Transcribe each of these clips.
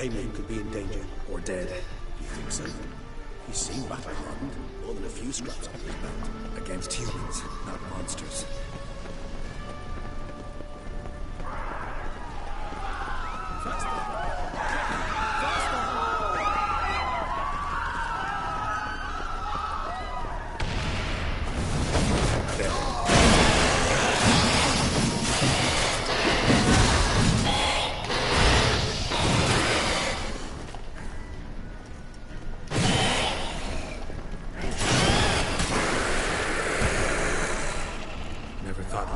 Damien could be in danger. Or dead. You think so? He seemed battle-hardened. More than a few scraps under his belt. Against humans, not monsters.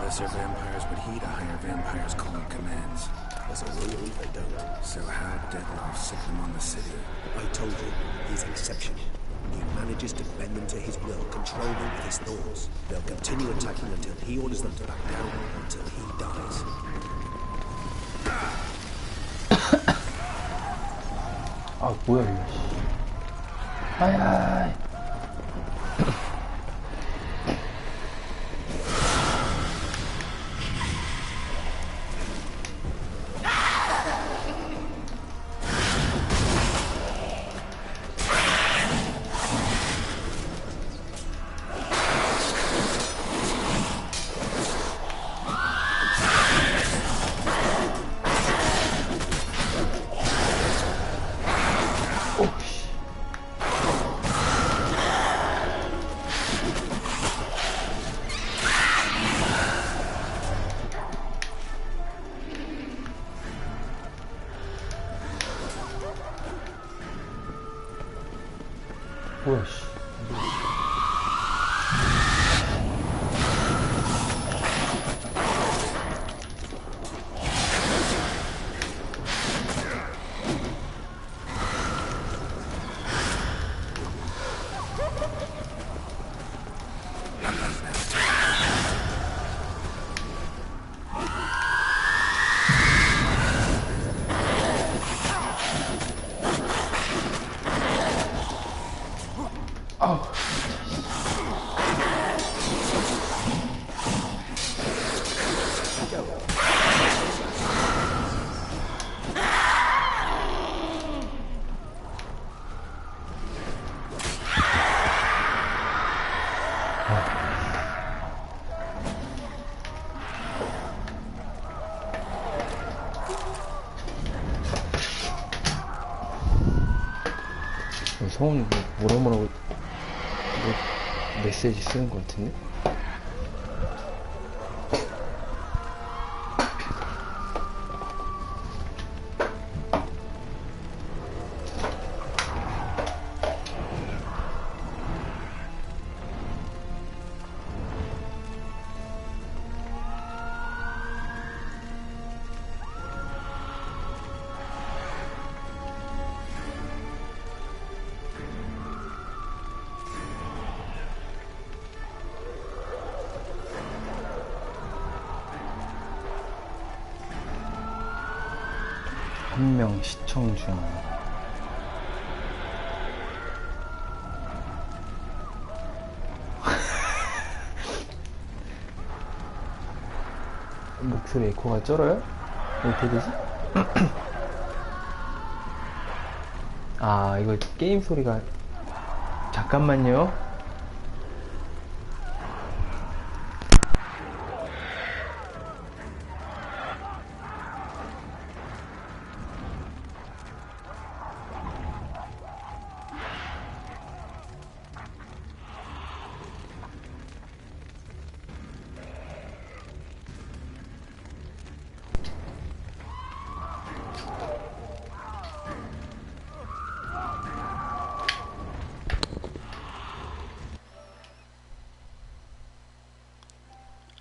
Lesser vampires would heed a higher vampire's calling commands. As a rule, they don't. So how Deadloff set them on the city? I told you, he's exceptional. He manages to bend them to his will, control them with his thoughts. They'll continue attacking until he orders them to back down, until he dies. 아 뭐야 이거. 아야. 뭐야 씨. 성훈이 뭐라고 메시지 쓰는 것 같은데? 한 명 시청 중. 목소리 에코가 쩔어요? 어떻게 되지? 아, 이거 게임 소리가. 잠깐만요.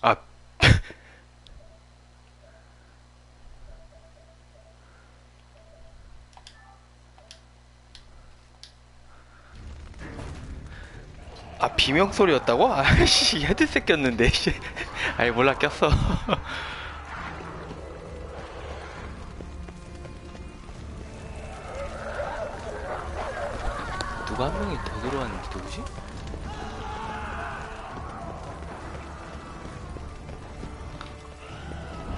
아, 아 비명 소리였다고? 아씨 헤드셋 꼈는데. 아니 몰라 꼈어. 누가 한 명이 더 들어왔는데 누구지?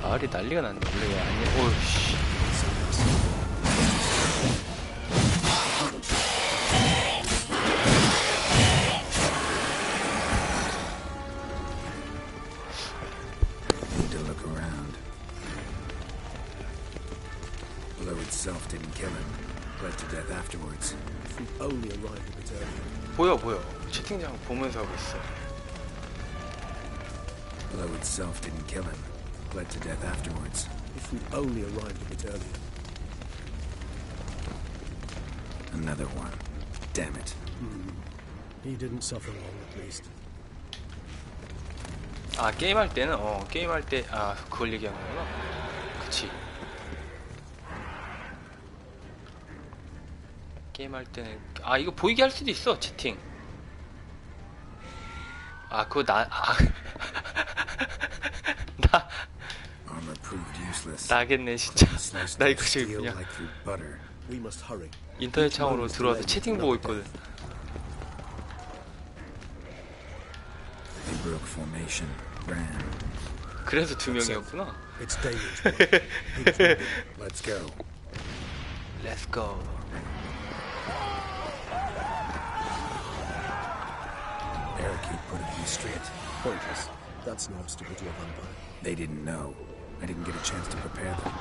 마을이 난리가 났네. 원래 왜 아니야? 오우씨. afterwards. If we'd only arrived a bit earlier. 보여. 채팅창 보면서 하고 있어. Blow itself didn't kill him. Bled to death afterwards. If we'd only arrived a bit earlier. Another one. Damn it. He didn't suffer long, at least. 아 게임할 때는 게임할 때 그걸 얘기하는 거구나. 그치. 게임할 때는 이거 보이게 할 수도 있어 채팅. 그거 나 Armor proved useless. 나겠네 진짜. Sliced 나 through 이거 지금 steel 그냥 like through butter. We must hurry. 인터넷 창으로 들어와서 채팅 보고 있거든. They broke formation. Ran. 그래서 2명이었구나. It's Damien's boy. He was wounded. Let's go. Let's go. Parakeet put it to me straight. Pointless. That's no obstacle to a vampire. They didn't know. I didn't get a chance to prepare them.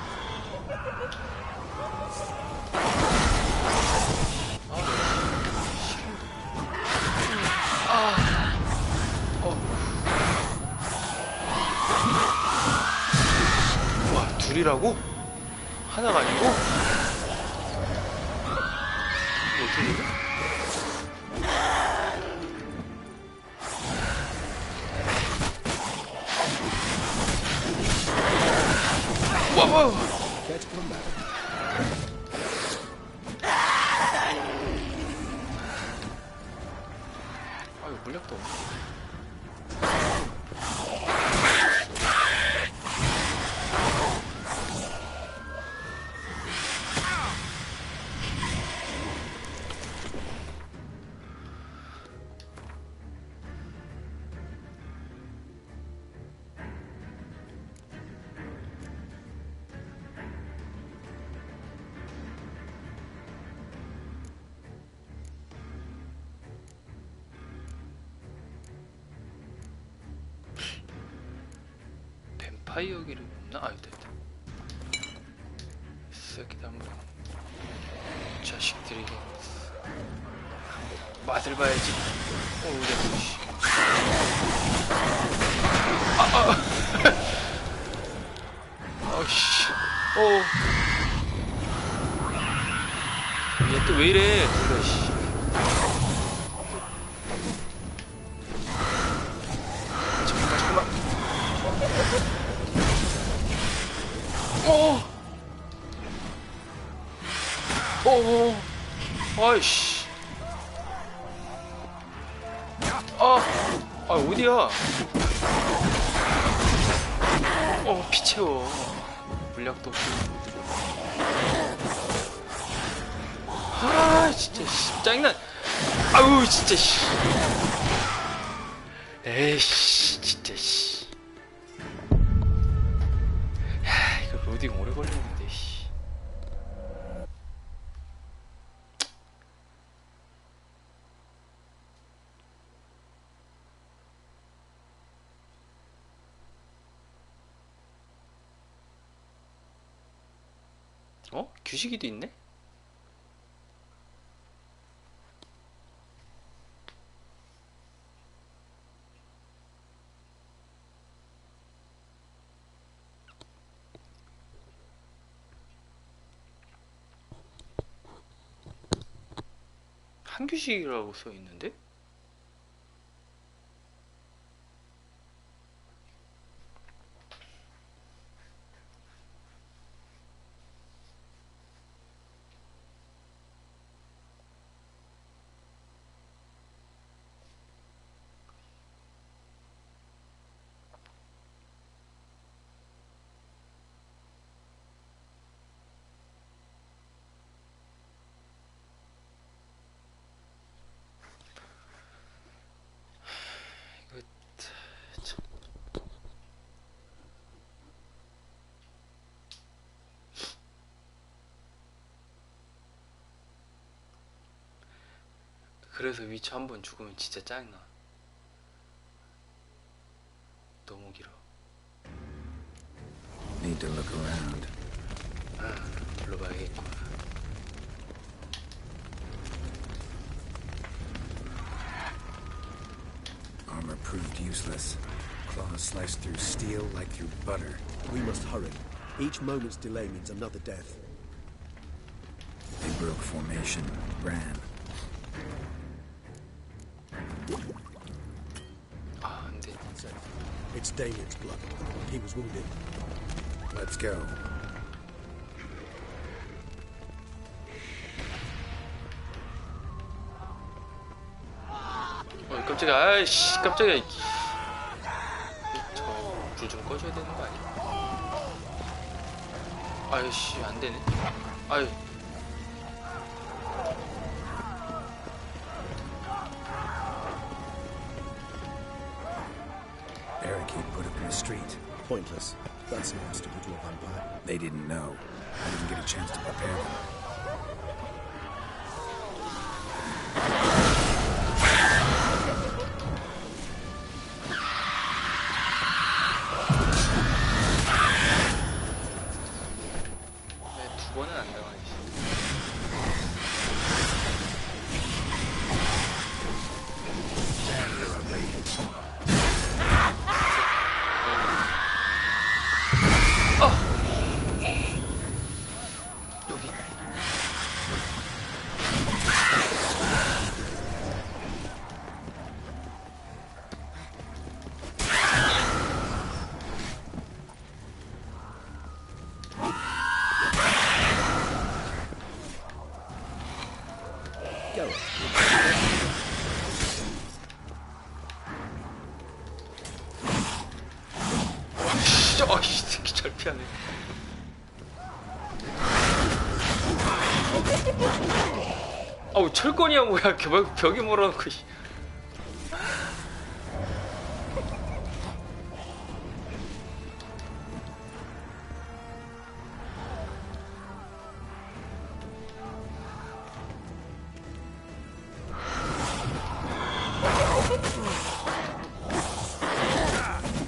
와 둘이라고? 하나가 아니고? 이거 어떻게 되지? 와! Get combat. 이거 물약도 없네. 뱀파이어 기름이 없나? 있다. 이 새끼들 한번 자식들이 맛을 봐야지. 우리 씨. 아씨. 얘 또 왜 이래? 그래 씨. 잠깐만. 아이씨. 어디야? 피 채워. 물약도 없고. 진짜, 씨. 짜증나. 아우, 진짜, 씨. 에이씨, 진짜, 씨. 이거 로딩 오래 걸리는데, 씨. 규식이도 있네? 한규식이라고 써있는데? 그래서 위쳐 한 번 죽으면 진짜 짜증나. 너무 길어. Need to look around. 불러봐야겠구나. proved useless. Claws sliced through steel like through butter. We must hurry. Each moment's delay means another death. They broke formation, ran. 아, 안 돼. It's Damien's blood. He was wounded. Let's go. 깜짝이야. 아이씨, 깜짝이야. 저 불 좀 꺼줘야 되는 거 아니야? 아이씨, 안 되네. 아유. Barricade put up in the street. Pointless. That's an obstacle to a vampire. They didn't know. I didn't get a chance to prepare them. 두 번은 안 당하지. 여기. Go. 어이씨, 새끼 잘 피하네. 아우, 철권이야 뭐야. 벽에 몰아놓고.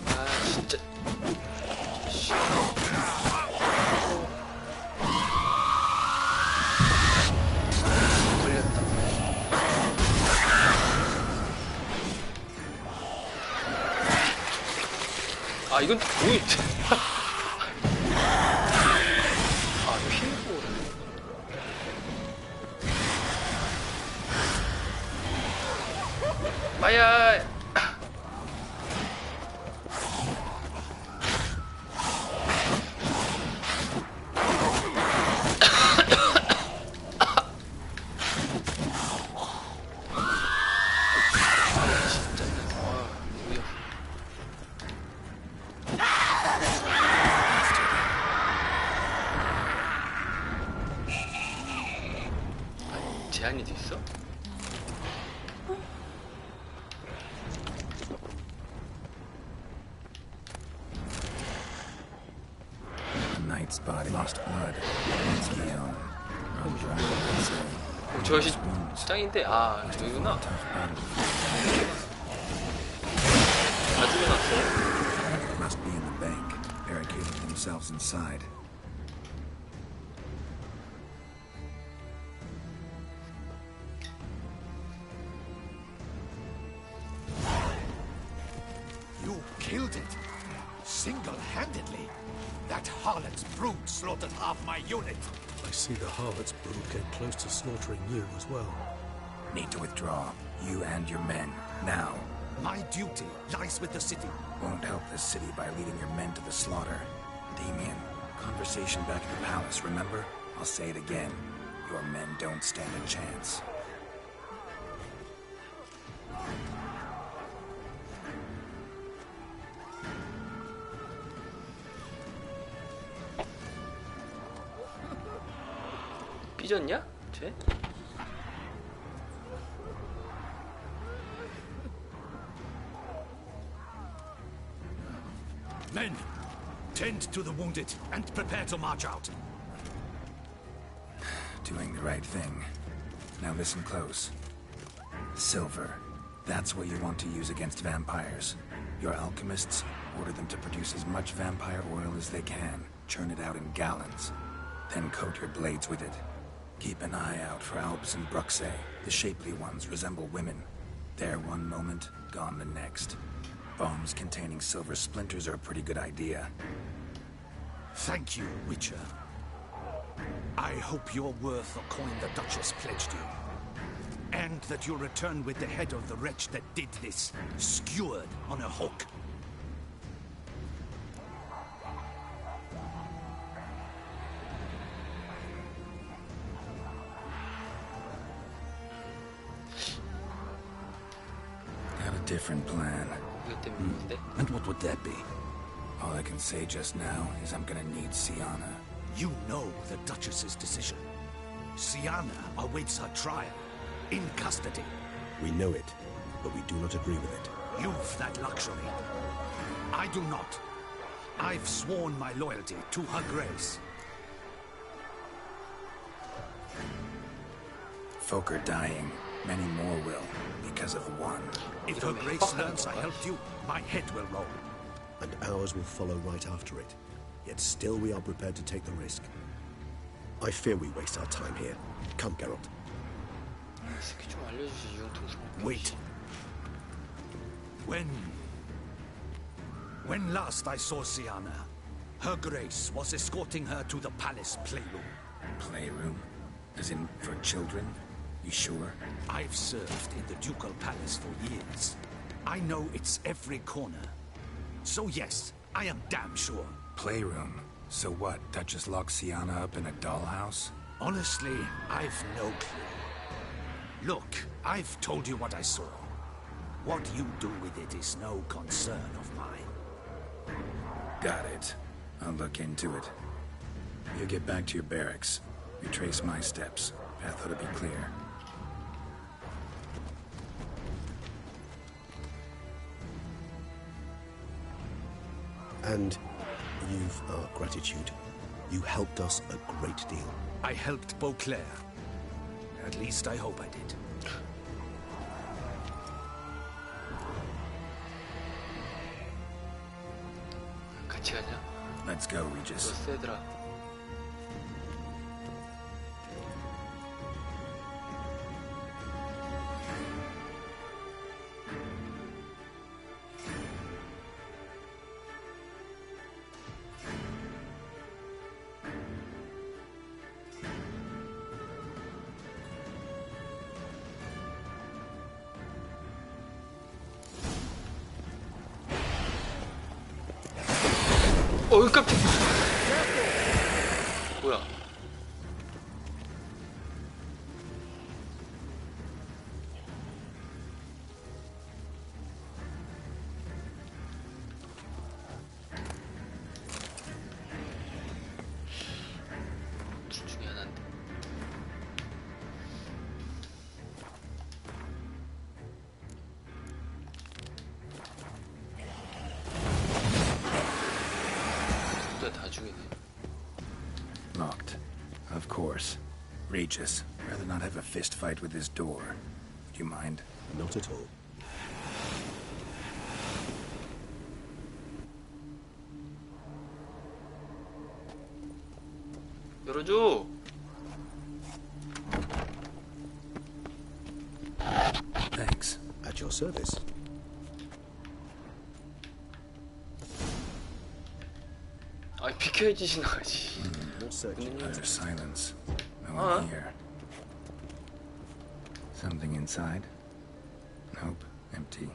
아, 진짜. 아, 이건 뭐야? 아, 피고. 마야. 제한이 돼 있어? The knight's body lost blood. It's Leon. Run dry, they say. 저 아저씨 짱인데. 아, 저기구나. Tough battle. 다 죽여놨어. Must be in the bank, barricading themselves inside. You killed it. Single-handedly. That harlot's brood slaughtered half my unit. I see the harlot's brood came close to slaughtering you as well. Need to withdraw. You and your men. Now. My duty lies with the city. Won't help the city by leading your men to the slaughter. Damien, conversation back at the palace, remember? I'll say it again. Your men don't stand a chance. 삐졌냐? 쟤? Men, tend to the wounded and prepare to march out. Doing the right thing. Now listen close. Silver. That's what you want to use against vampires. Your alchemists, order them to produce as much vampire oil as they can. Churn it out in gallons. Then coat your blades with it. Keep an eye out for Alps and Bruxae. The shapely ones resemble women. There one moment, gone the next. Bombs containing silver splinters are a pretty good idea. Thank you, Witcher. I hope you're worth the coin the Duchess pledged you. And that you'll return with the head of the wretch that did this, skewered on a hook. Got a different plan. 이것 때문인데. And what would that be? All I can say just now is I'm gonna need Siana. You know the Duchess's decision. Siana awaits her trial, in custody. We know it, but we do not agree with it. You've that luxury. I do not. I've sworn my loyalty to Her Grace. Folk are dying. Many more will, because of one. If Her Grace learns I helped you, my head will roll. And ours will follow right after it. Yet still we are prepared to take the risk. I fear we waste our time here. Come, Geralt. 이 새끼 좀 알려주지 융통성. Wait. When last I saw Siana, Her Grace was escorting her to the palace playroom. Playroom? As in, for children? You sure? I've served in the ducal palace for years. I know its every corner. So yes, I am damn sure. Playroom? So what, Duchess locks Siana up in a dollhouse? Honestly, I've no clue. Look, I've told you what I saw. What you do with it is no concern of mine. Got it. I'll look into it. You get back to your barracks. Retrace my steps. Path ought to be clear. And you've our gratitude. You helped us a great deal. I helped Beauclair. At least I hope I did. 같이 가자. Let's go, 너 Regis. 세더라. 깜짝. 뭐야? 둘 중에 하나인데. 다 죽이네. Locked. Of course. Regis, rather not have a fist fight with this door. Do you mind? Not at all. 열어줘. Thanks. At your service. 아니 비켜야지 지나가지. More searching. Utter silence. No one here. Something inside? Nope. Empty.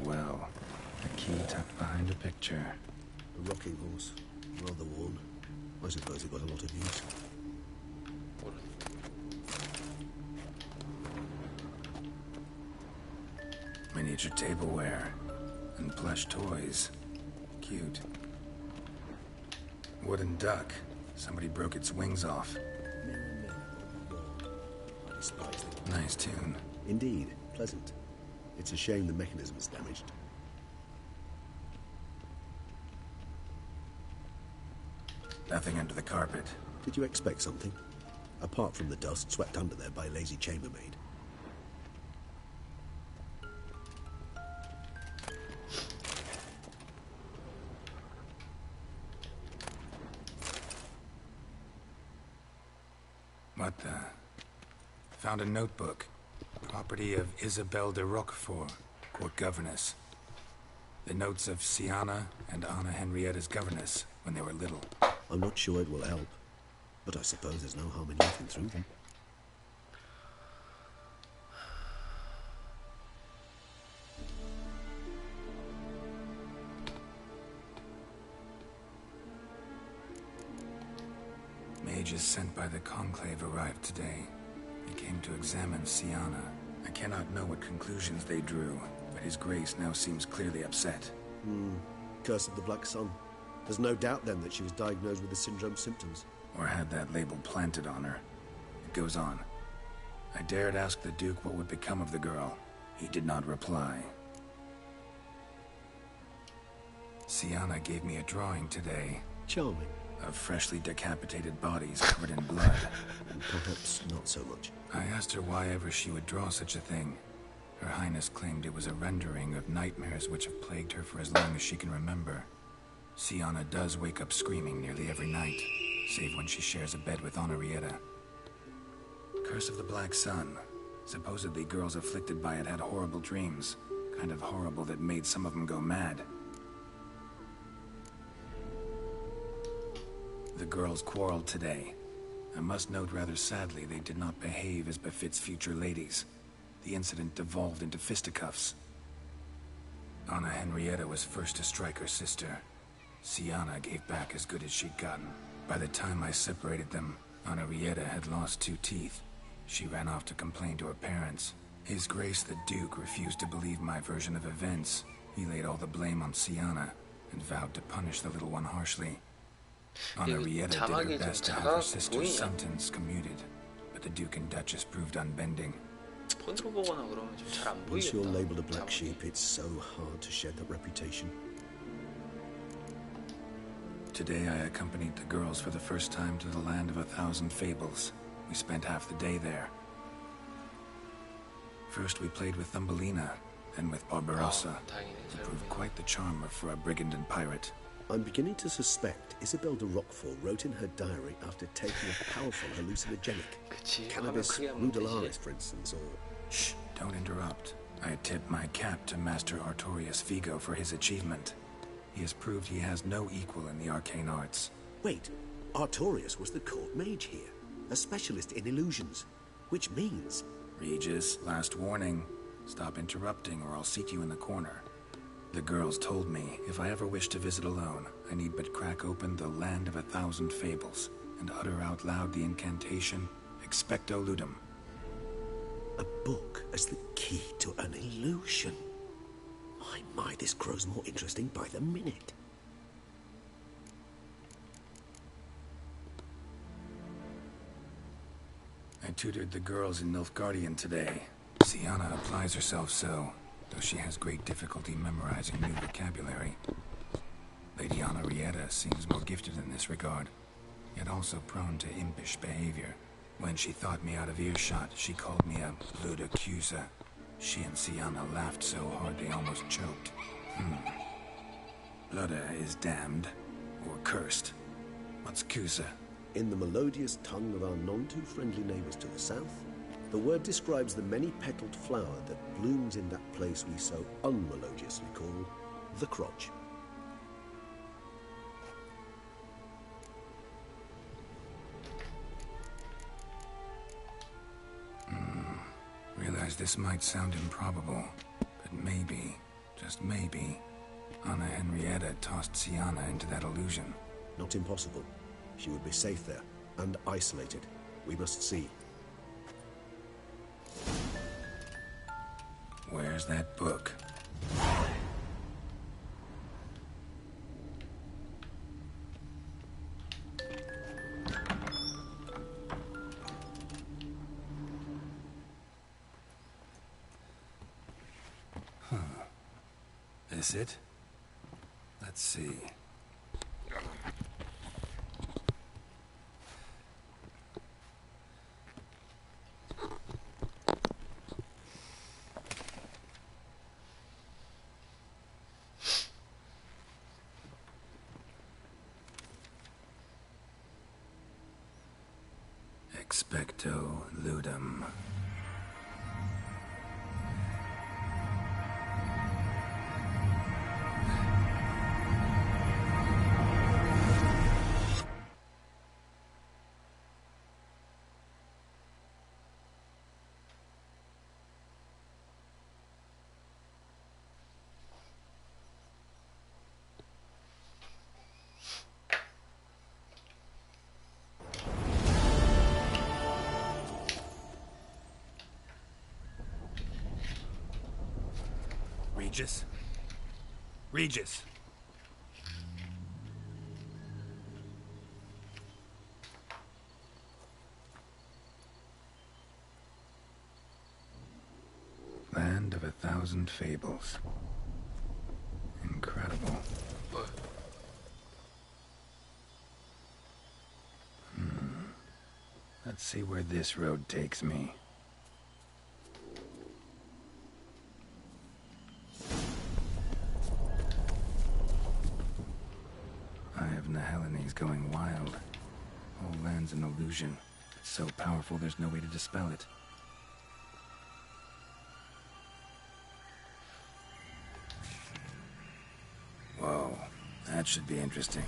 Well. A key tucked behind a picture. A rocking horse. Rather worn. I suppose it got a lot of use. Miniature tableware. And plush toys. Cute. Wooden duck. Somebody broke its wings off. I despise them. Nice tune. Indeed, pleasant. It's a shame the mechanism is damaged. Nothing under the carpet. Did you expect something? Apart from the dust swept under there by a lazy chambermaid. What the? Found a notebook. Property of Isabelle de Roquefort, court governess. The notes of Siana and Anna Henrietta's governess when they were little. I'm not sure it will help, but I suppose there's no harm in looking through them. Mages sent by the Conclave arrived today. They came to examine Siana. I cannot know what conclusions they drew, but His Grace now seems clearly upset. Curse of the Black Sun. There's no doubt then that she was diagnosed with the syndrome symptoms. Or had that label planted on her. It goes on. I dared ask the Duke what would become of the girl. He did not reply. Siana gave me a drawing today Charming. of freshly decapitated bodies covered in blood. And perhaps not so much. I asked her why ever she would draw such a thing. Her Highness claimed it was a rendering of nightmares which have plagued her for as long as she can remember. Siana does wake up screaming nearly every night, save when she shares a bed with Henrietta. Curse of the Black Sun. Supposedly girls afflicted by it had horrible dreams. Kind of horrible that made some of them go mad. The girls quarreled today. I must note rather sadly they did not behave as befits future ladies. The incident devolved into fisticuffs. Anna Henrietta was first to strike her sister. Siana gave back as good as she'd gotten. By the time I separated them, Henrietta had lost 2 teeth. She ran off to complain to her parents. His Grace the Duke refused to believe my version of events. He laid all the blame on Siana and vowed to punish the little one harshly. Henrietta did her best to have her sister's sentence commuted, but the Duke and Duchess proved unbending. 폰으로 보거나 그러면 좀 잘 안 Once you're 보이겠다. labelled a black 자막이. sheep, it's so hard to shed that reputation. Today I accompanied the girls for the first time to the land of 1,000 fables. We spent half the day there. First we played with Thumbelina, then with Barbarossa. 다행이네. Who 잘 proved 보이네. quite the charmer for a brigand and pirate. I'm beginning to suspect Isabelle de Roquefort wrote in her diary after taking a powerful hallucinogenic. 그치. 화면 Cannabis 크게 하면 rudelaris, 되지. for instance, or... Shh, don't interrupt. I tip my cap to Master Artorius Vigo for his achievement. He has proved he has no equal in the arcane arts. Wait, Artorius was the court mage here, a specialist in illusions, which means... Regis, last warning. Stop interrupting or I'll seat you in the corner. The girls told me if I ever wish to visit alone, I need but crack open the Land of 1,000 Fables and utter out loud the incantation, Expecto Ludum. A book as the key to an illusion. My, this grows more interesting by the minute. I tutored the girls in Nilfgaardian today. Siana applies herself so, though she has great difficulty memorizing new vocabulary. Lady Henrietta seems more gifted in this regard, yet also prone to impish behavior. When she thought me out of earshot, she called me a blood accuser. She and Siana laughed so hard they almost choked. Blooda is damned, or cursed. What's Cusa? In the melodious tongue of our none-too-friendly neighbours to the south, the word describes the many-petaled flower that blooms in that place we so unmelodiously call the crotch. Realize this might sound improbable, but maybe, just maybe, Anna Henrietta tossed Siana into that illusion. Not impossible. She would be safe there, and isolated. We must see. Where's that book? This it? Let's see. Expecto ludum. Regis? Regis! Land of 1,000 fables. Incredible. Let's see where this road takes me. Eye of Nehelene is going wild. Whole land's an illusion. It's so powerful there's no way to dispel it. Whoa, that should be interesting.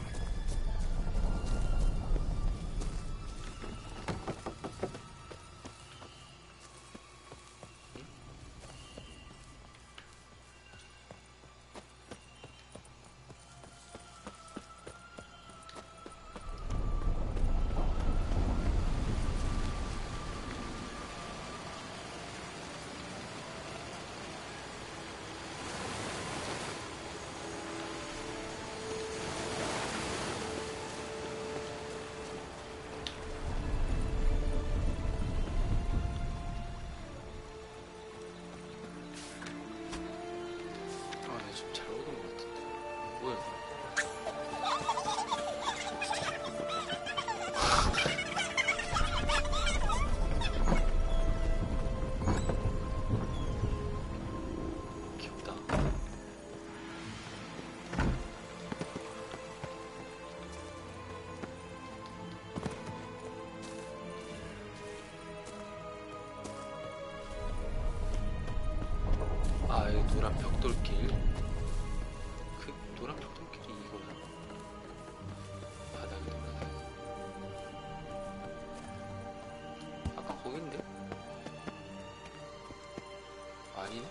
노란 벽돌길. 그 노란 벽돌길이 이거야. 바닥이 노란색. 아까 거긴데? 아니네?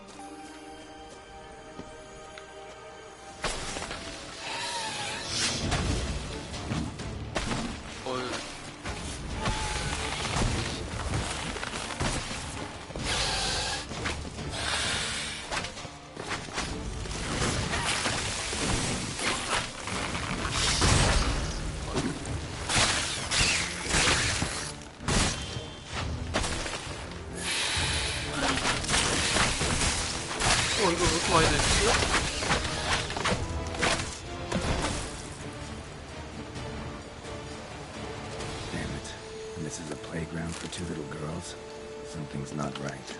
어휴. 이거 왜 이렇게 많이 됐지? Damn it. And this is a playground for two little girls? Something's not right.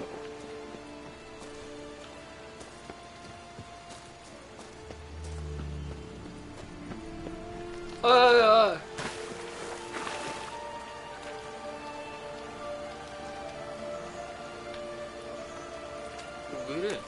왜 이래?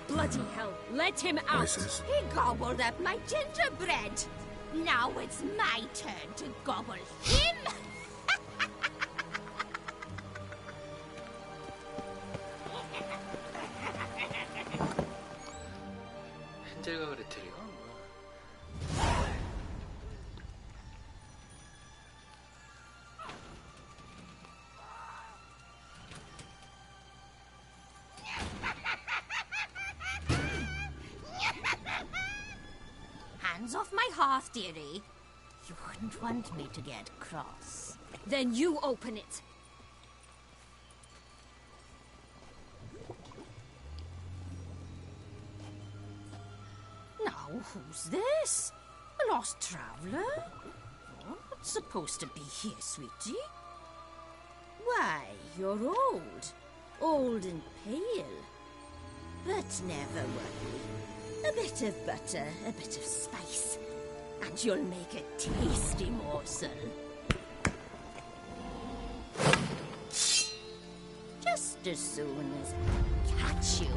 Bloody hell, let him out! Voices? He gobbled up my gingerbread! Now it's my turn to gobble him! 헨젤과 그레텔이가 뭐야? Hands off my hearth, dearie. You wouldn't want me to get cross. Then you open it. Now, who's this? A lost traveler? You're not supposed to be here, sweetie. Why, you're old. Old and pale. But never worry. A bit of butter, a bit of spice, and you'll make a tasty morsel. Just as soon as I catch you.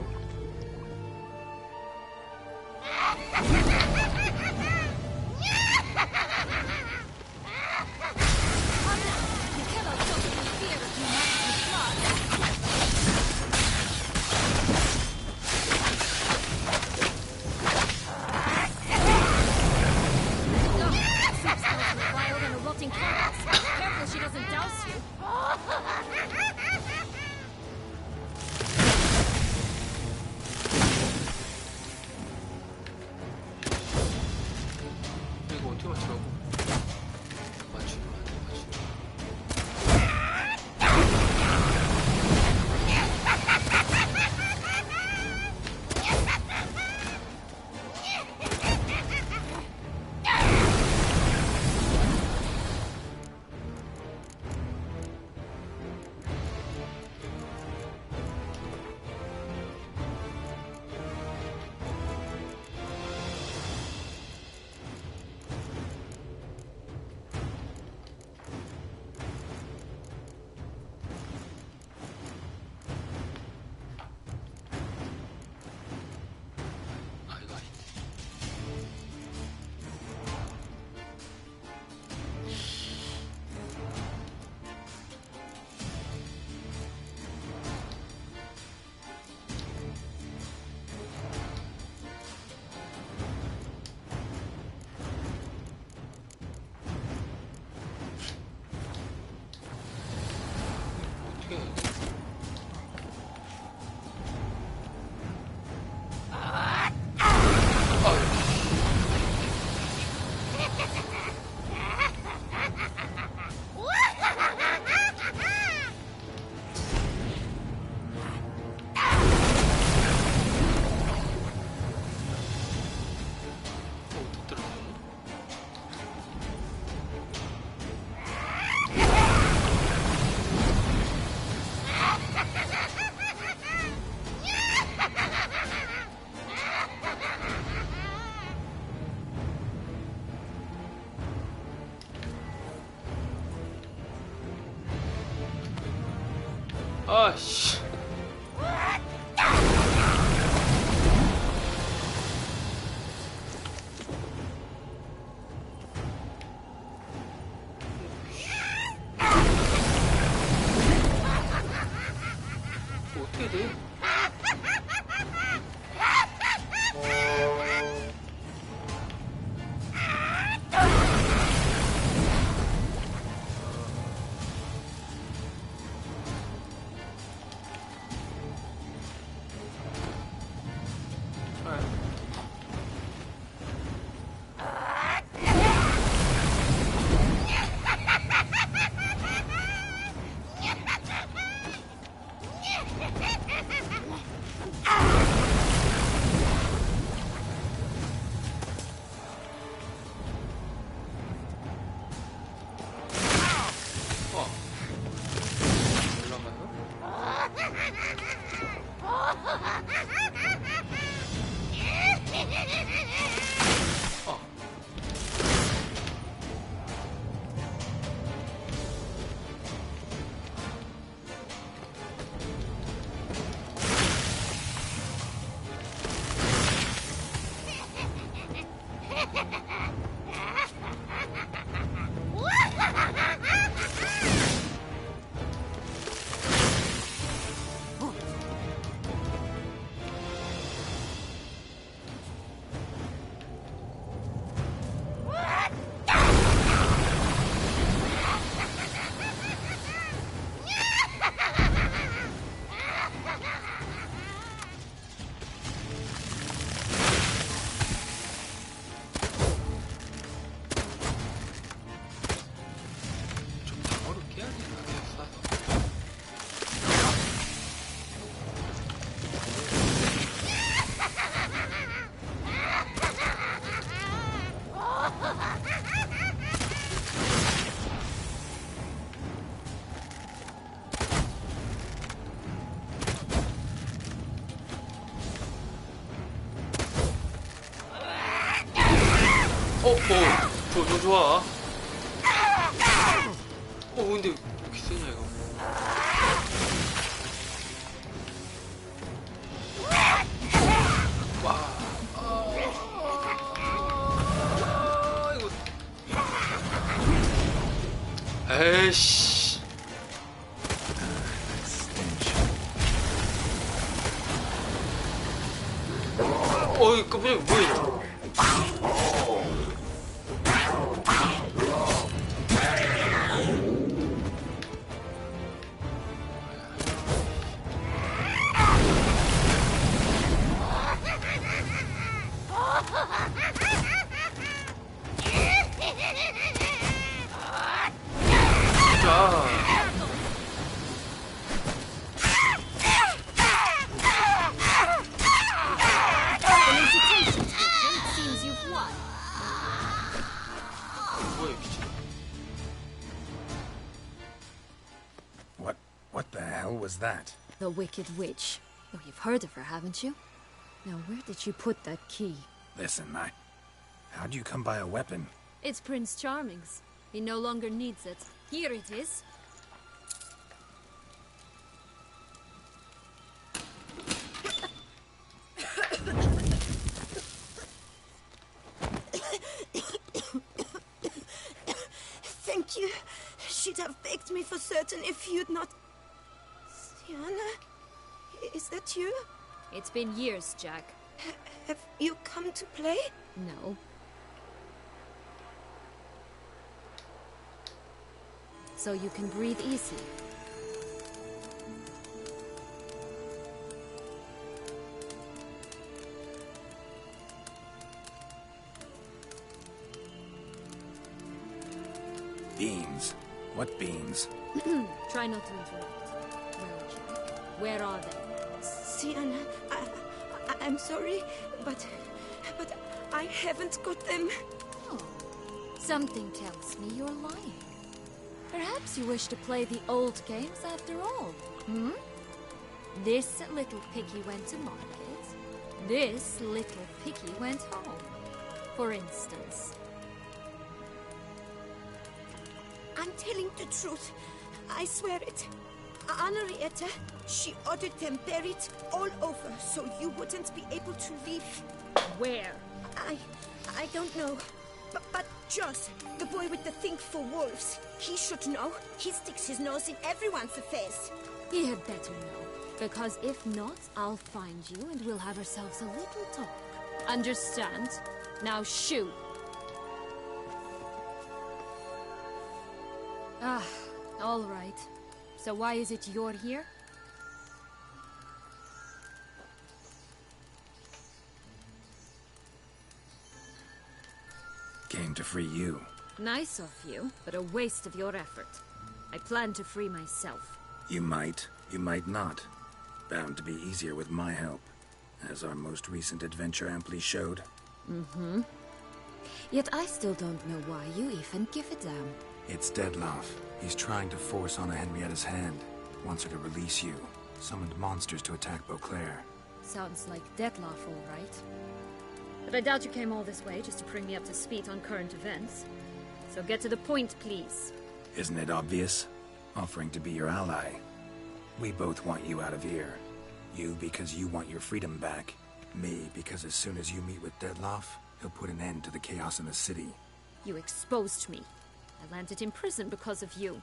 이거 어떻게 맞추라고? 맞추기. 아, 이거 아닌데. 어떻게 해야 돼? 못 들어가요? 아씨. 어떻게 돼? 좋아. 근데 왜 이렇게 세냐 이거. 와. 이거. 에이씨. 어이 깜짝이야 뭐야. Seems you've won. 뭐야 미친. What the hell was that? The Wicked Witch. Oh, you've heard of her, haven't you? Now, where did she put that key? Listen, how'd you come by a weapon? It's Prince Charming's. He no longer needs it. Here it is. Thank you. She'd have begged me for certain if you'd not... Sienna? Is that you? It's been years, Jack. Have you come to play? No. So you can breathe easy. Beans. What beans? Try not to interrupt. Well, Jack, where are they? Sienna, I'm sorry, but I haven't got them. Oh, something tells me you're lying. Perhaps you wish to play the old games after all, hmm? This little piggy went to market. This little piggy went home, for instance. I'm telling the truth. I swear it. Henrietta, she ordered them buried all over so you wouldn't be able to leave. Where? I don't know. But Joss, the boy with the thing for wolves, he should know. He sticks his nose in everyone's affairs. He had better know, because if not, I'll find you and we'll have ourselves a little talk. Understand? Now shoot. Ah, all right. So why is it you're here? Came to free you. Nice of you, but a waste of your effort. I plan to free myself. You might not. Bound to be easier with my help, as our most recent adventure amply showed. Mm-hmm. Yet I still don't know why you even give a damn. It's Dettlaff. He's trying to force Anna Henrietta's hand. Wants her to release you. Summoned monsters to attack Beauclair. Sounds like Dettlaff, all right. But I doubt you came all this way just to bring me up to speed on current events. So get to the point, please. Isn't it obvious? Offering to be your ally. We both want you out of here. You because you want your freedom back. Me because as soon as you meet with Dettlaff, he'll put an end to the chaos in the city. You exposed me. I landed in prison because of you.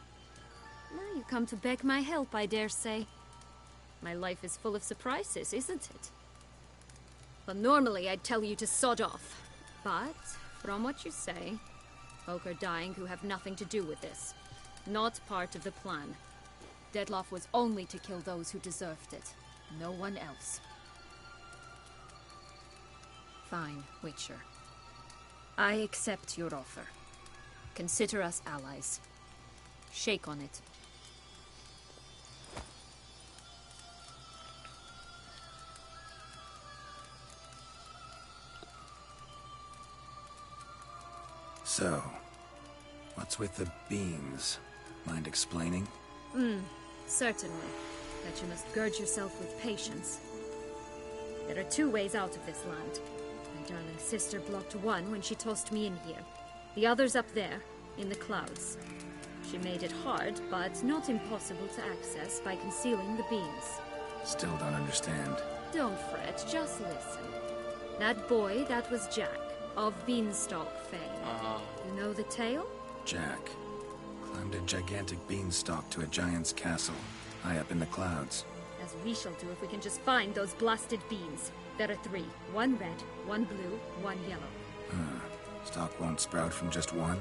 Now you come to beg my help, I dare say. My life is full of surprises, isn't it? Well, normally I'd tell you to sod off. But, from what you say, folk are dying who have nothing to do with this. Not part of the plan. Dettlaff was only to kill those who deserved it. No one else. Fine, Witcher. I accept your offer. Consider us allies. Shake on it. So, what's with the beans? Mind explaining? Certainly. But you must gird yourself with patience. There are two ways out of this land. My darling sister blocked one when she tossed me in here. The other's up there, in the clouds. She made it hard, but not impossible to access by concealing the beams. Still don't understand. Don't fret, just listen. That boy, that was Jack, of Beanstalk fame. You know the tale? Jack climbed a gigantic beanstalk to a giant's castle, high up in the clouds. As we shall do if we can just find those blasted beans. There are 3. 1 red, 1 blue, 1 yellow. Stalk won't sprout from just one?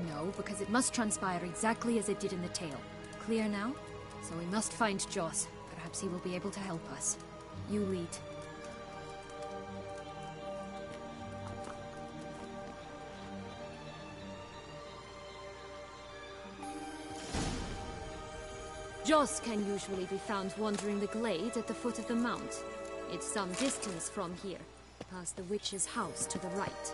No, because it must transpire exactly as it did in the tale. Clear now? So we must find Joss. Perhaps he will be able to help us. You lead. Joss can usually be found wandering the glade at the foot of the mount. It's some distance from here, past the witch's house to the right.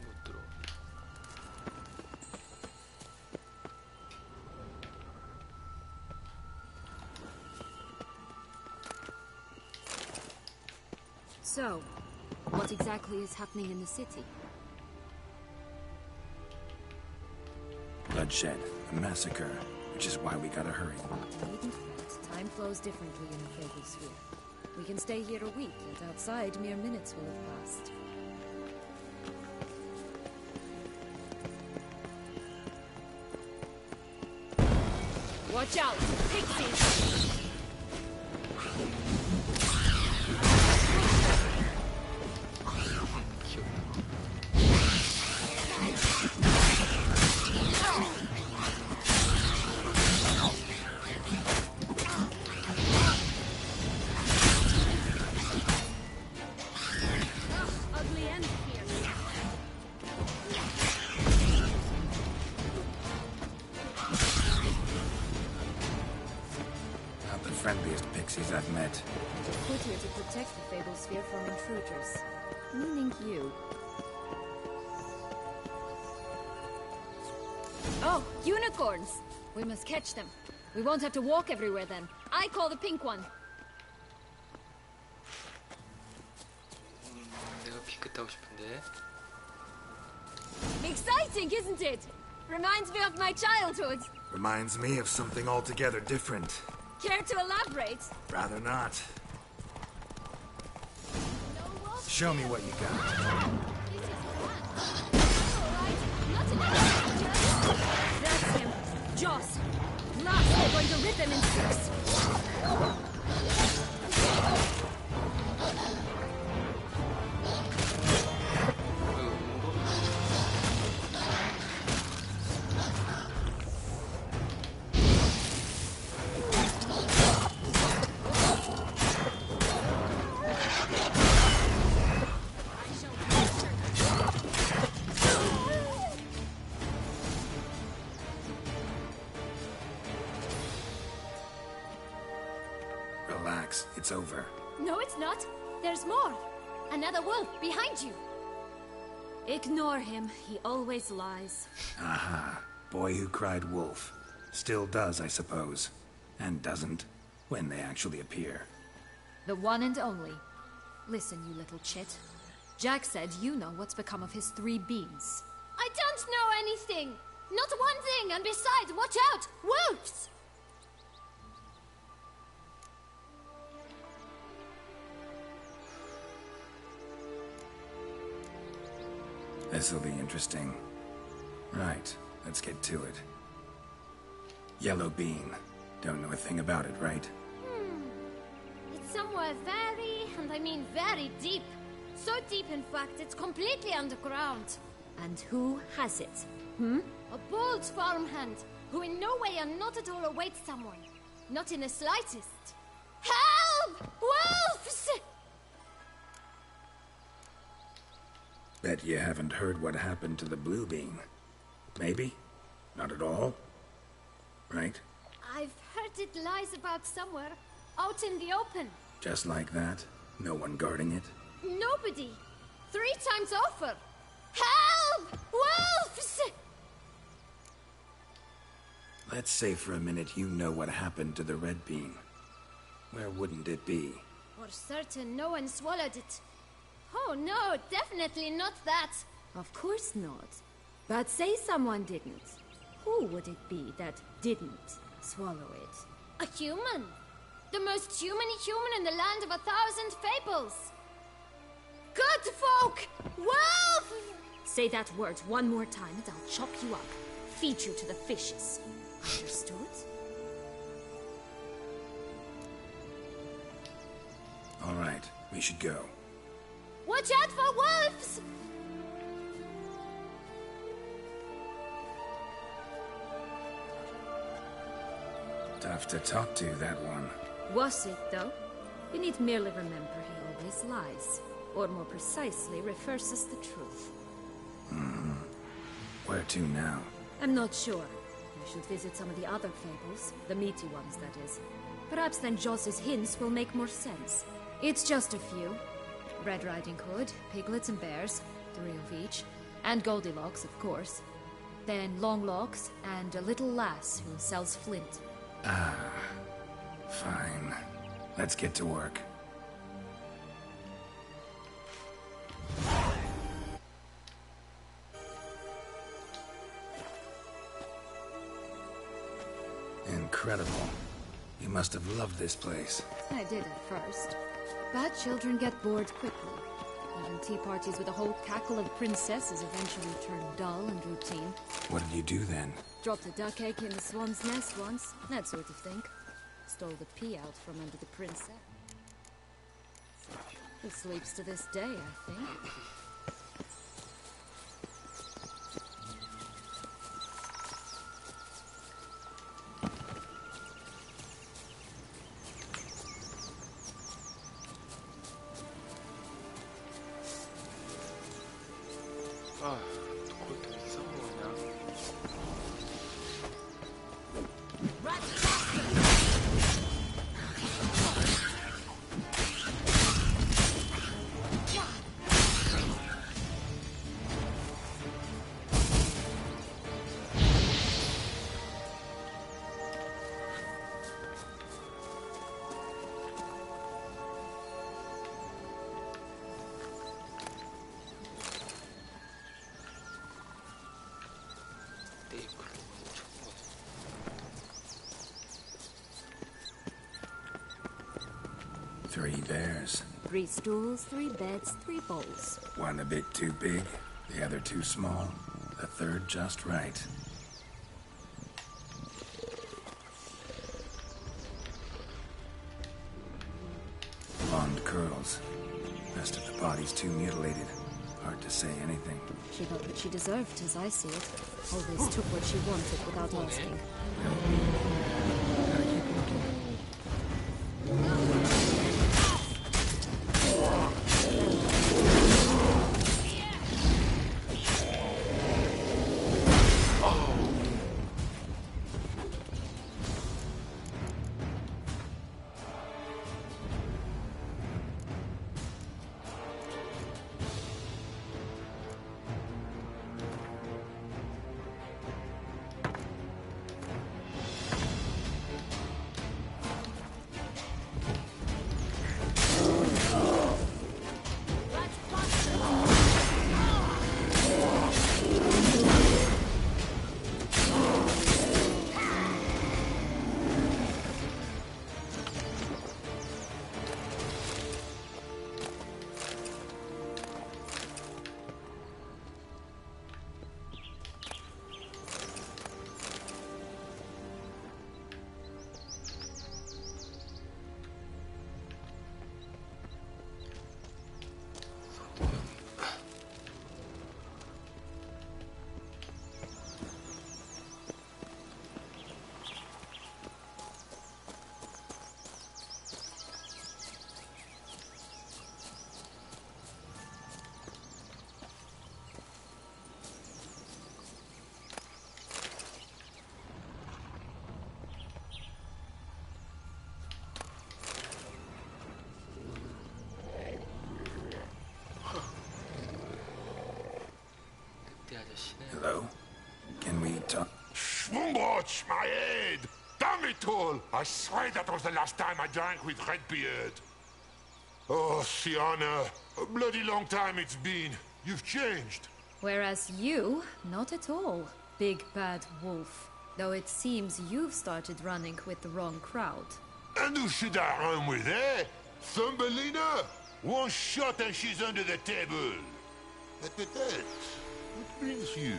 못 들어. So, what exactly is happening in the city? Bloodshed, a massacre, which is why we gotta hurry. Needn't fret. Time flows differently in the Fable Sphere. We can stay here a week, and outside mere minutes will have passed. Watch out! Pixies! Ugly end here. Not the friendliest pixies I've met. We're put here to protect the Fable Sphere from intruders. Meaning you. Oh, unicorns! We must catch them. We won't have to walk everywhere then. I call the pink one. 내가 핑크 타고 싶은데. Exciting, isn't it? Reminds me of my childhood. Reminds me of something altogether different. Care to elaborate? Rather not. Show me what you got. That's him. Joss. Last, we're going to rip him in 6. Relax, it's over. No, it's not. There's more. Another wolf behind you. Ignore him. He always lies. Aha. Boy who cried wolf. Still does, I suppose. And doesn't, when they actually appear. The one and only. Listen, you little chit. Jack said you know what's become of his 3 beans. I don't know anything. Not one thing, and besides, watch out! Wolves! This'll be interesting. Right, let's get to it. Yellow bean. Don't know a thing about it, right? It's somewhere very, and I mean very deep. So deep, in fact, it's completely underground. And who has it? A bold farmhand, who in no way and not at all awaits someone. Not in the slightest. Help! Wolves! Bet you haven't heard what happened to the blue bean. Maybe? Not at all? Right? I've heard it lies about somewhere, out in the open. Just like that? No one guarding it? Nobody. 3 times over. Help! Wolves! Let's say for a minute you know what happened to the Red Bean. Where wouldn't it be? For certain, no one swallowed it. Oh no, definitely not that. Of course not. But say someone didn't. Who would it be that didn't swallow it? A human. The most human-y human in the land of 1,000 fables. Good folk! Wolf! Say that word one more time and I'll chop you up. Feed you to the fishes. Understood? All right, we should go. Watch out for wolves! Tough to talk to, that one. Was it, though? You need merely remember he always lies. Or more precisely, reverses the truth. Where to now? I'm not sure. I should visit some of the other fables. The meaty ones, that is. Perhaps then Joss's hints will make more sense. It's just a few. Red Riding Hood, piglets and bears, 3 of each. And Goldilocks, of course. Then Longlocks, and a little lass who sells flint. Fine. Let's get to work. Incredible. You must have loved this place. I did at first. But children get bored quickly. Even tea parties with a whole cackle of princesses eventually turn dull and routine. What did you do then? Dropped a duck egg in the swan's nest once, that sort of thing. Stole the pea out from under the princess. He sleeps to this day, I think. 아, 그것도 이상한 거냐? Three bears. 3 stools, 3 beds, 3 bowls. One a bit too big, the other too small, the third just right. Blonde curls. Rest of the body's too mutilated. Hard to say anything. She got what she deserved, as I see it. Always took what she wanted without asking. Gotta keep looking. Hello? Can we talk? Schwungbroch, my head! Damn it all! I swear that was the last time I drank with Redbeard. Oh, Sienna, a bloody long time it's been. You've changed. Whereas you, not at all, big bad wolf. Though it seems you've started running with the wrong crowd. And who should I run with, eh? Thumbelina? One shot and she's under the table. But what brings you?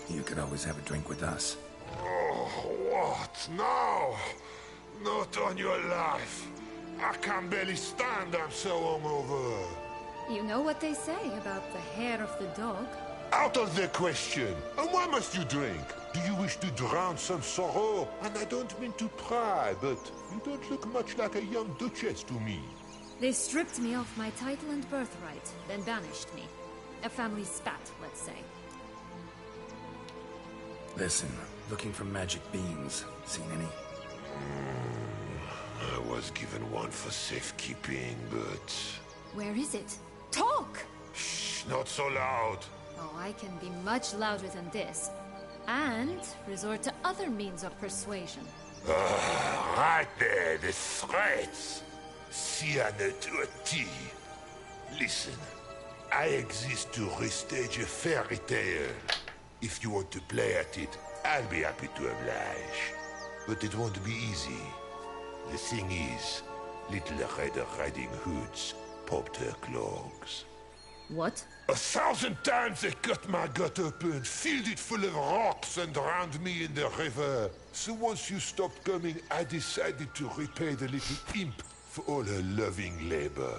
You could always have a drink with us. Oh, what now? Not on your life. I can barely stand, I'm so hungover. You know what they say about the hair of the dog? Out of the question. And why must you drink? Do you wish to drown some sorrow? And I don't mean to pry, but you don't look much like a young duchess to me. They stripped me of my title and birthright, then banished me. A family spat, let's say. Listen, looking for magic beans. Seen any? I was given one for safekeeping, but... Where is it? Talk! Shh, not so loud. Oh, I can be much louder than this. And resort to other means of persuasion. Right there, the threats. Sienna to a T. Listen, I exist to restage a fairy tale. If you want to play at it, I'll be happy to oblige. But it won't be easy. The thing is, Little Red Riding Hoods popped her clogs. What? 1,000 times they cut my gut open, filled it full of rocks and drowned me in the river. So once you stopped coming, I decided to repay the little imp for all her loving labor.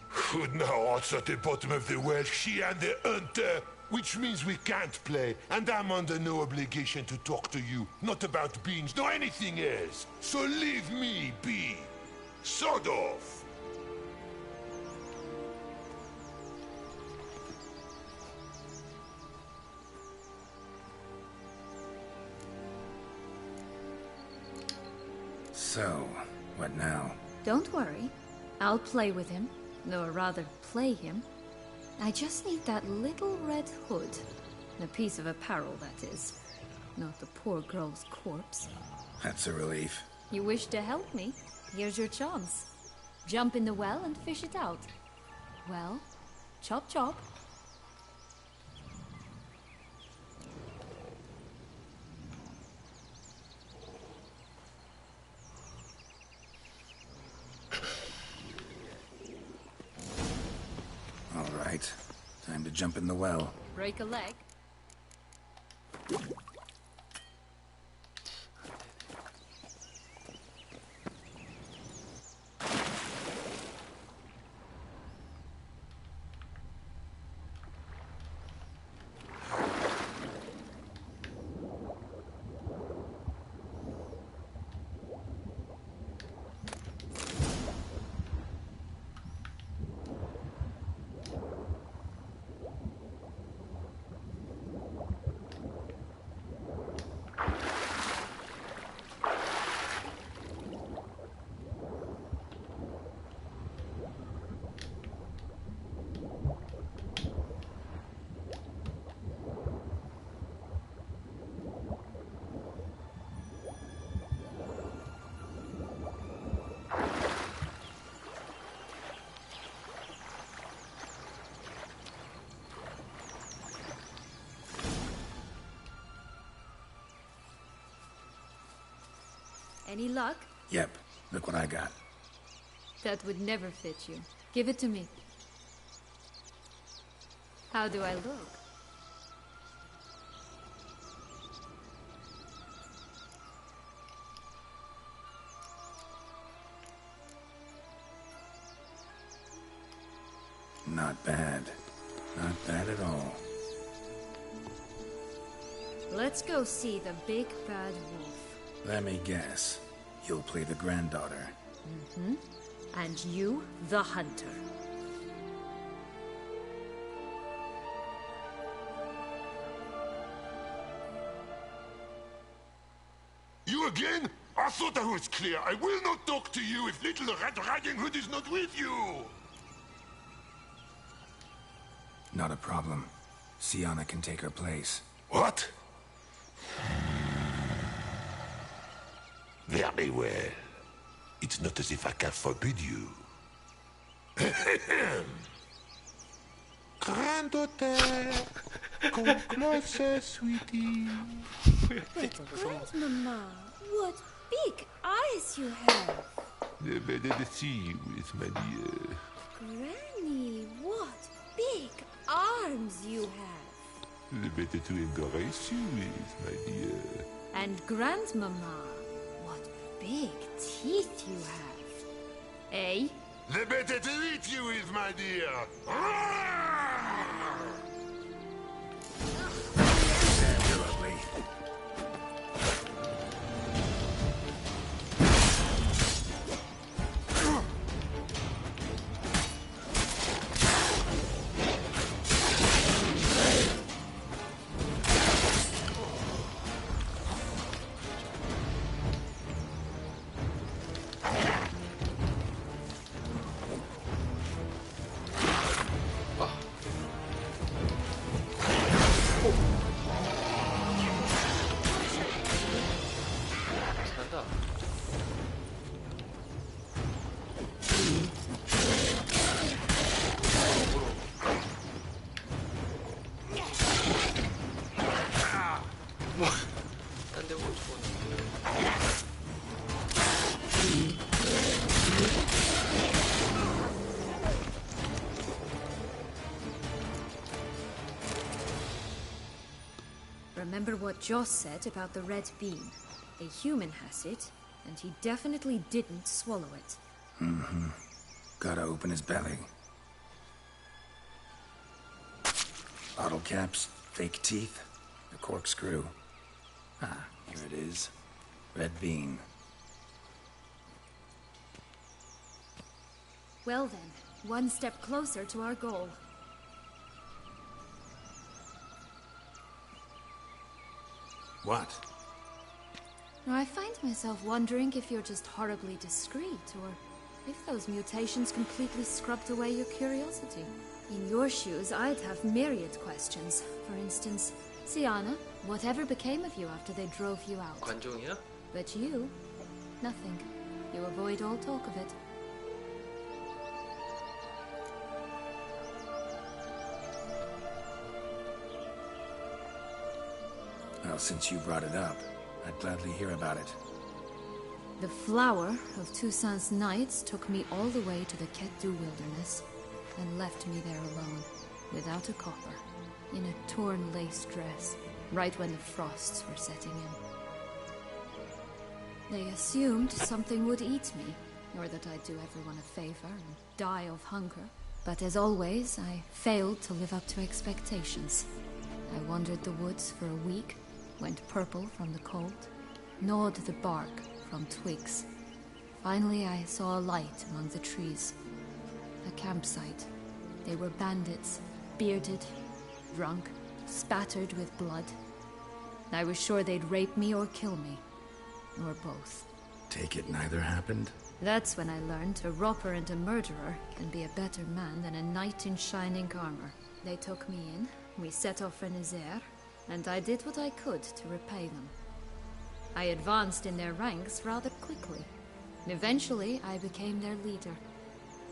Who'd now odds at the bottom of the well, she and the hunter, which means we can't play, and I'm under no obligation to talk to you, not about beans, nor anything else. So leave me be. Sod off. So, what now? Don't worry. I'll play with him. Or rather, play him. I just need that little red hood. A piece of apparel, that is. Not the poor girl's corpse. That's a relief. You wish to help me? Here's your chance. Jump in the well and fish it out. Well, chop chop. All right. Time to jump in the well. Break a leg. Any luck? Yep. Look what I got. That would never fit you. Give it to me. How do I look? Not bad. Not bad at all. Let's go see the big bad wolf. Let me guess. You'll play the granddaughter. Mm-hmm. And you, the hunter. You again? I thought I was clear. I will not talk to you if Little Red Riding Hood is not with you! Not a problem. Sienna can take her place. What? Very well. It's not as if I can forbid you. Granddaughter, come closer, sweetie. But Grandmama, what big eyes you have! Better to see you with, my dear. Granny, what big arms you have! The better to embrace you with, my dear. And Grandmama, what big teeth you have. Eh? The better to eat you with, my dear. You're ugly. 산다. 뭐, 딴데 뭐 죽었네. Remember what Joss said about the red bean? A human has it, and he definitely didn't swallow it. Mm-hmm. Gotta open his belly. Bottle caps, fake teeth, a corkscrew. Ah, here it is. Red bean. Well then, one step closer to our goal. What? Now, I find myself wondering if you're just horribly discreet, or if those mutations completely scrubbed away your curiosity. In your shoes, I'd have myriad questions. For instance, Sienna, whatever became of you after they drove you out? 관종이야? But you, nothing. You avoid all talk of it. Well, since you brought it up, I'd gladly hear about it. The flower of Toussaint's Knights took me all the way to the Ketdu wilderness, and left me there alone, without a copper, in a torn lace dress, right when the frosts were setting in. They assumed something would eat me, or that I'd do everyone a favor and die of hunger. But as always, I failed to live up to expectations. I wandered the woods for a week, went purple from the cold, gnawed the bark from twigs. Finally, I saw a light among the trees. A campsite. They were bandits, bearded, drunk, spattered with blood. I was sure they'd rape me or kill me. Or both. Take it neither happened? That's when I learned a robber and a murderer can be a better man than a knight in shining armor. They took me in, we set off for Nazaire, and I did what I could to repay them. I advanced in their ranks rather quickly. Eventually, I became their leader.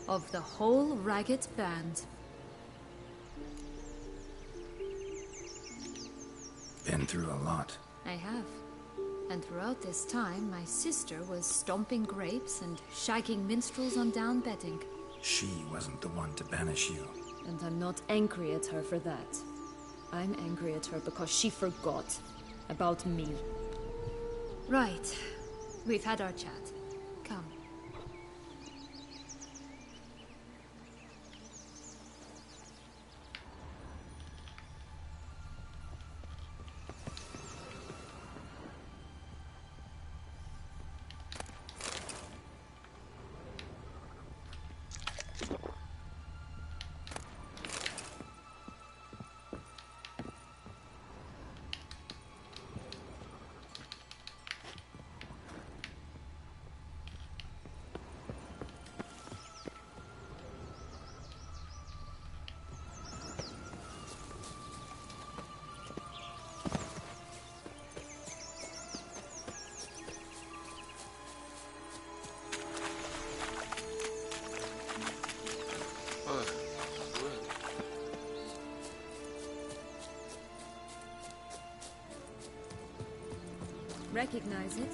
Of the whole ragged band. Been through a lot. I have. And throughout this time, my sister was stomping grapes and shagging minstrels on down bedding. She wasn't the one to banish you. And I'm not angry at her for that. I'm angry at her because she forgot about me. Right. We've had our chat. Come. Recognize it?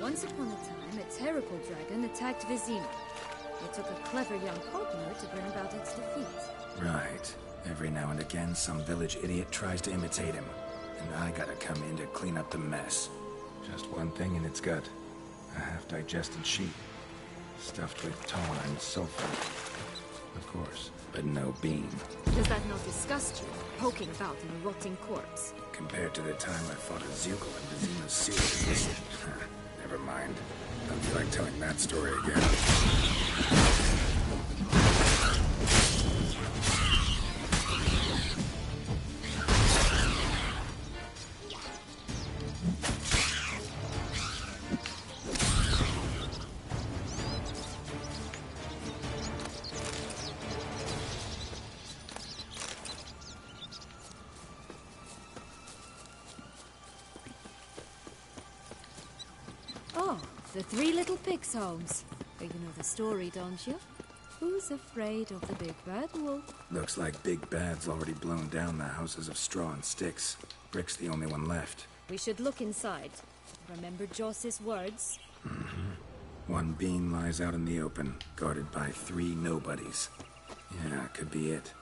Once upon a time, a terrible dragon attacked Vizima. It took a clever young partner to bring about its defeat. Right. Every now and again, some village idiot tries to imitate him. And I gotta come in to clean up the mess. Just one thing in its gut. A half-digested sheep. Stuffed with tar and sulfur. Of course, but no bean. Does that not disgust you, poking about in a rotting corpse? Compared to the time I fought a Zuko in Vizima's sewers. Never mind. Don't feel like telling that story again. Oh, the three little pigs' homes. You know the story, don't you? Who's afraid of the big bad wolf? Looks like Big Bad's already blown down the houses of straw and sticks. Brick's the only one left. We should look inside. Remember Joss's words? One bean lies out in the open, guarded by 3 nobodies. Yeah, could be it.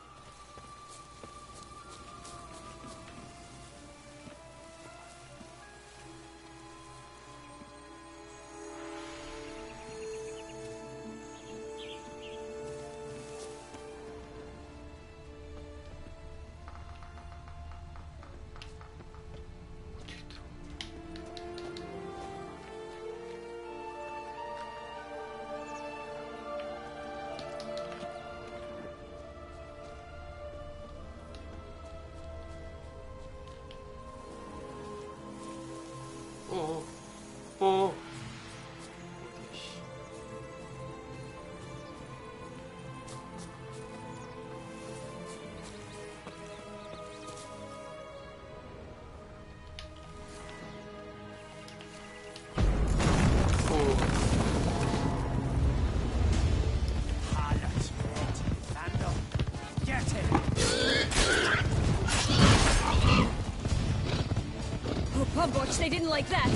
Watch, they didn't like that.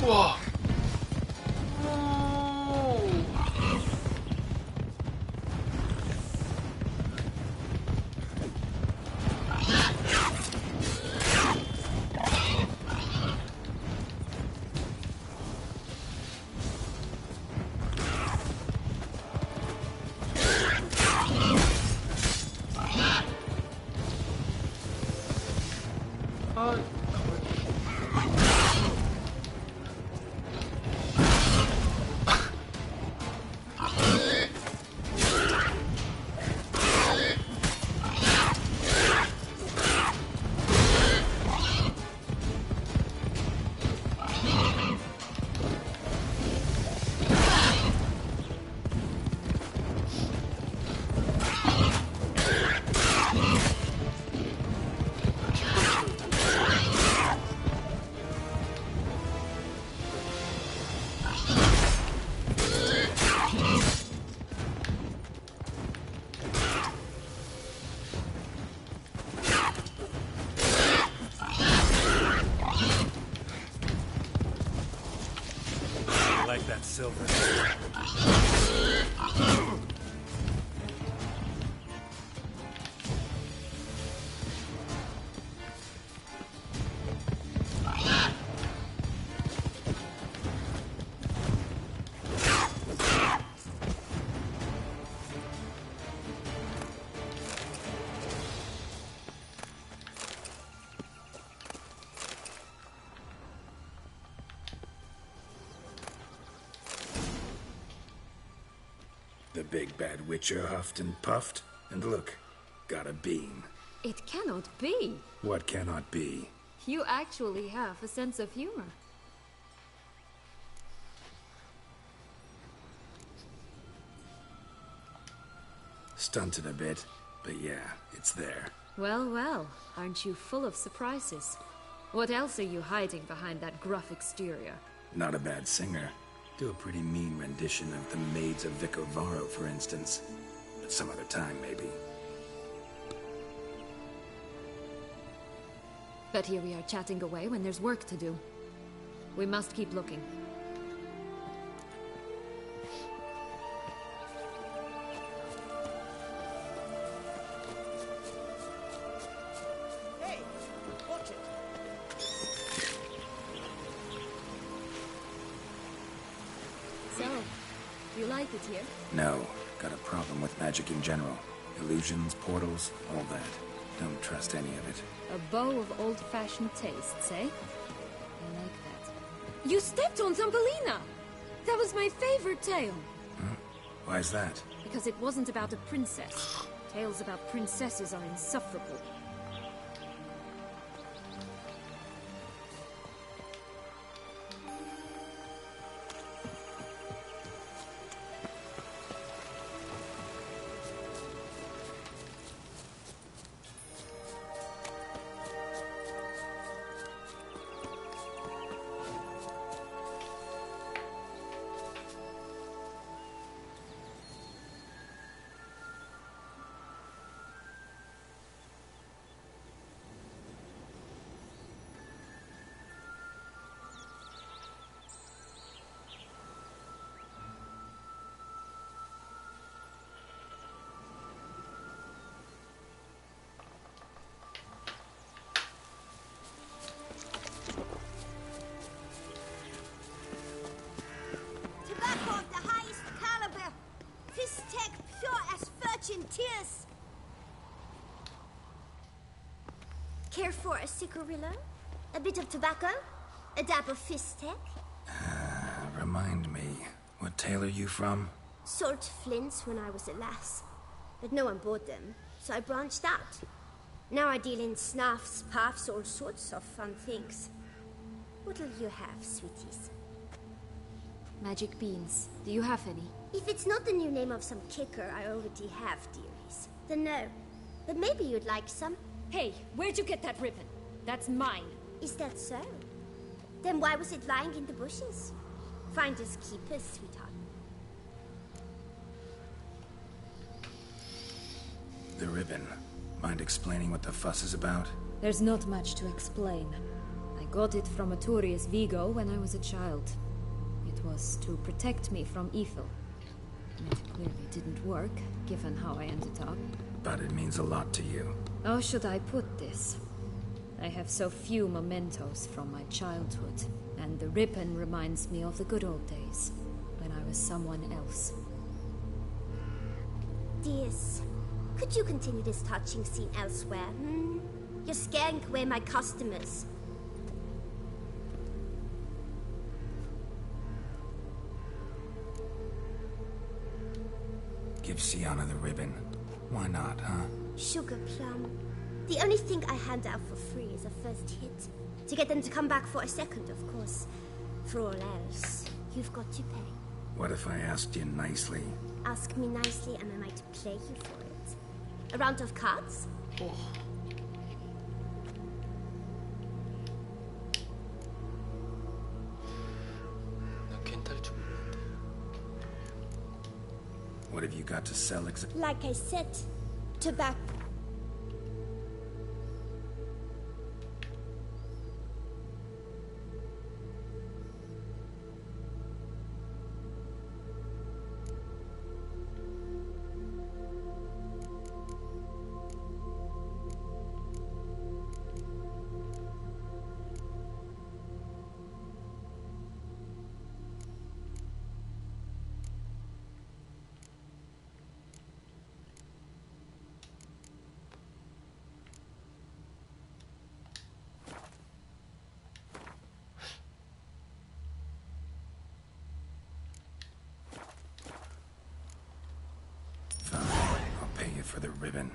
Whoa. Silver. The big bad witcher huffed and puffed, and look, got a bean. It cannot be. What cannot be? You actually have a sense of humor. Stunted a bit, but yeah, it's there. Well, well, aren't you full of surprises? What else are you hiding behind that gruff exterior? Not a bad singer. Do a pretty mean rendition of the Maids of Vicovaro, for instance. But some other time, maybe. But here we are chatting away when there's work to do. We must keep looking. Hey, watch it. So, you like it here? No. Got a problem with magic in general. Illusions, portals, all that. Don't trust any of it. A bow of old-fashioned tastes, eh? I like that. You stepped on Thumbelina! That was my favorite tale. Huh? Why is that? Because it wasn't about a princess. Tales about princesses are insufferable. Tobacco of the highest caliber. Fistech pure as virgin tears. Care for a cigarillo? A bit of tobacco? A dab of Fistech? Remind me, what tale are you from? Sold flints when I was a lass. But no one bought them, so I branched out. Now I deal in snuffs, puffs, all sorts of fun things. What'll you have, sweeties? Magic beans. Do you have any? If it's not the new name of some kicker I already have, dearies, then no. But maybe you'd like some. Hey, where'd you get that ribbon? That's mine. Is that so? Then why was it lying in the bushes? Finders keepers, sweetheart. The ribbon. Mind explaining what the fuss is about? There's not much to explain. I got it from Arturius Vigo when I was a child. It was to protect me from evil. It clearly didn't work, given how I ended up. But it means a lot to you. How should I put this? I have so few mementos from my childhood, and the ribbon reminds me of the good old days, when I was someone else. Dears, could you continue this touching scene elsewhere, hmm? You're scaring away my customers. Give Sienna the ribbon. Why not, huh? Sugar plum. The only thing I hand out for free is a first hit. To get them to come back for a second, of course. For all else, you've got to pay. What if I asked you nicely? Ask me nicely and I might play you for it. A round of cards? Oh. 난 괜탈 줄 모르는데. What have you got to sell Like I said, tobacco. for the ribbon.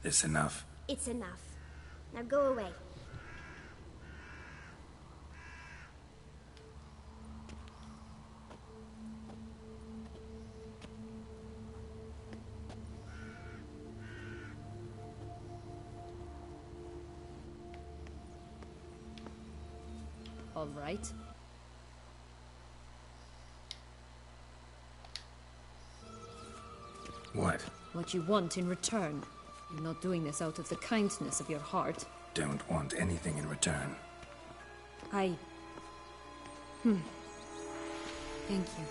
This enough? It's enough. Now go away. All right. What? What you want in return. You're not doing this out of the kindness of your heart. don't want anything in return. Thank you.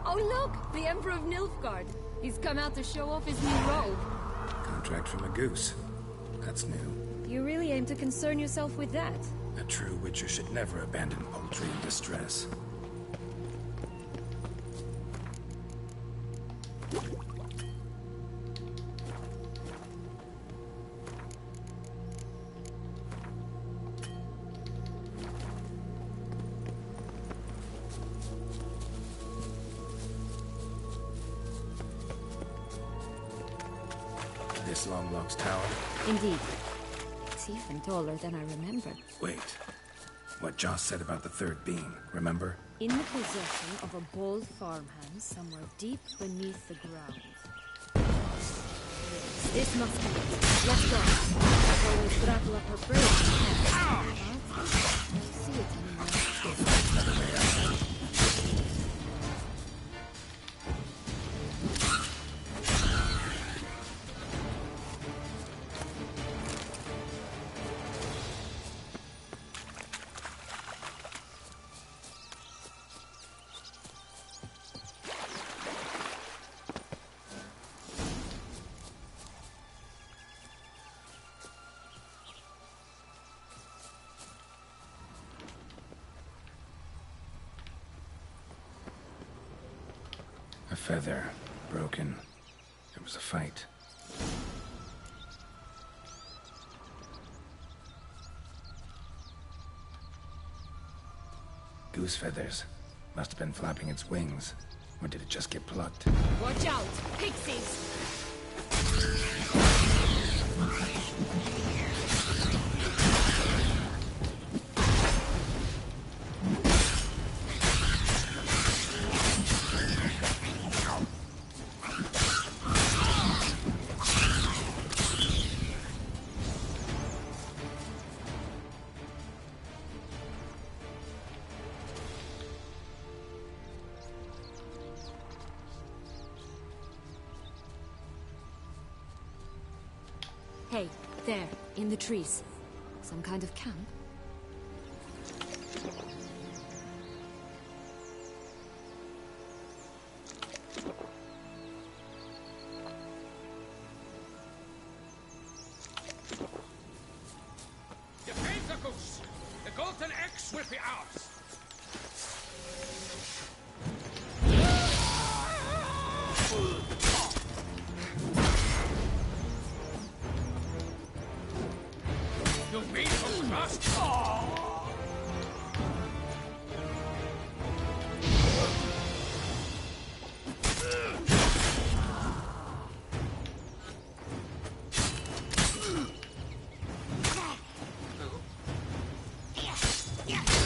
Oh look! The Emperor of Nilfgaard. He's come out to show off his new robe. Contract from a goose. That's new. You really aim to concern yourself with that? A true witcher should never abandon poultry in distress. This Longlock's tower? Indeed. It's even taller than I remembered. Wait. What Joss said about the third being, remember? In the possession of a bold farmhand somewhere deep beneath the ground. This must be it. Let's go. I always grapple up her brain. But I see it anymore. A feather. Broken. There was a fight. Goose feathers. Must have been flapping its wings. Or did it just get plucked? Watch out! Pixies! Hey, there, in the trees. Some kind of camp? Defend the goose! The golden axe will be ours! You made from last.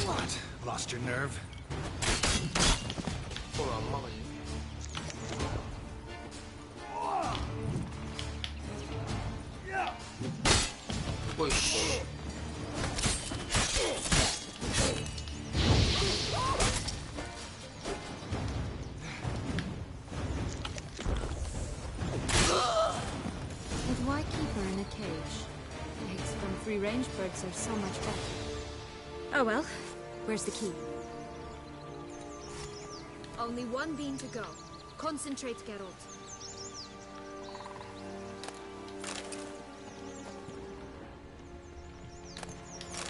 What? Lost your nerve? But why keep her in a cage? Eggs from free-range birds are so much better. Oh well, where's the key? Only one beam to go. Concentrate, Geralt.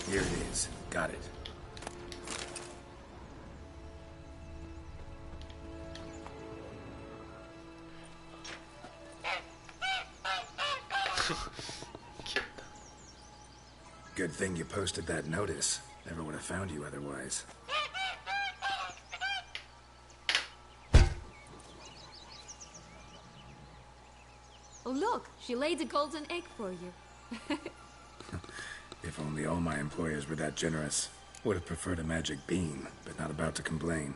Here it is. Got it. Good thing you posted that notice. Never would have found you otherwise. Oh look, she laid a golden egg for you. If only all my employers were that generous. Would have preferred a magic bean, but not about to complain.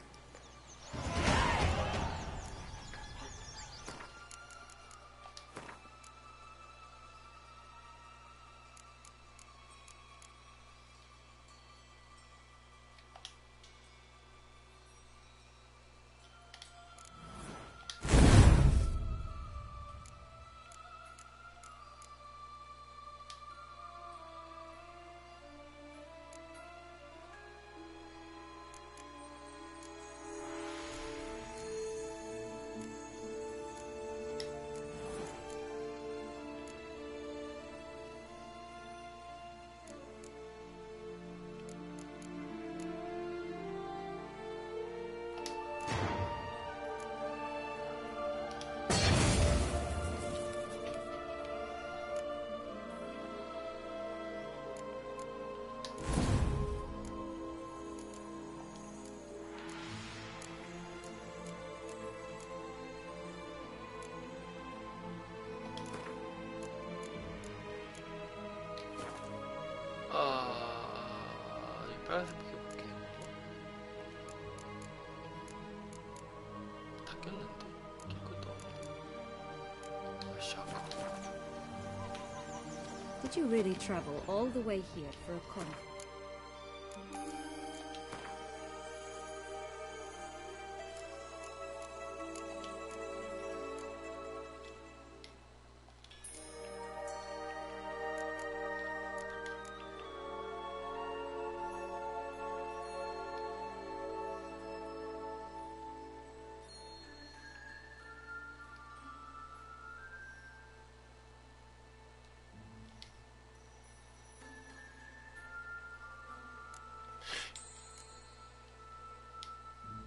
이 빨간색 비켜 볼게. 다 꼈는데 낄 것도 없네. 아씨 아까. Did you really travel all the way here for a carnival?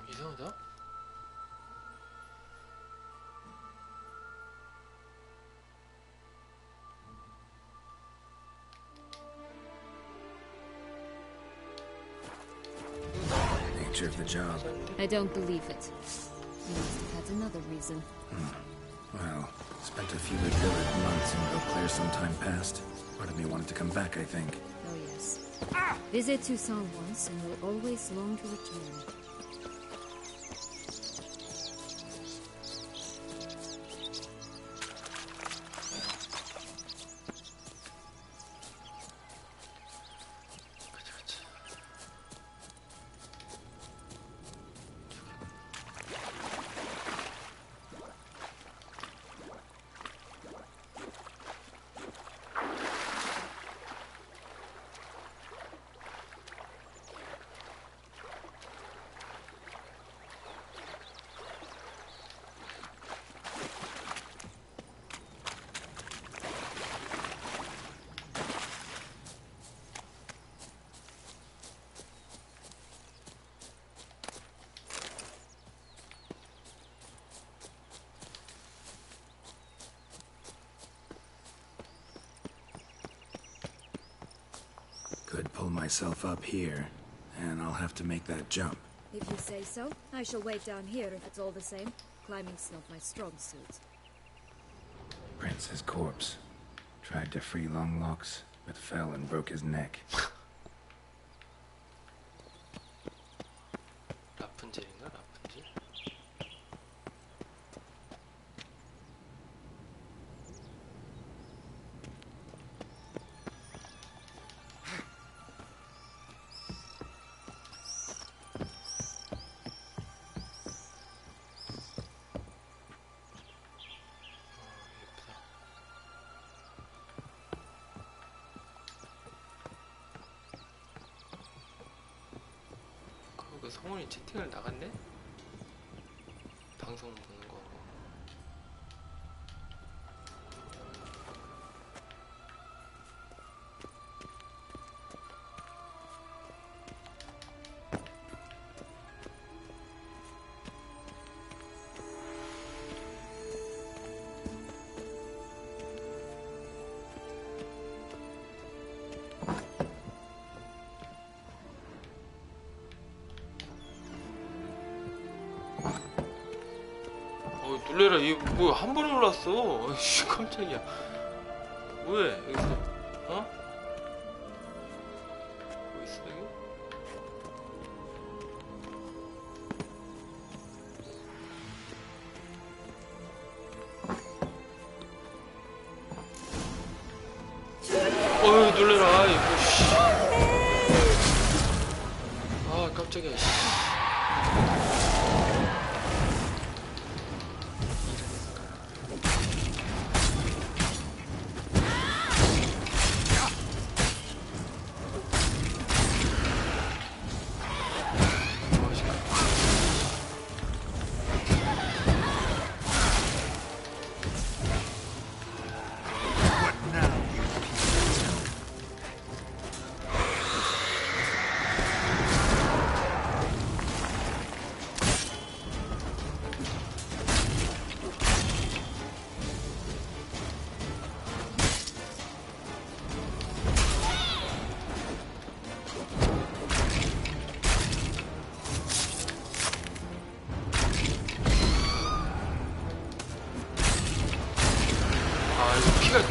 이상하다. Nature of the job. I don't believe it. You must have had another reason. Well, spent a few idyllic months in Beauclair some time past. Part of me wanted to come back, I think. Oh yes. Visit Toussaint once and you'll always long to return. Could pull myself up here, and I'll have to make that jump. If you say so, I shall wait down here if it's all the same. Climbing's not my strong suit. Prince's corpse. Tried to free Longlocks, but fell and broke his neck. 라푼젤인가? 라푼젤? 그 성훈이 채팅을 나갔네? 방송 보는 거. 놀래라, 얘 뭐 한 번에 올랐어. 씨, 깜짝이야. 왜 여기서? 어? 뭐 있어 여기? 어휴, 놀래라. 아이, 뭐, 씨. 아, 깜짝이야, 씨.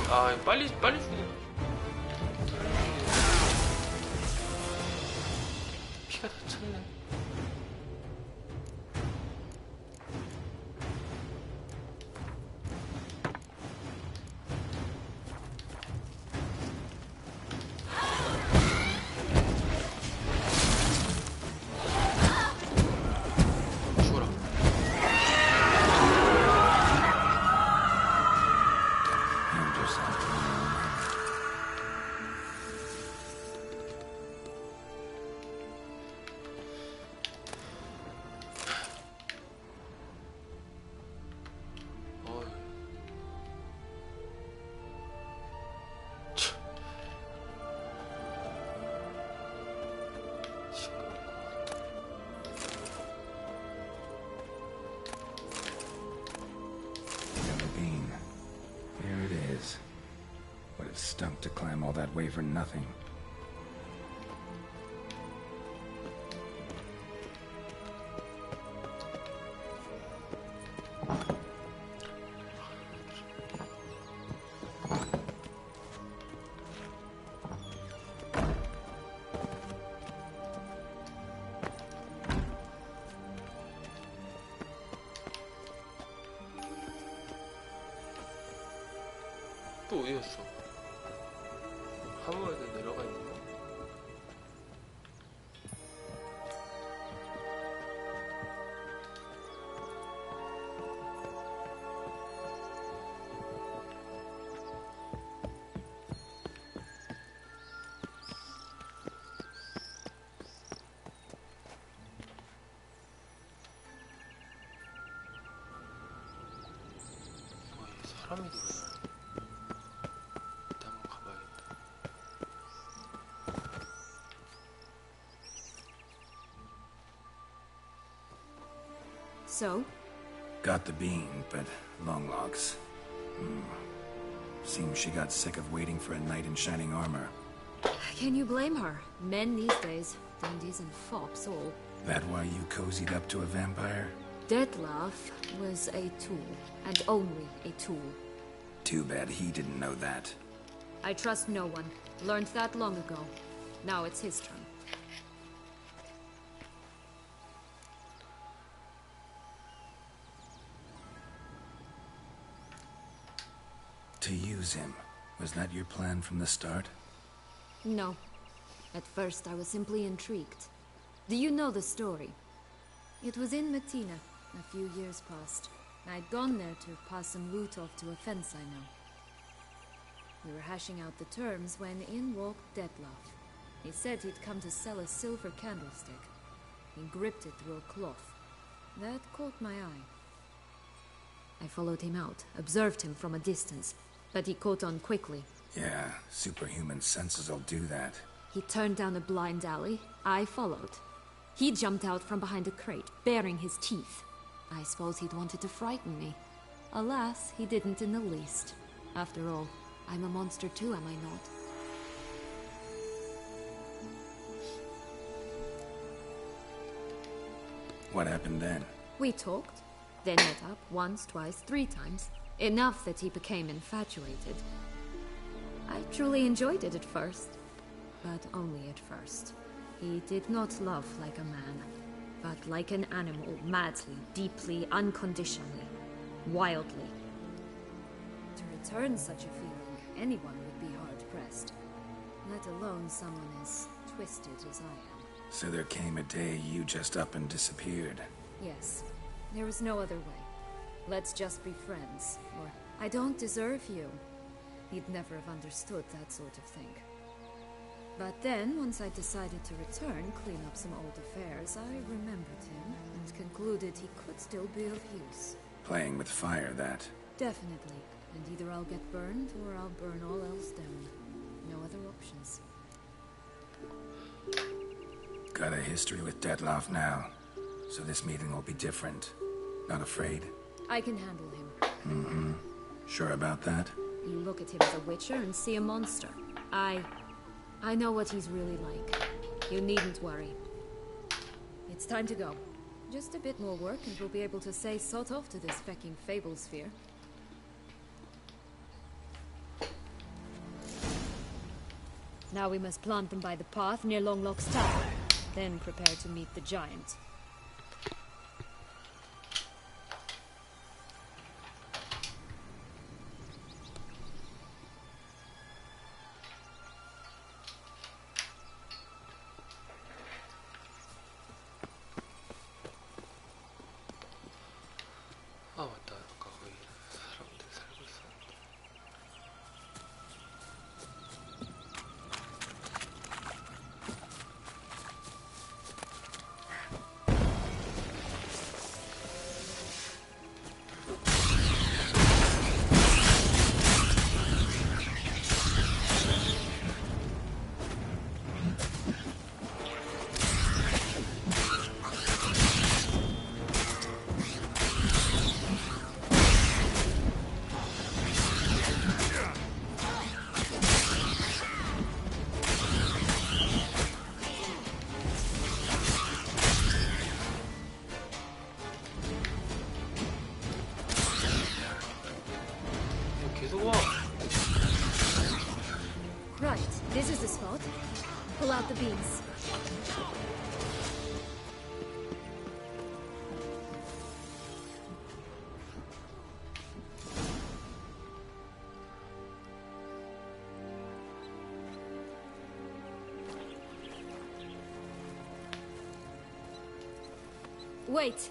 아, 빨리 죽네. 피가 다 찼네. 죽어라. Stunk to climb all that way for nothing. 또 어디였어? 하모에도 내려가 있나? 사람이 돌아다녀. 일단 한번 가봐야겠다. So? Got the bean, but long logs. Seems she got sick of waiting for a knight in shining armor. Can you blame her? Men these days, dandies and fops all. That why you cozied up to a vampire? Dettlaff was a tool, and only a tool. Too bad he didn't know that. I trust no one. Learned that long ago. Now it's his turn. To use him. Was that your plan from the start? No. At first, I was simply intrigued. Do you know the story? It was in Metina, a few years past. I'd gone there to pass some loot off to a fence I know. We were hashing out the terms when in walked Dettlaff. He said he'd come to sell a silver candlestick. He gripped it through a cloth. That caught my eye. I followed him out, observed him from a distance, but he caught on quickly. Yeah, superhuman senses will do that. He turned down a blind alley. I followed. He jumped out from behind a crate, baring his teeth. I suppose he'd wanted to frighten me. Alas, he didn't in the least. After all, I'm a monster too, am I not? What happened then? We talked. They met up once, twice, 3 times. Enough that he became infatuated. I truly enjoyed it at first. But only at first. He did not love like a man, but like an animal, madly, deeply, unconditionally, wildly. To return such a feeling, anyone would be hard-pressed. Let alone someone as twisted as I am. So there came a day you just up and disappeared. Yes. There was no other way. Let's just be friends, or I don't deserve you. He'd never have understood that sort of thing. But then, once I decided to return, clean up some old affairs, I remembered him and concluded he could still be of use. Playing with fire, that. Definitely. And either I'll get burned, or I'll burn all else down. No other options. Got a history with Dettlaff now, so this meeting will be different. Not afraid? I can handle him. Mm-hmm. Sure about that? You look at him as a witcher and see a monster. I know what he's really like. You needn't worry. It's time to go. Just a bit more work and we'll be able to say sort off to this fecking fable sphere. Now we must plant them by the path near Longlock's tower. Then prepare to meet the giant. 아 맞다. 아까 거기 사람들 살고 있었는데. Right, this is the spot. Pull out the beams. Wait!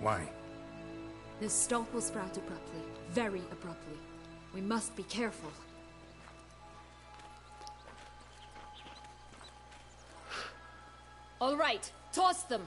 Why? The stalk will sprout abruptly. Very abruptly. We must be careful. All right, toss them!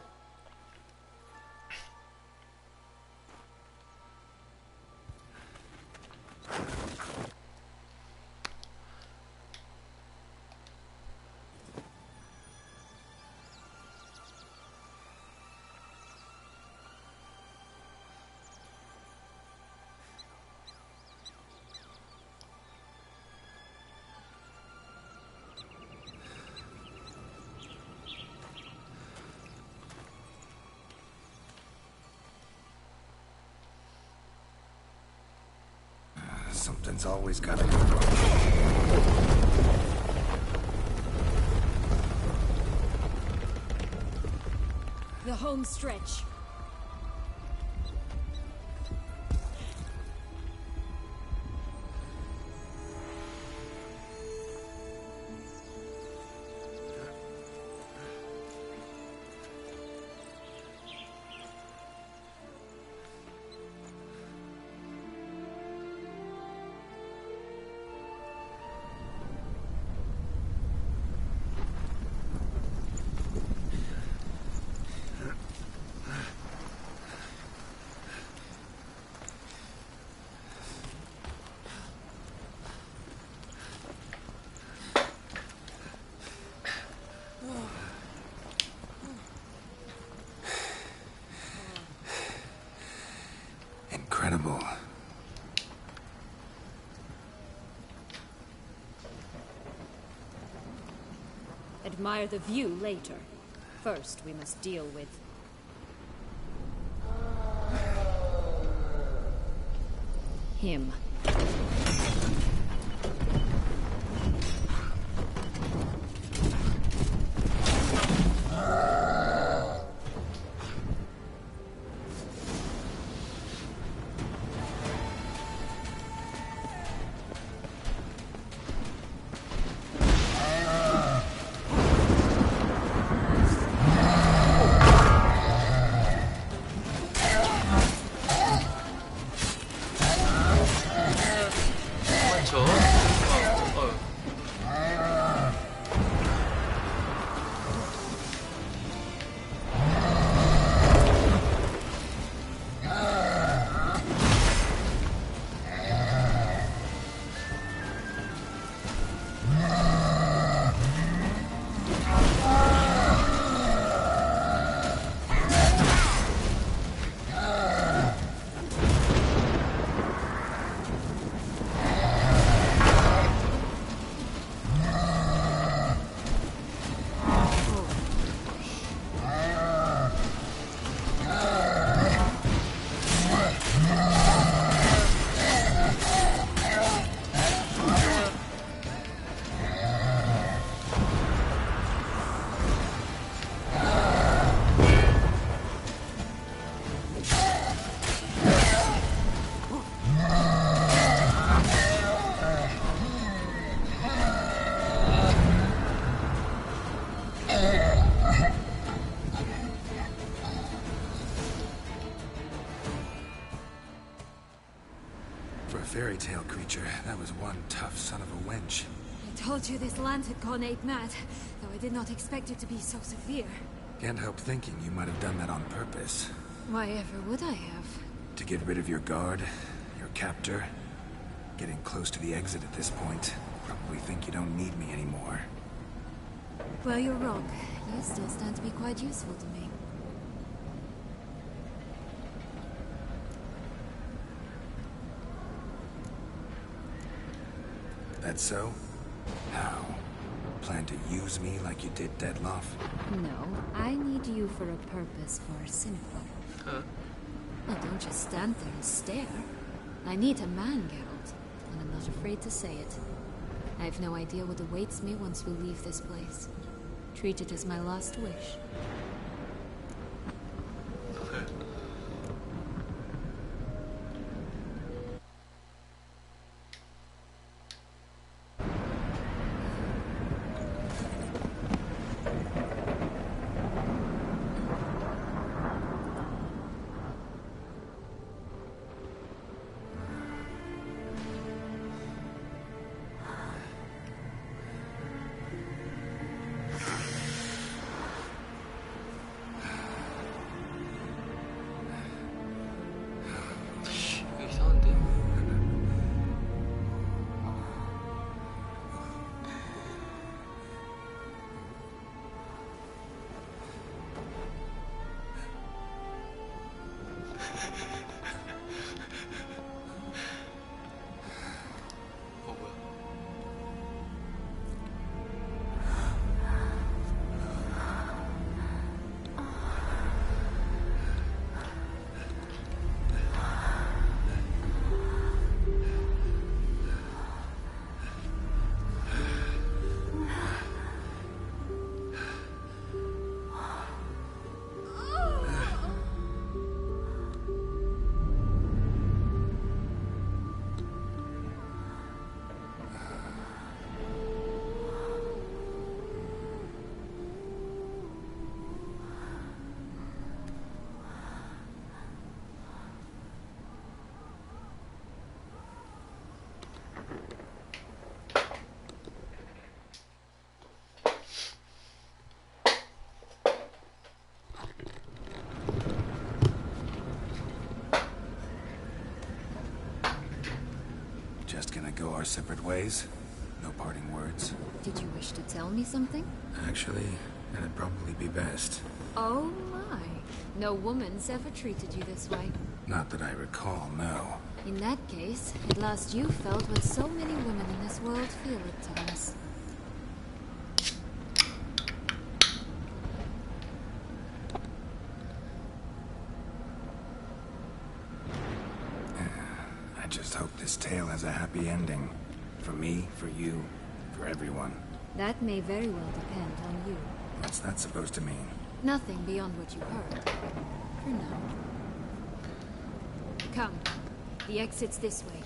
Something's always gotta go wrong. The home stretch. Incredible. Admire the view later. First, we must deal with... him. For a fairy tale creature, that was one tough son of a wench. I told you this land had gone ape mad, though I did not expect it to be so severe. Can't help thinking you might have done that on purpose. Why ever would I have? To get rid of your guard, your captor. Getting close to the exit at this point. Probably think you don't need me anymore. Well, you're wrong. You still stand to be quite useful to me. That so? How? Plan to use me like you did Dettlaff? No, I need you for a purpose for Cinnabar. Huh? Well, don't just stand there and stare. I need a man, Geralt, and I'm not afraid to say it. I have no idea what awaits me once we leave this place. Treat it as my last wish. 이거 이상한데? 뭐야? Just gonna go our separate ways? No parting words? Did you wish to tell me something? Actually, that'd probably be best. Oh my. No woman's ever treated you this way. Not that I recall, no. In that case, at last you felt what so many women in this world feel at times. I just just hope this tale has a happy ending. For me, for you, for everyone. That may very well depend on you. What's that supposed to mean? Nothing beyond what you heard. For now. Come. The exit's this way.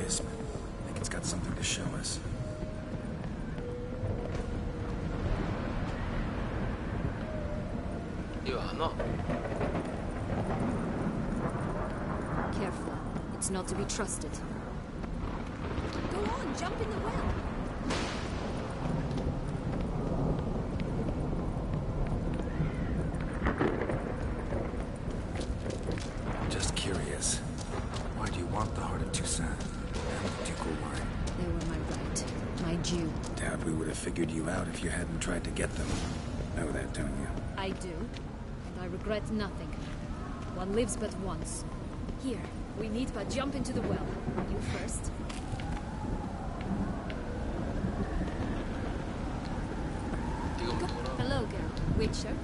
I think it's got something to show us. 이거 안 와. Careful. It's not to be trusted. Go on, jump in the well. Just curious. Why do you want the heart of Toussaint? Ducal wine. They were my right. My due. Doubt we would have figured you out if you hadn't tried to get them. Know that, don't you? I do. And I regret nothing. One lives but once. Here, we need but jump into the well. You first. Hello, girl. Witcher.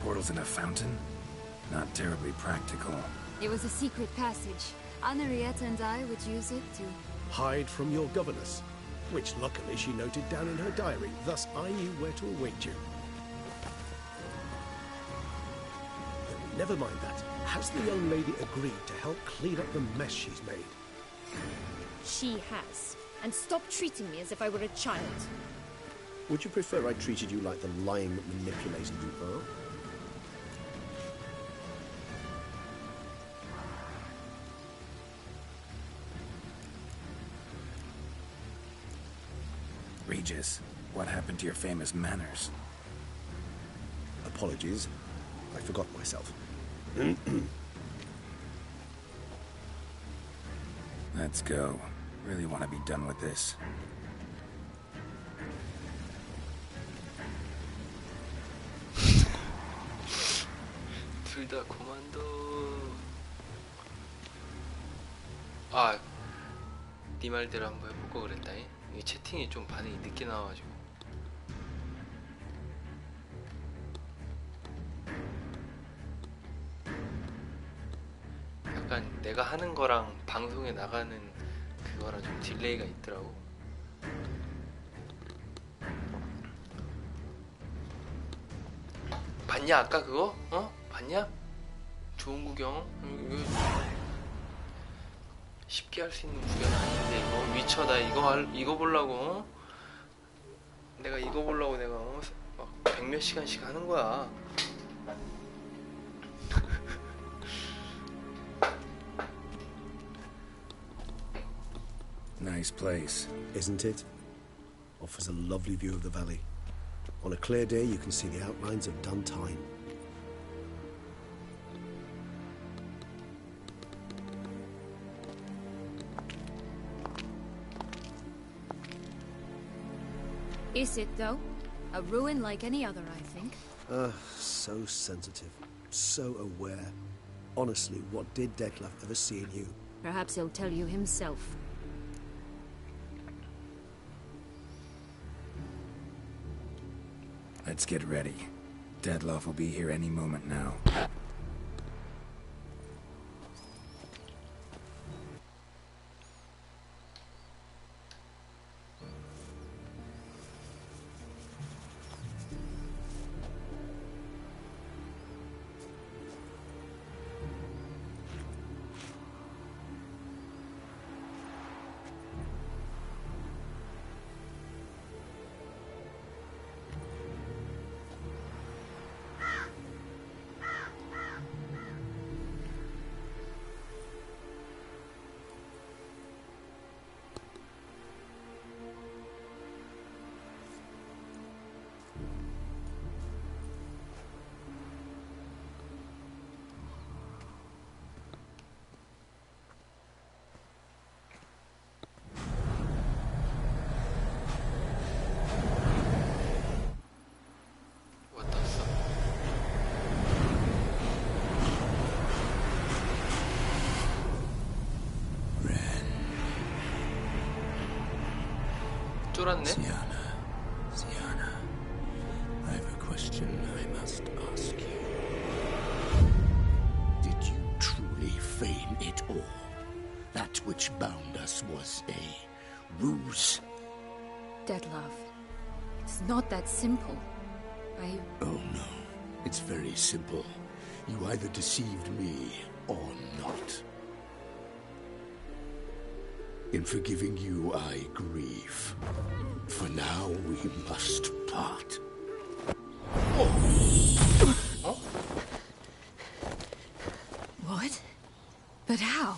Portals in a fountain? Not terribly practical. It was a secret passage. Henriette and I would use it to... Hide from your governess, which luckily she noted down in her diary, thus I knew where to await you. Never mind that. Has the young lady agreed to help clean up the mess she's made? She has. And stop treating me as if I were a child. Would you prefer I treated you like the lying, manipulated you are? Regis, what happened to your famous manners? Apologies. I forgot myself. Let's go. Really want to be done with this. 둘 다 고만도. 아, 네 말대로 한번 해볼까 그랬다니. 이 채팅이 좀 반응이 늦게 나와가지고. 약간 내가 하는 거랑 방송에 나가는 그거랑 좀 딜레이가 있더라고. 봤냐 아까 그거? 어? 봤냐? 좋은 구경. 이거 쉽게 할 수 있는 구경 아닌데 이거 위쳐다 이거 보려고 어? 내가 이거 보려고 내가 막 100몇 시간씩 하는 거야. Nice place. Isn't it? Offers a lovely view of the valley. On a clear day, you can see the outlines of Duntine. Is it, though? A ruin like any other, I think. So sensitive. So aware. Honestly, what did Dettlaff ever see in you? Perhaps he'll tell you himself. Let's get ready. Dettlaff will be here any moment now. 쫄았네. Sienna, I have a question I must ask you. Did you truly feign it all? That which bound us was a ruse? Dead love. It's not that simple. Oh no, it's very simple. You either deceived me or not. In forgiving you, I grieve. For now, we must part. What? But how?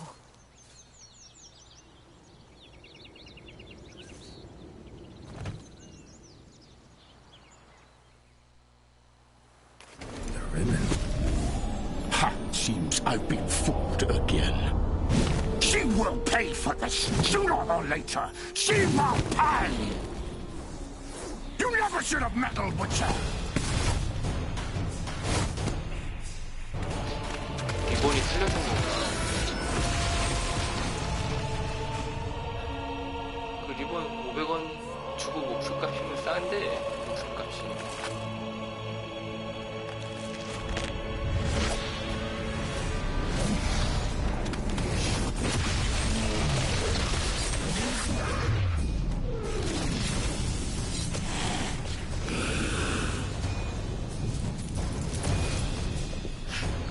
The ribbon. Ha! Seems I've been fooled again. She will pay for this, sooner or later. She will pay! You never should have meddled with her! 리본이 틀려진 건가? 그 리본 500원 주고 목숨값이면 싼데 목숨값이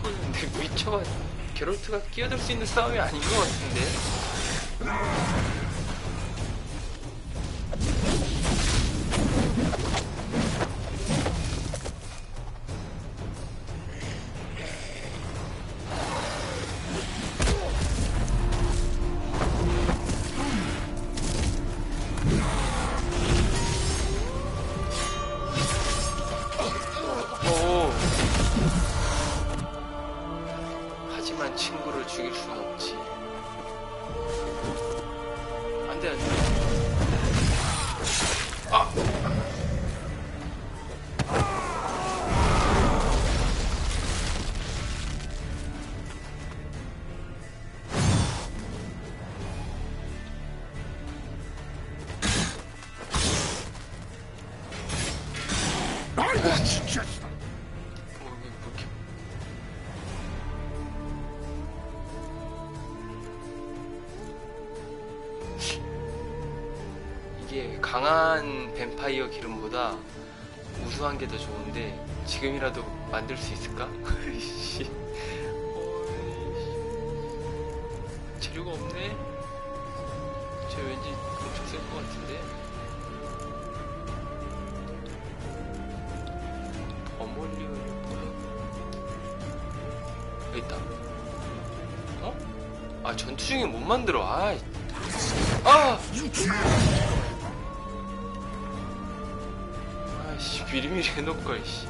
근데 위쳐가 게롤트가 끼어들 수 있는 싸움이 아닌 것 같은데. 하지만 친구를 죽일 수는 없지. 안 돼, 안 돼. 아! 이게 강한 뱀파이어 기름보다 우수한 게 더 좋은데 지금이라도 만들 수 있을까? 재료가 없네? 쟤 왠지 엄청 센 것 같은데? 어몰리오 뭐야? 여기 있다. 어? 아 전투 중에 못 만들어. 아! 아이씨 미리미리 해놓을걸. 씨.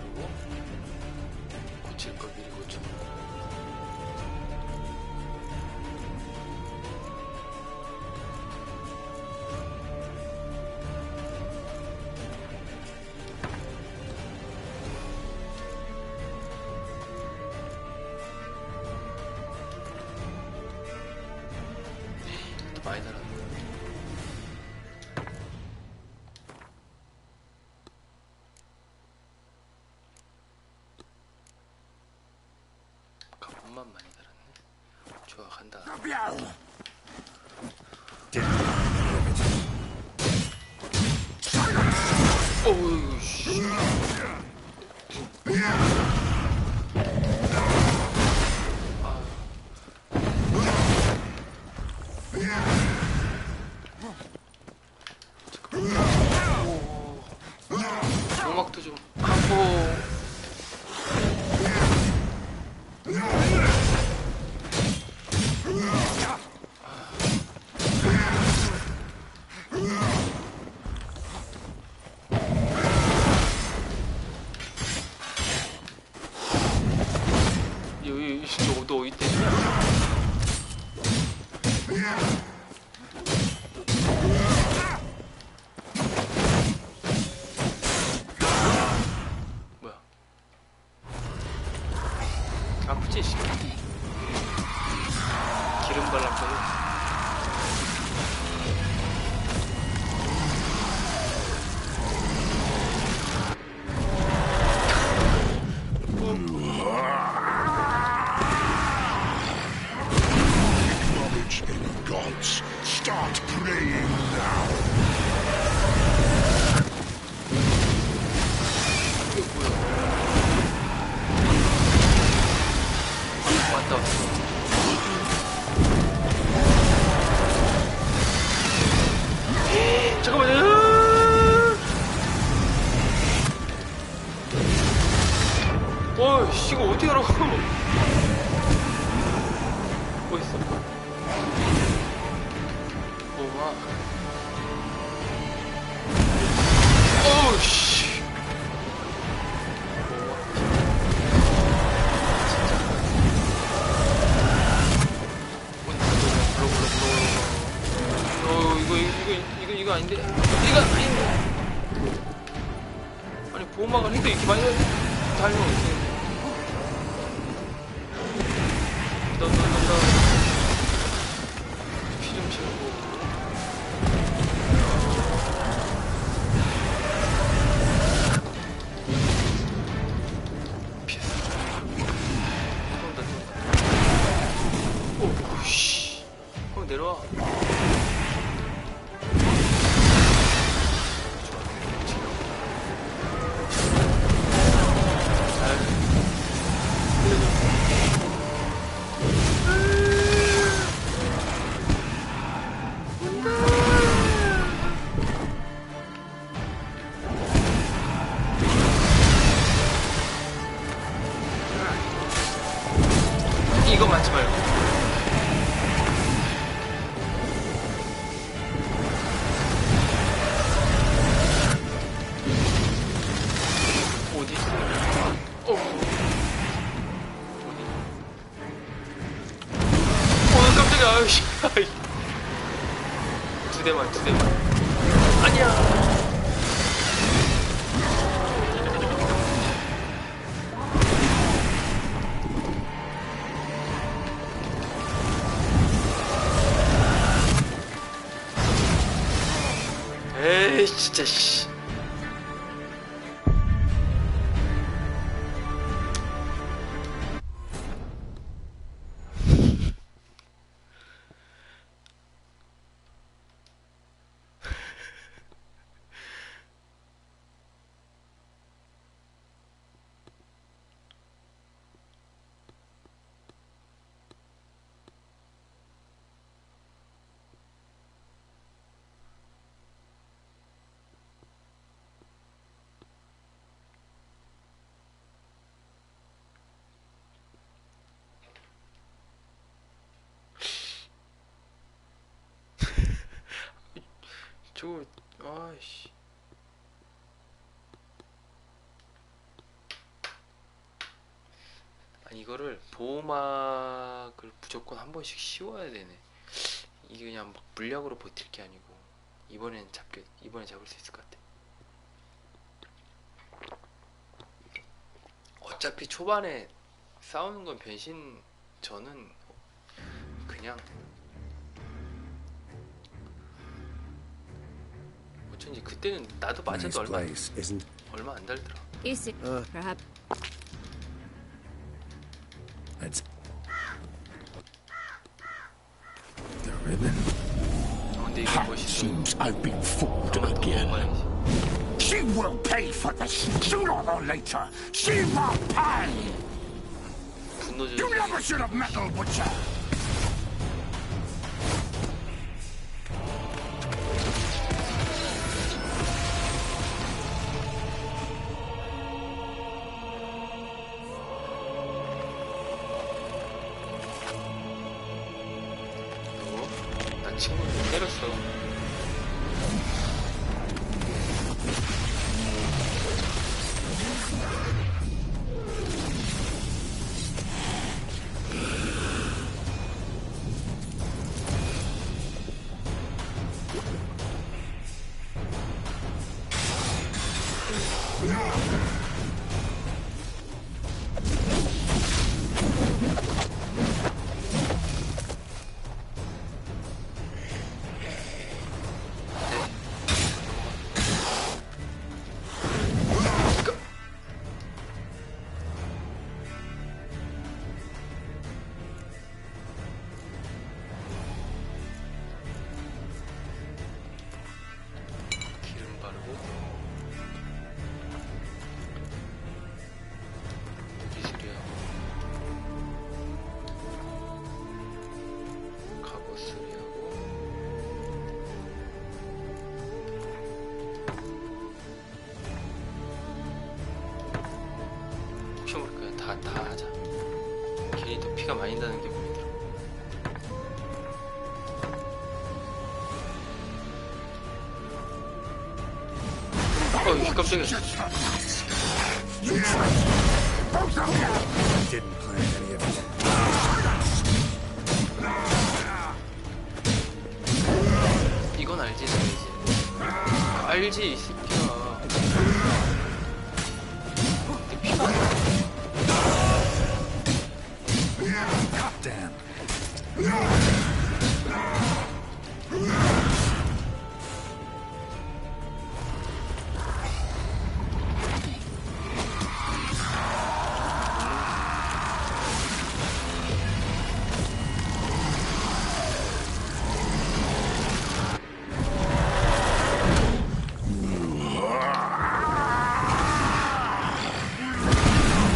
그리고 고칠 걸 미리 고쳐. 많이 달았네. 갑옷만 많이 달았네. 좋아, 간다. 어우, 씨. 음악도 좀 하고. 여기 저도 어디 때냐? 뭐야? 이거 어떻게 하라고? 뭐 있어? 뭐마? 어우 씨. 이거 아닌데? 이거 아닌데? 아니 보호막을 근데 이렇게 많이 달려 어떻게? 너 피 좀 채우고. 피했어. 또 오씨. 그럼 내려와. 이거 맞지 말고. 어디? 깜짝이야. 아이씨. 두 대만. 아니야. 에이 진짜 씨. 저거 아이씨. 아니 이거를 보호막을 무조건 한 번씩 씌워야 되네. 이게 그냥 막 물약으로 버틸 게 아니고 이번에 잡을 수 있을 것 같아. 어차피 초반에 싸우는 건 변신 저는 그냥 어쩐지 그때는 나도 맞아도 얼마 안 달더라. Easy, perhaps. Let's... The ribbon. 근데 이게 It 멋있어. seems I've been fooled again. She will pay for this sooner or later. She will pay. 분노 You 조절. never should have meddled, Witcher. 나 친구를 때렸어. 기름 바르고 다 하자. 괜히 더 피가 많이 나는 기분이 들어. 깜짝이야. Didn't plan any of it. 이건 알지, 알지, 이 새끼야. 내 피가. Damn.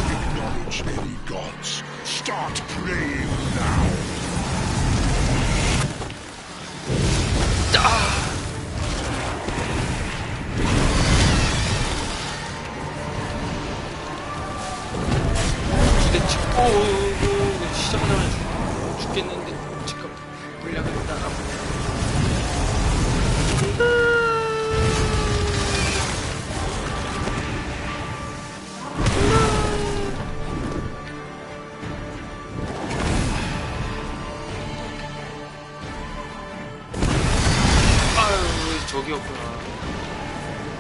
Acknowledge any gods. Start praying now. 두대 찍고 시작하자마자 죽겠는데 잠깐 물량을 따라. 아유 저기였구나.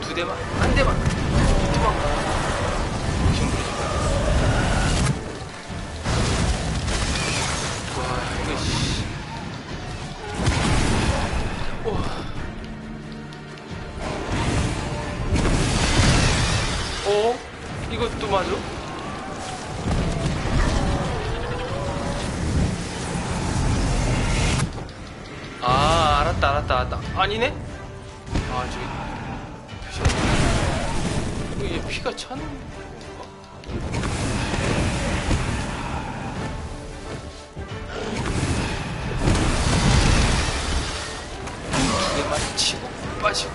두 대만 한 대만 도망가. 이것도 맞아? 아 알았다 아니네? 아 저기 이게 피가 차는 건가? 두 개만 치고 빠지고.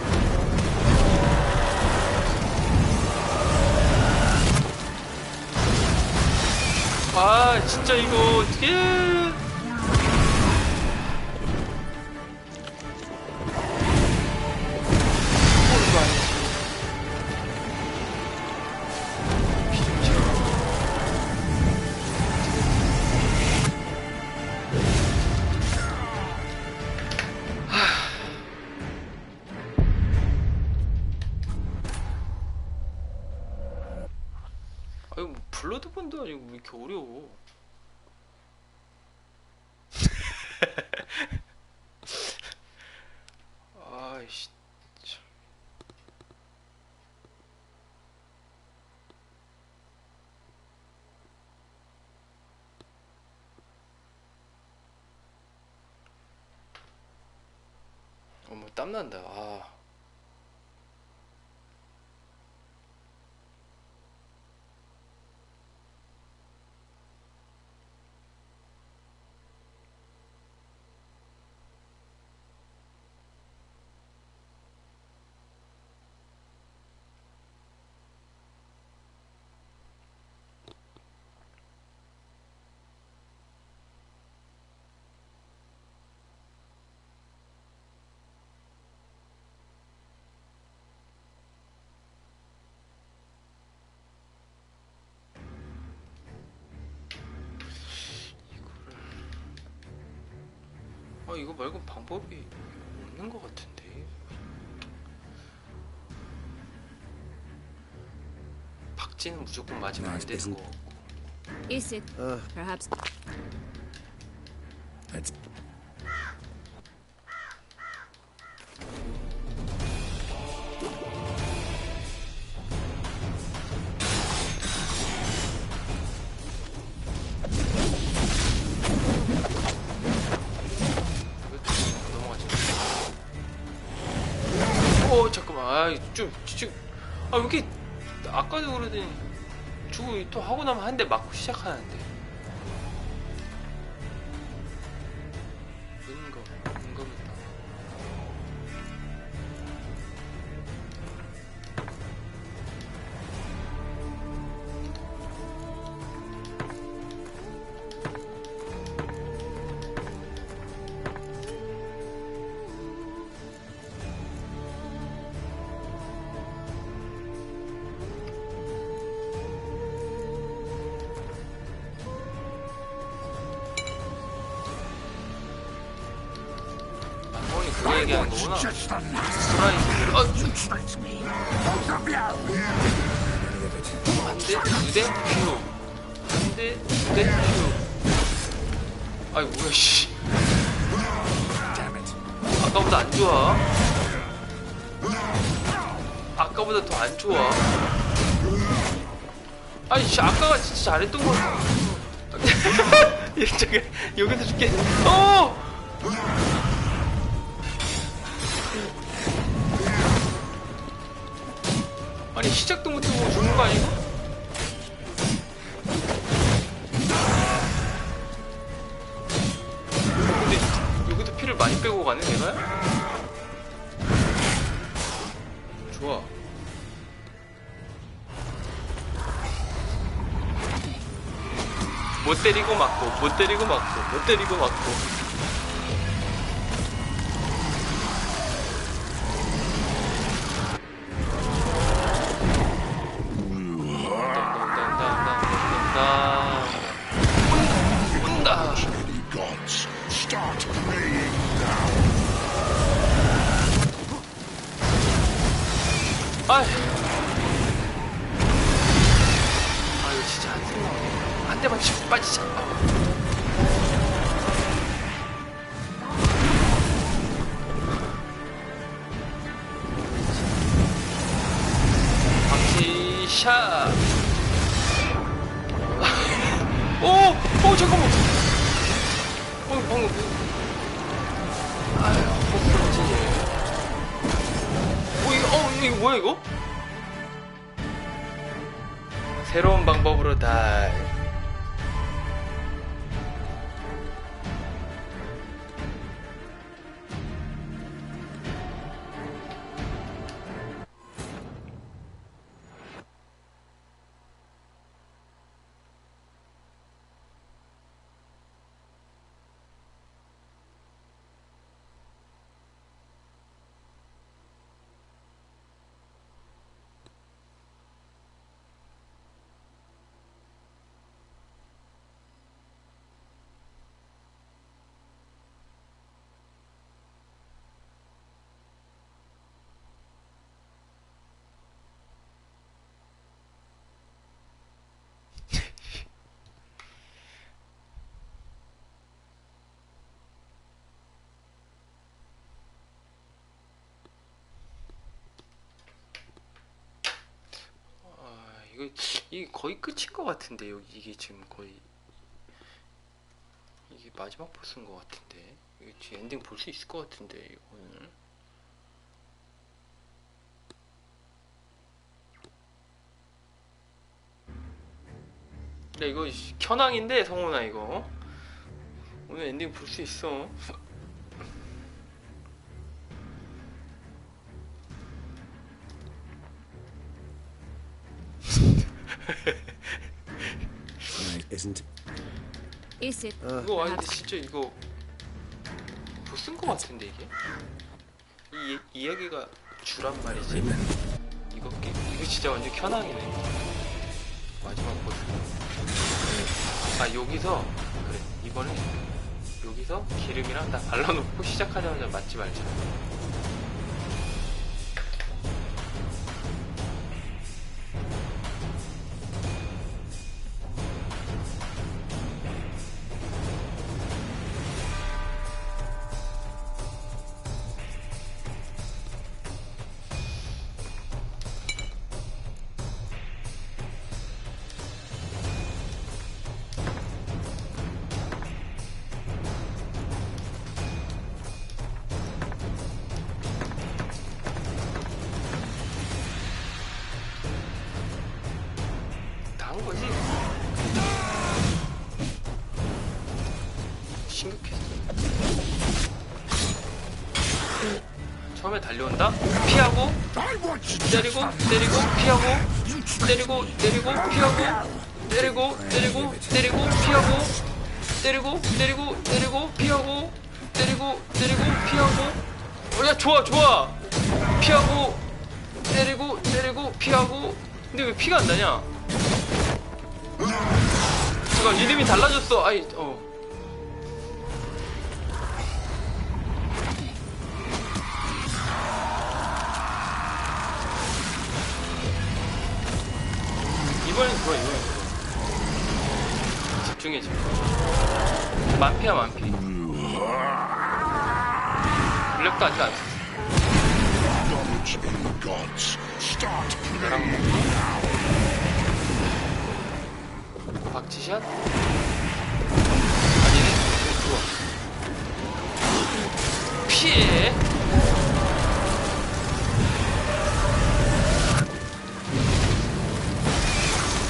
아 진짜 이거 어떡해. 이거 아니지. 아이고 뭐 블러드본도 아니고 왜 이렇게 어려워. 아이씨 참. 어머 땀난다. 아 이거 말고 방법이 없는 것 같은데. 박쥐는 무조건 맞으면 안 되는 거. Is it perhaps? That's 잠깐만. 아, 왜 이렇게 아까도 그러더니 주고 또 하고 나면 한 대 맞고 시작하는데. 은거겠다. 얘기하는 거구나. 프라이스. 한대, 두대, 큐. 한대, 두대, 큐. 아이 뭐야 씨. 아까보다 안 좋아. 아까보다 더 안 좋아. 아니 씨, 아까가 진짜 잘했던 거. 저기 여기서 죽게. 아니 시작도 못하고 죽는 거 아니고? 근데 여기도 피를 많이 빼고 가네 내가? 좋아. 못 때리고 맞고 못 때리고 맞고 못 때리고 맞고. 온다. 아이. 아유 진짜 한 대만 치고 빠지자. 방치 샷. 오 잠깐만. 방금. 아유 이거 뭐야 이거? 새로운 방법으로 다이. 이게 거의 끝인 것 같은데 이게 지금 거의 이게 마지막 보스인 것 같은데 이게 지금 엔딩 볼 수 있을 것 같은데 이거는. 근데 이거 현황인데 성훈아 이거 오늘 엔딩 볼 수 있어. Isn't Is it? 이거 아니 진짜 이거 보스인 것 같은데 이게 이 이야기가 주란 말이지. 이거 진짜 완전 현황이네. 마지막 보스. 아 여기서 그래 이번에 여기서 기름이랑 다 발라놓고 시작하자마자 맞지 말자. 처음에 달려온다? 피하고 때리고 피하고 때리고 피하고 때리고 피하고 때리고 피하고 때리고 피하고. 야 좋아 피하고 때리고 피하고. 근데 왜 피가 안 나냐? 잠깐 이름이 달라졌어. 이거는 좋아. 집중해 지금. 만피야 만피. 블랙도 아직 안 썼어. 박지샷? 아니네. 좋아. 피해.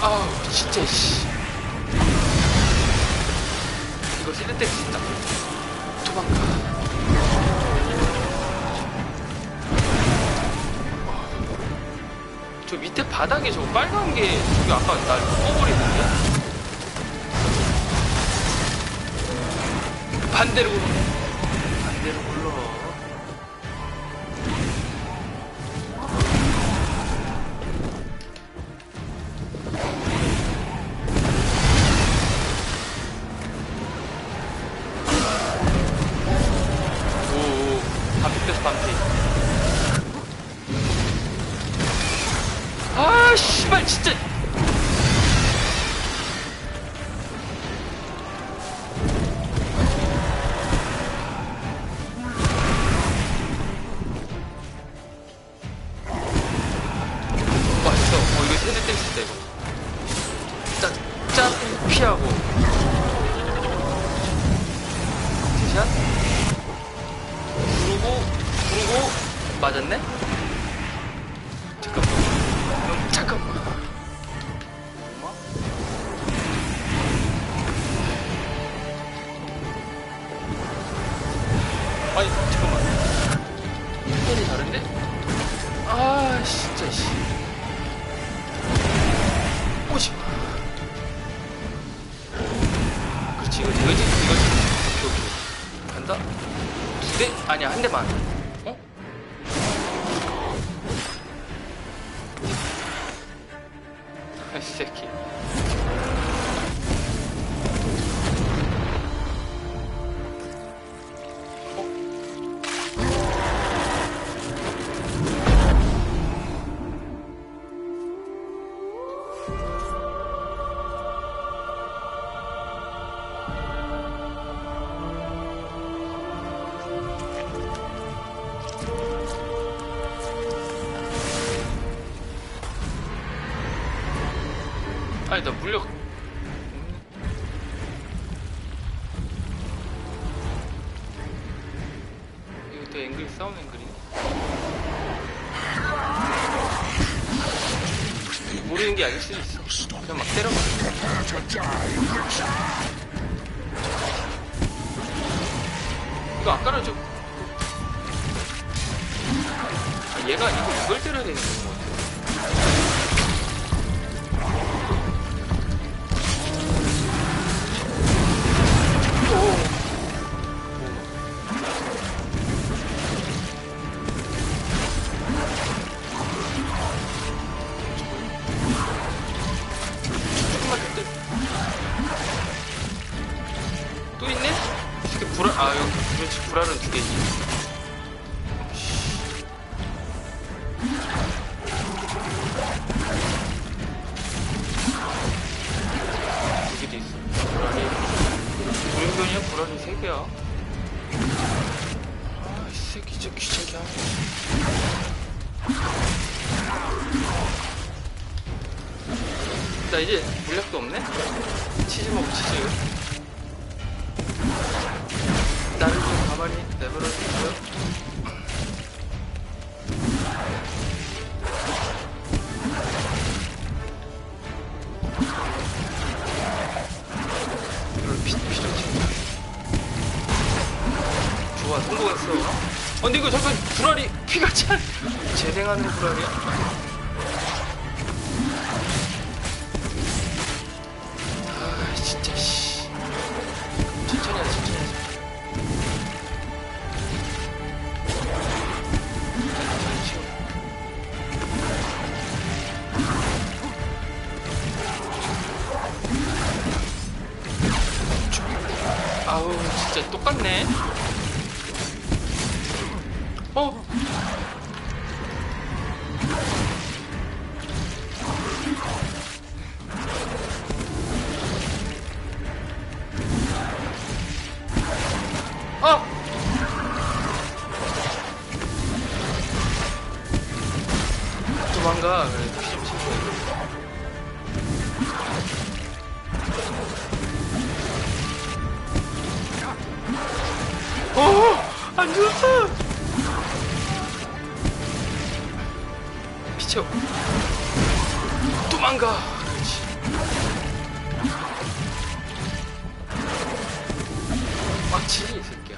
아우 진짜 씨. 이거 시드텍스 있다. 도망가. 저 밑에 바닥에 저거 빨간 게 저기 아까 날 꺼버리는데? 반대로 굴러. 아 씨발 진짜. 맛있어. 이거 세대 땡스다 이거. 짠 피하고. 샷. 부르고 맞았네? 잠깐만. 아니 잠깐만. 패턴이 다른데? 아 진짜 씨. 오지. 그렇지 이거지. 간다. 2대? 아니야 한 대만. 어? 이 새끼. 아니 나 물력 이거 또 앵글 싸움 앵글이네. 모르는 게 아닐 수도 있어. 그냥 막 때려봐. 이거 아까는 좀 얘가 이걸 때려야 되는 거 같아. 또 있네? 이렇게 그렇지 불알은 2개지. 여기도 있어. 불알이 불연변이야? 불알이 3개야. 아, 이 새끼 진짜 귀찮게 하네. 자 이제 물약도 없네? 치즈 먹어 치즈. 나를 좀 가만히 내버려 두고요. 이걸 피줬지. 좋아 성공했어. 근데 이거 잠깐 불알이 피가 차. 재생하는 불알이야? 진짜 씨. 천천히 하자. 아우 진짜 똑같네. 그래도 피좀 챙겨야겠다. 안 죽었어! 피쳐. 도망가! 그렇지. 빡치지, 이 새끼야.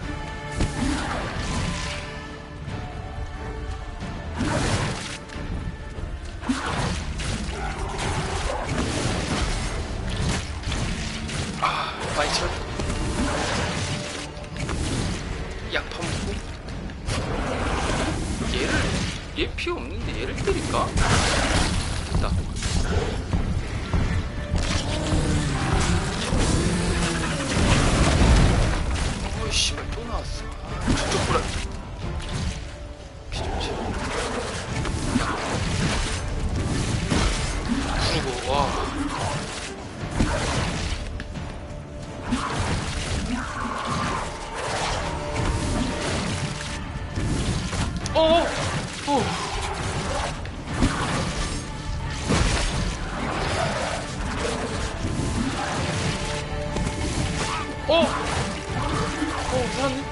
많이 쳤다. 양파 먹고. 얘 피 없는데 얘를 때릴까? 됐다. 어이 씨발 또 나왔어. 저쪽 보라. 피 좀 채워. 그리고 와. 살았네?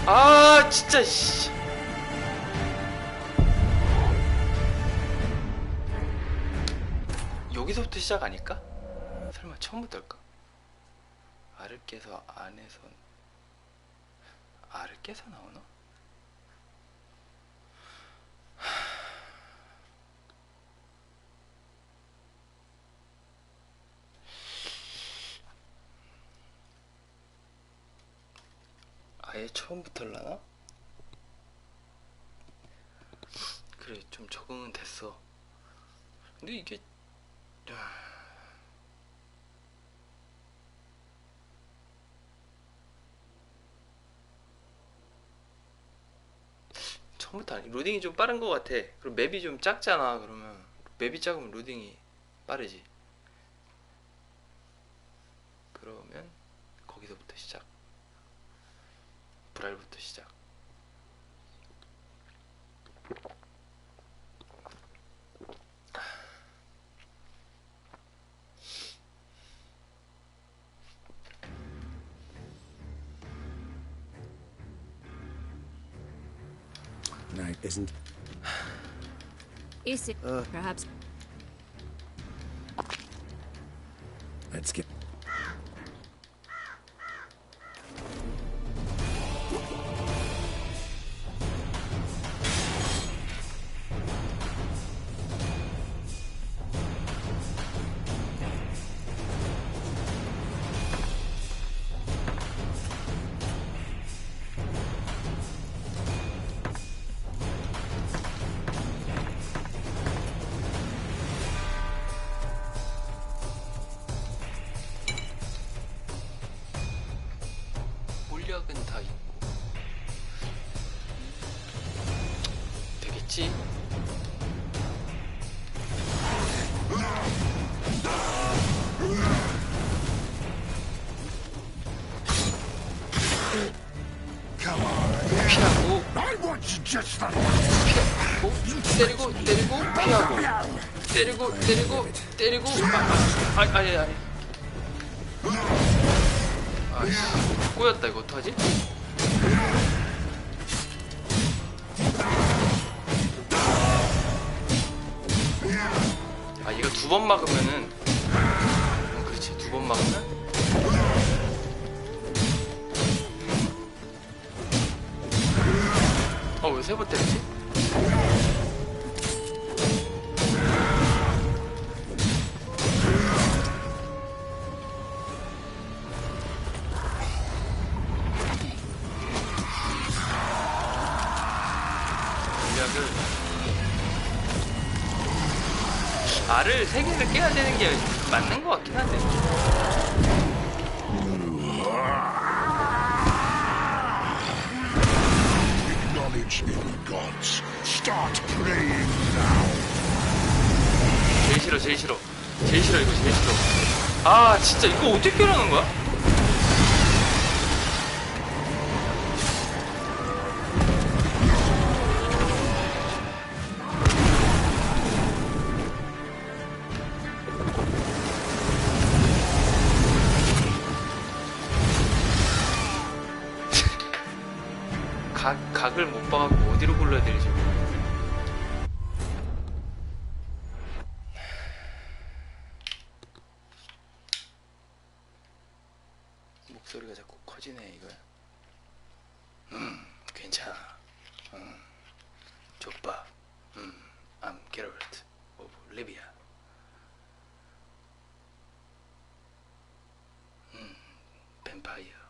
아, 진짜, 씨. 여기서부터 시작 아닐까? 설마 처음부터일까? 알을 깨서 안에서 알을 깨서 나오나? 아예 처음부터라나? 그래, 좀 적응은 됐어. 근데 이게 처음부터 아니, 로딩이 좀 빠른 것 같아. 그리고 맵이 좀 작잖아. 그러면 맵이 작으면 로딩이 빠르지. 그러면 거기서부터 시작. 브랄부터 시작. Night isn't. Is it perhaps? Let's get. 물약은 다 있고 되겠지? 피하고 때리고 피하고 때리고 아니 아이씨 꼬였다. 이거 어떡하지? 아 얘가 두 번 막으면은 그렇지, 두 번 막으면 왜 세 번 때리지? 알을 3개를 깨야 되는 게 맞는 것 같긴 한데. Acknowledge any gods. Start praying now. 제일 싫어 이거 제일 싫어. 아 진짜 이거 어떻게 깨라는 거야? 각을 못 봐갖고 어디로 골라야 될지 모르겠네. 목소리가 자꾸 커지네 이거야. 괜찮아. 족밥. I'm Geralt of Libya. 뱀파이어.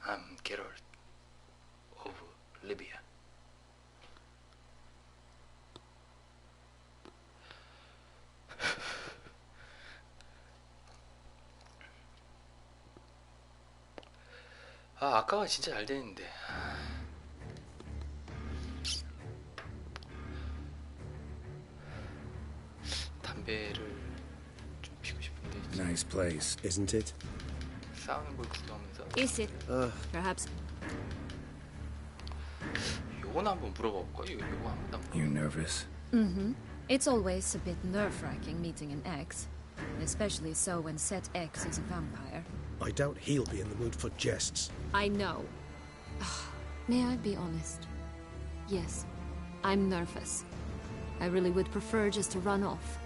I'm Geralt of Libya. 아, 아까가 진짜 잘 됐는데. 담배를 좀 피고 싶은데. Nice place. Isn't it? 싸우는 걸 구경하면서. Is it? Perhaps. 요거는 한번 물어봐 볼까? 요거 한 번도 안 You nervous? Mm-hmm. It's always a bit nerve-wracking meeting an ex. Especially so when said ex is a vampire. I doubt he'll be in the mood for jests. I know. May I be honest? Yes, I'm nervous. I really would prefer just to run off.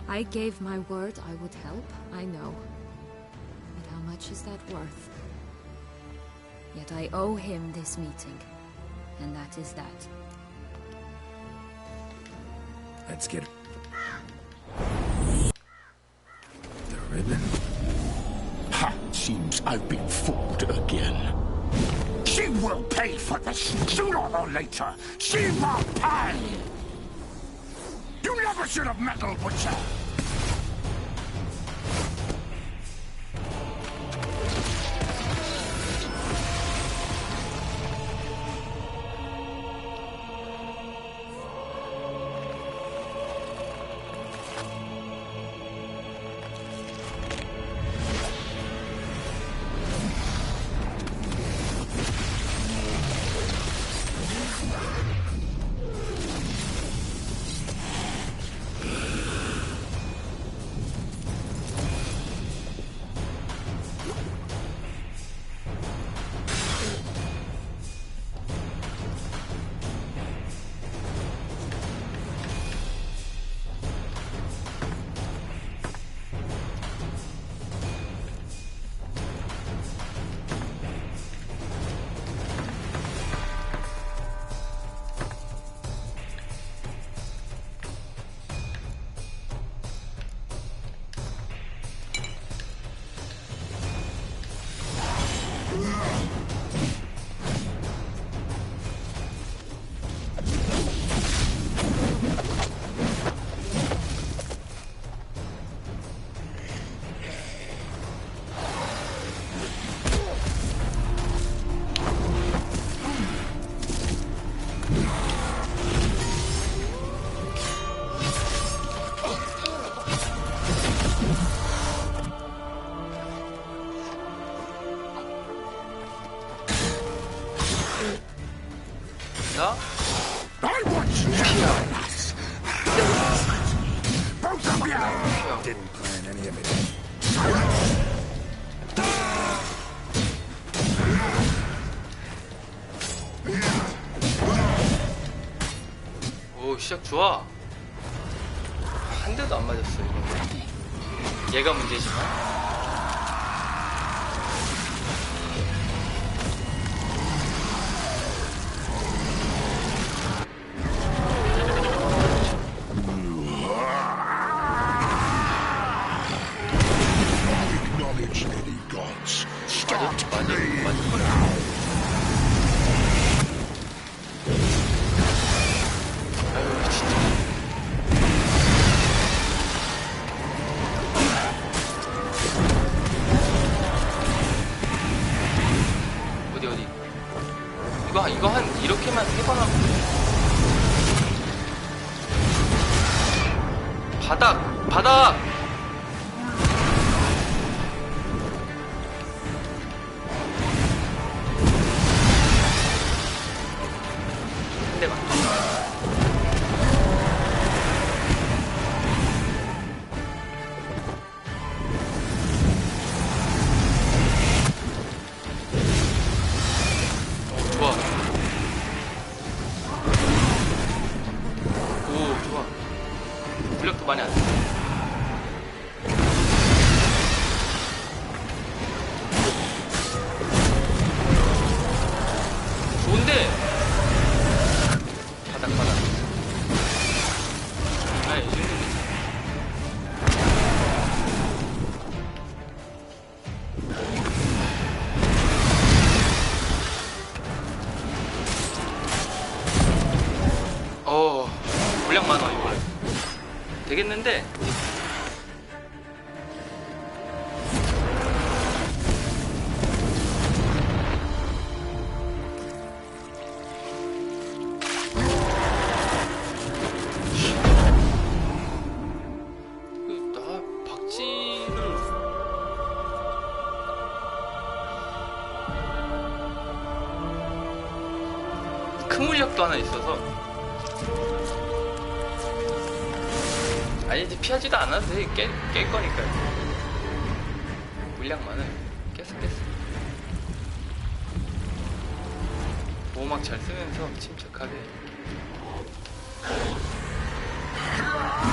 I gave my word I would help, I know. But how much is that worth? Yet I owe him this meeting. And that is that. Let's get the ribbon. Ha! Seems I've been fooled again. She will pay for this sooner or later. She will pay! You never should have meddled with her! I want you to kill us! Both of you! Didn't plan any of it. 오, 시작 좋아. 한 대도 안 맞았어, 이거. 얘가 문제지만. Acknowledge any gods. Start playing now. 아유, 진짜. 어디. 이거 한, 이렇게만 3번 하면 바닥 바닥! 한 대만. 좋아. 오, 좋아. 분력도 많이 안 돼. 좋은데? 바닥. 아, 이 정도면 물량 많아, 이거. 되겠는데? 박쥐를 큰 물약도 하나 있어서 아니 이제 피하지도 않아도 돼. 깰 거니까요. 물량만은 깼어. 보호막 잘 쓰면서 침착하게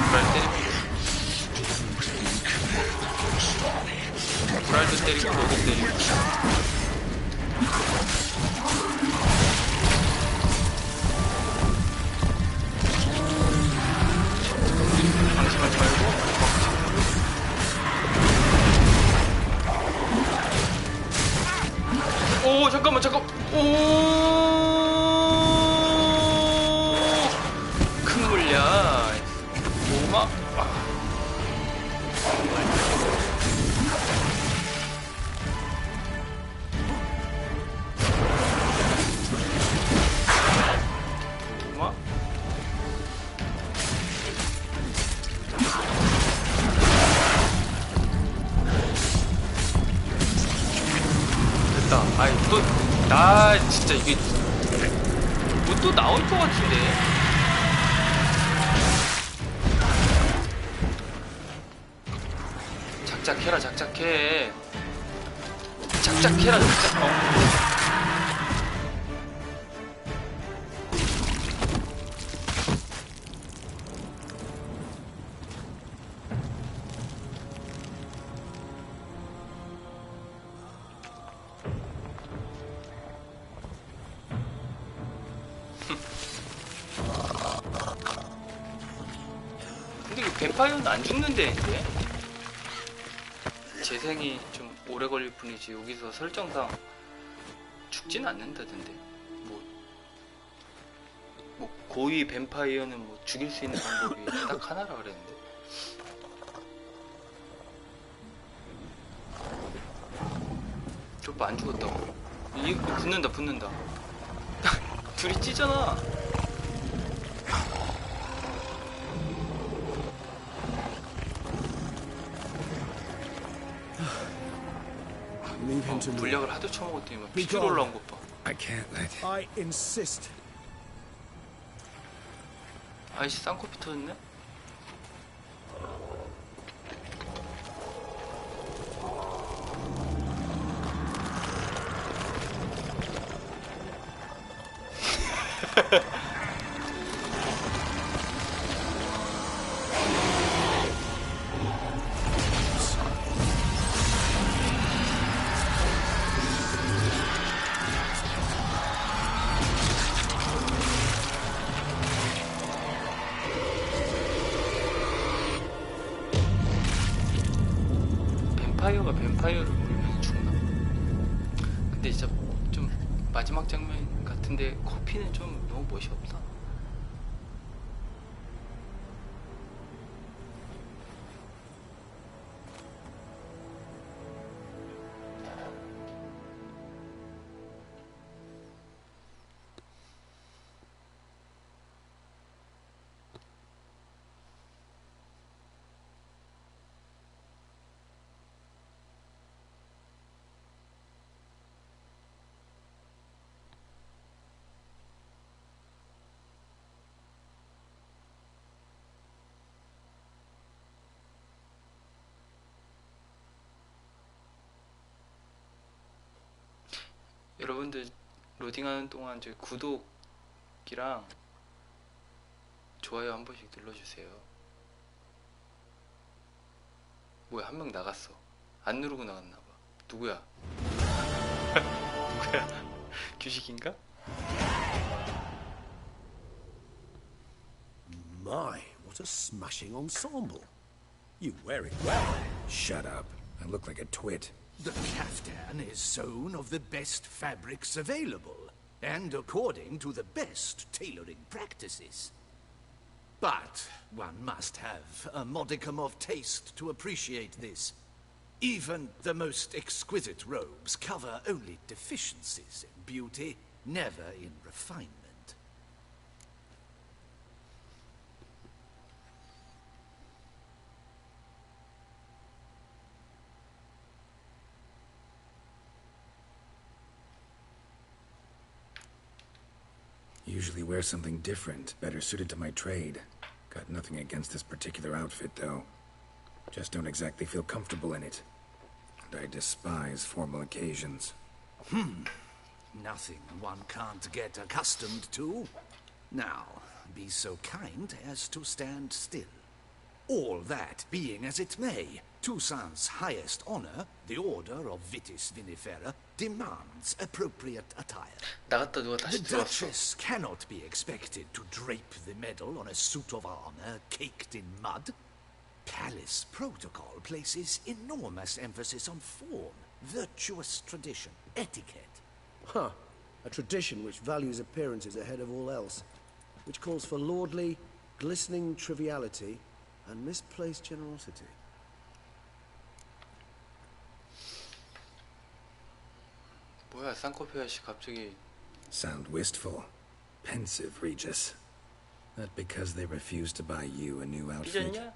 불알 때리고 불알도 때리고 너도 때리고 방심하지 말고. 오 잠깐만 큰 물량 보호막. 아이 나 진짜 이게 뭐 또 나올 것 같은데. 작작해라. 작작해. 근데 그 뱀파이어는 안 죽는데 이제 재생이 좀 오래 걸릴 뿐이지 여기서 설정상 죽진 않는다던데. 뭐 고위 뱀파이어는 뭐 죽일 수 있는 방법이 딱 하나라 그랬는데. 저거 안 죽었다고. 이거 붙는다. 둘이 찌잖아. 물약을 하도 처먹었더니 막 피줄 올라온 것 봐. I can't let. I insist. 아이씨 쌍코피 터졌네? 뱀파이어가 뱀파이어를 물면 죽나? 근데 진짜 좀 마지막 장면 같은데 코피는 좀 너무 멋이 없다. 여러분들 로딩하는 동안 저희 구독이랑 좋아요 한 번씩 눌러주세요. 뭐야, 한 명 나갔어. 안 누르고 나갔나봐. 누구야? 누구야? 규식인가? My, what a smashing ensemble. You wear it well. Shut up. I look like a twit. The caftan is sewn of the best fabrics available, and according to the best tailoring practices. But one must have a modicum of taste to appreciate this. Even the most exquisite robes cover only deficiencies in beauty, never in refinement. Usually wear something different, better suited to my trade. Got nothing against this particular outfit, though. Just don't exactly feel comfortable in it. And I despise formal occasions. Nothing one can't get accustomed to. Now, be so kind as to stand still. All that being as it may, Toussaint's highest honor, the Order of Vitis Vinifera, demands appropriate attire. 나갔다 누가 다시 The 들어왔어. Duchess cannot be expected to drape the medal on a suit of armor caked in mud. Palace protocol places enormous emphasis on form, virtuous tradition, etiquette. Huh. A tradition which values appearances ahead of all else. Which calls for lordly, glistening triviality and misplaced generosity. 뭐야, 쌍꺼풀 아저씨 갑자기. Sound wistful. Pensive, Regis. That because they refuse to buy you a new outfit? 삐졌냐?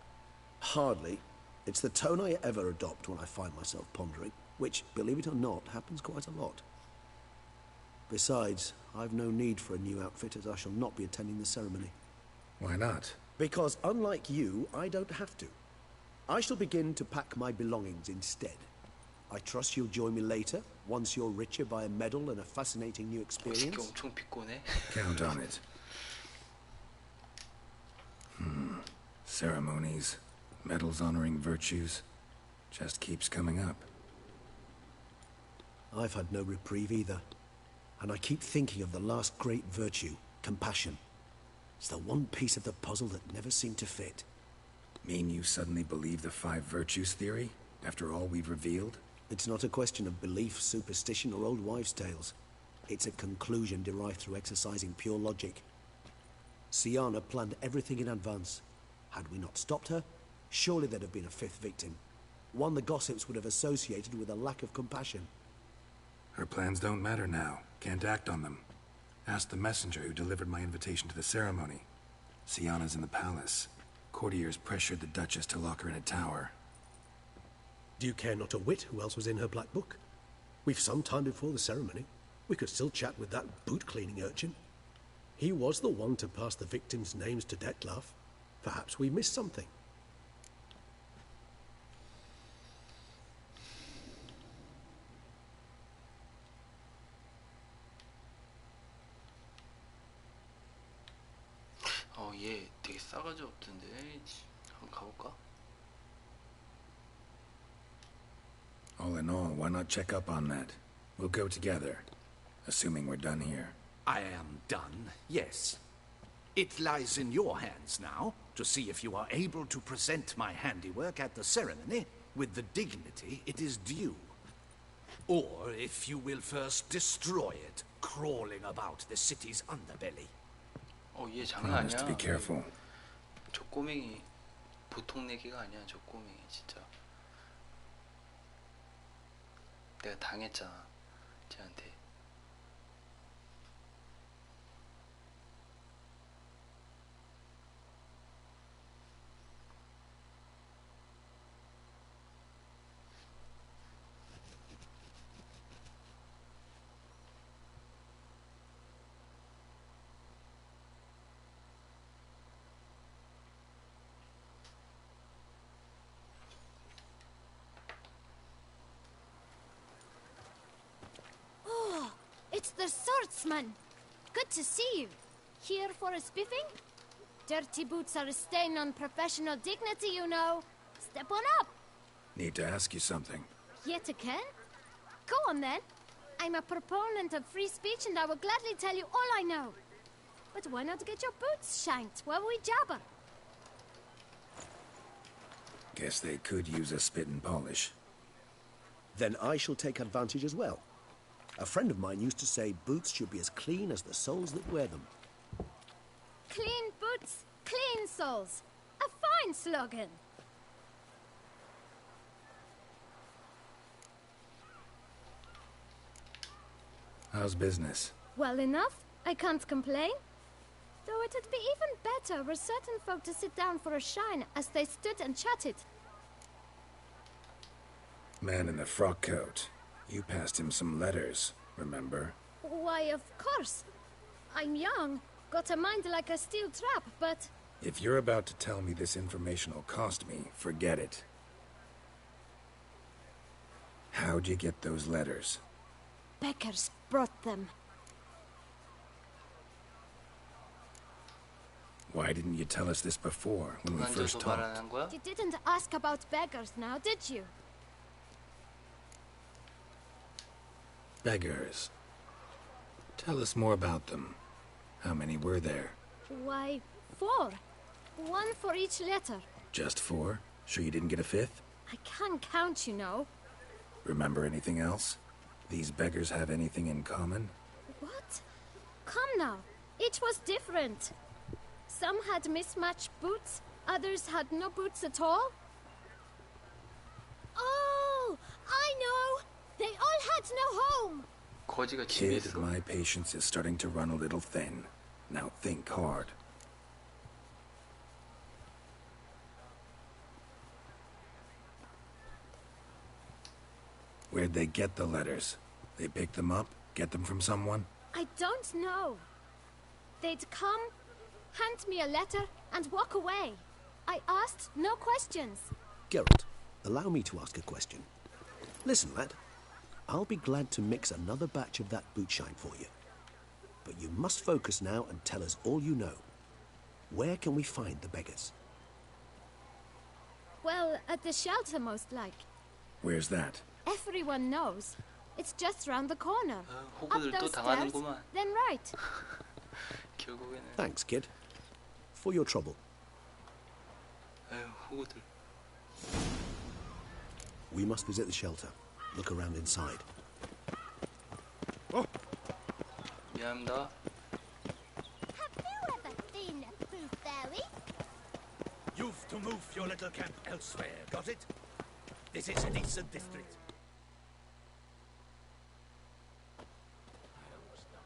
Hardly. It's the tone I ever adopt when I find myself pondering, which, believe it or not, happens quite a lot. Besides, I've no need for a new outfit as I shall not be attending the ceremony. Why not? Because unlike you, I don't have to. I shall begin to pack my belongings instead. I trust you'll join me later, once you're richer by a medal and a fascinating new 이게 experience. 엄청 비꼬네. Count on it. Ceremonies, medals honoring virtues, just keeps coming up. I've had no reprieve either. And I keep thinking of the last great virtue, compassion. It's the one piece of the puzzle that never seemed to fit. Mean you suddenly believe the 5 virtues theory, after all we've revealed? It's not a question of belief, superstition, or old wives' tales. It's a conclusion derived through exercising pure logic. Siana planned everything in advance. Had we not stopped her, surely there'd have been a 5th victim. One the gossips would have associated with a lack of compassion. Her plans don't matter now. Can't act on them. Ask the messenger who delivered my invitation to the ceremony. Siana's in the palace. Courtiers pressured the Duchess to lock her in a tower. Do you care not a whit who else was in her black book? We've some time before the ceremony. We could still chat with that boot-cleaning urchin. He was the one to pass the victims' names to Dettlaff. Perhaps we missed something. 얘 되게 싸가지 없던데. 한번 가볼까? All in all, why not check up on that? We'll go together, assuming we're done here. I am done, yes. It lies in your hands now to see if you are able to present my handiwork at the ceremony with the dignity it is due. Or if you will first destroy it, crawling about the city's underbelly. 얘 장난 Promise 아니야. to be careful. 저 꼬맹이 보통 내기가 아니야. 저 꼬맹이 진짜. 내가 당했잖아 쟤한테. Sportsman! Good to see you. Here for a spiffing? Dirty boots are a stain on professional dignity, you know. Step on up. Need to ask you something. Yet again? Go on then. I'm a proponent of free speech and I will gladly tell you all I know. But why not get your boots shanked while we jabber? Guess they could use a spit and polish. Then I shall take advantage as well. A friend of mine used to say boots should be as clean as the soles that wear them. Clean boots, clean soles. A fine slogan. How's business? Well enough. I can't complain. Though it'd be even better were certain folk to sit down for a shine as they stood and chatted. Man in the frock coat. You passed him some letters, remember? Why, of course. I'm young, got a mind like a steel trap, but... If you're about to tell me this information will cost me, forget it. How'd you get those letters? Beggars brought them. Why didn't you tell us this before, when we first 그만둬서 talked? 말하는 거야? You didn't ask about beggars now, did you? Beggars. Tell us more about them. How many were there? Why, 4. 1 for each letter. Just 4? Sure you didn't get a 5th? I can't count, you know. Remember anything else? These beggars have anything in common? What? Come now. Each was different. Some had mismatched boots, others had no boots at all. Oh, I know! They all had no home! 거지가 집에 Kid, 들어. my patience is starting to run a little thin. Now think hard. Where'd they get the letters? They pick them up? Get them from someone? I don't know. They'd come, hand me a letter, and walk away. I asked no questions. Geralt, allow me to ask a question. Listen, lad. I'll be glad to mix another batch of that boot shine for you. But you must focus now and tell us all you know. Where can we find the beggars? Well, at the shelter, most like. Where's that? Everyone knows. It's just round the corner. 아, Up 호구들 또 those stairs, 당하는구만. then right. 결국에는. Thanks, kid. For your trouble. 아유, 호구들. We must visit the shelter. Look around inside. 미안합니다. Have you ever seen a blue fairy? You've to move your little camp elsewhere, got it? This is a decent district.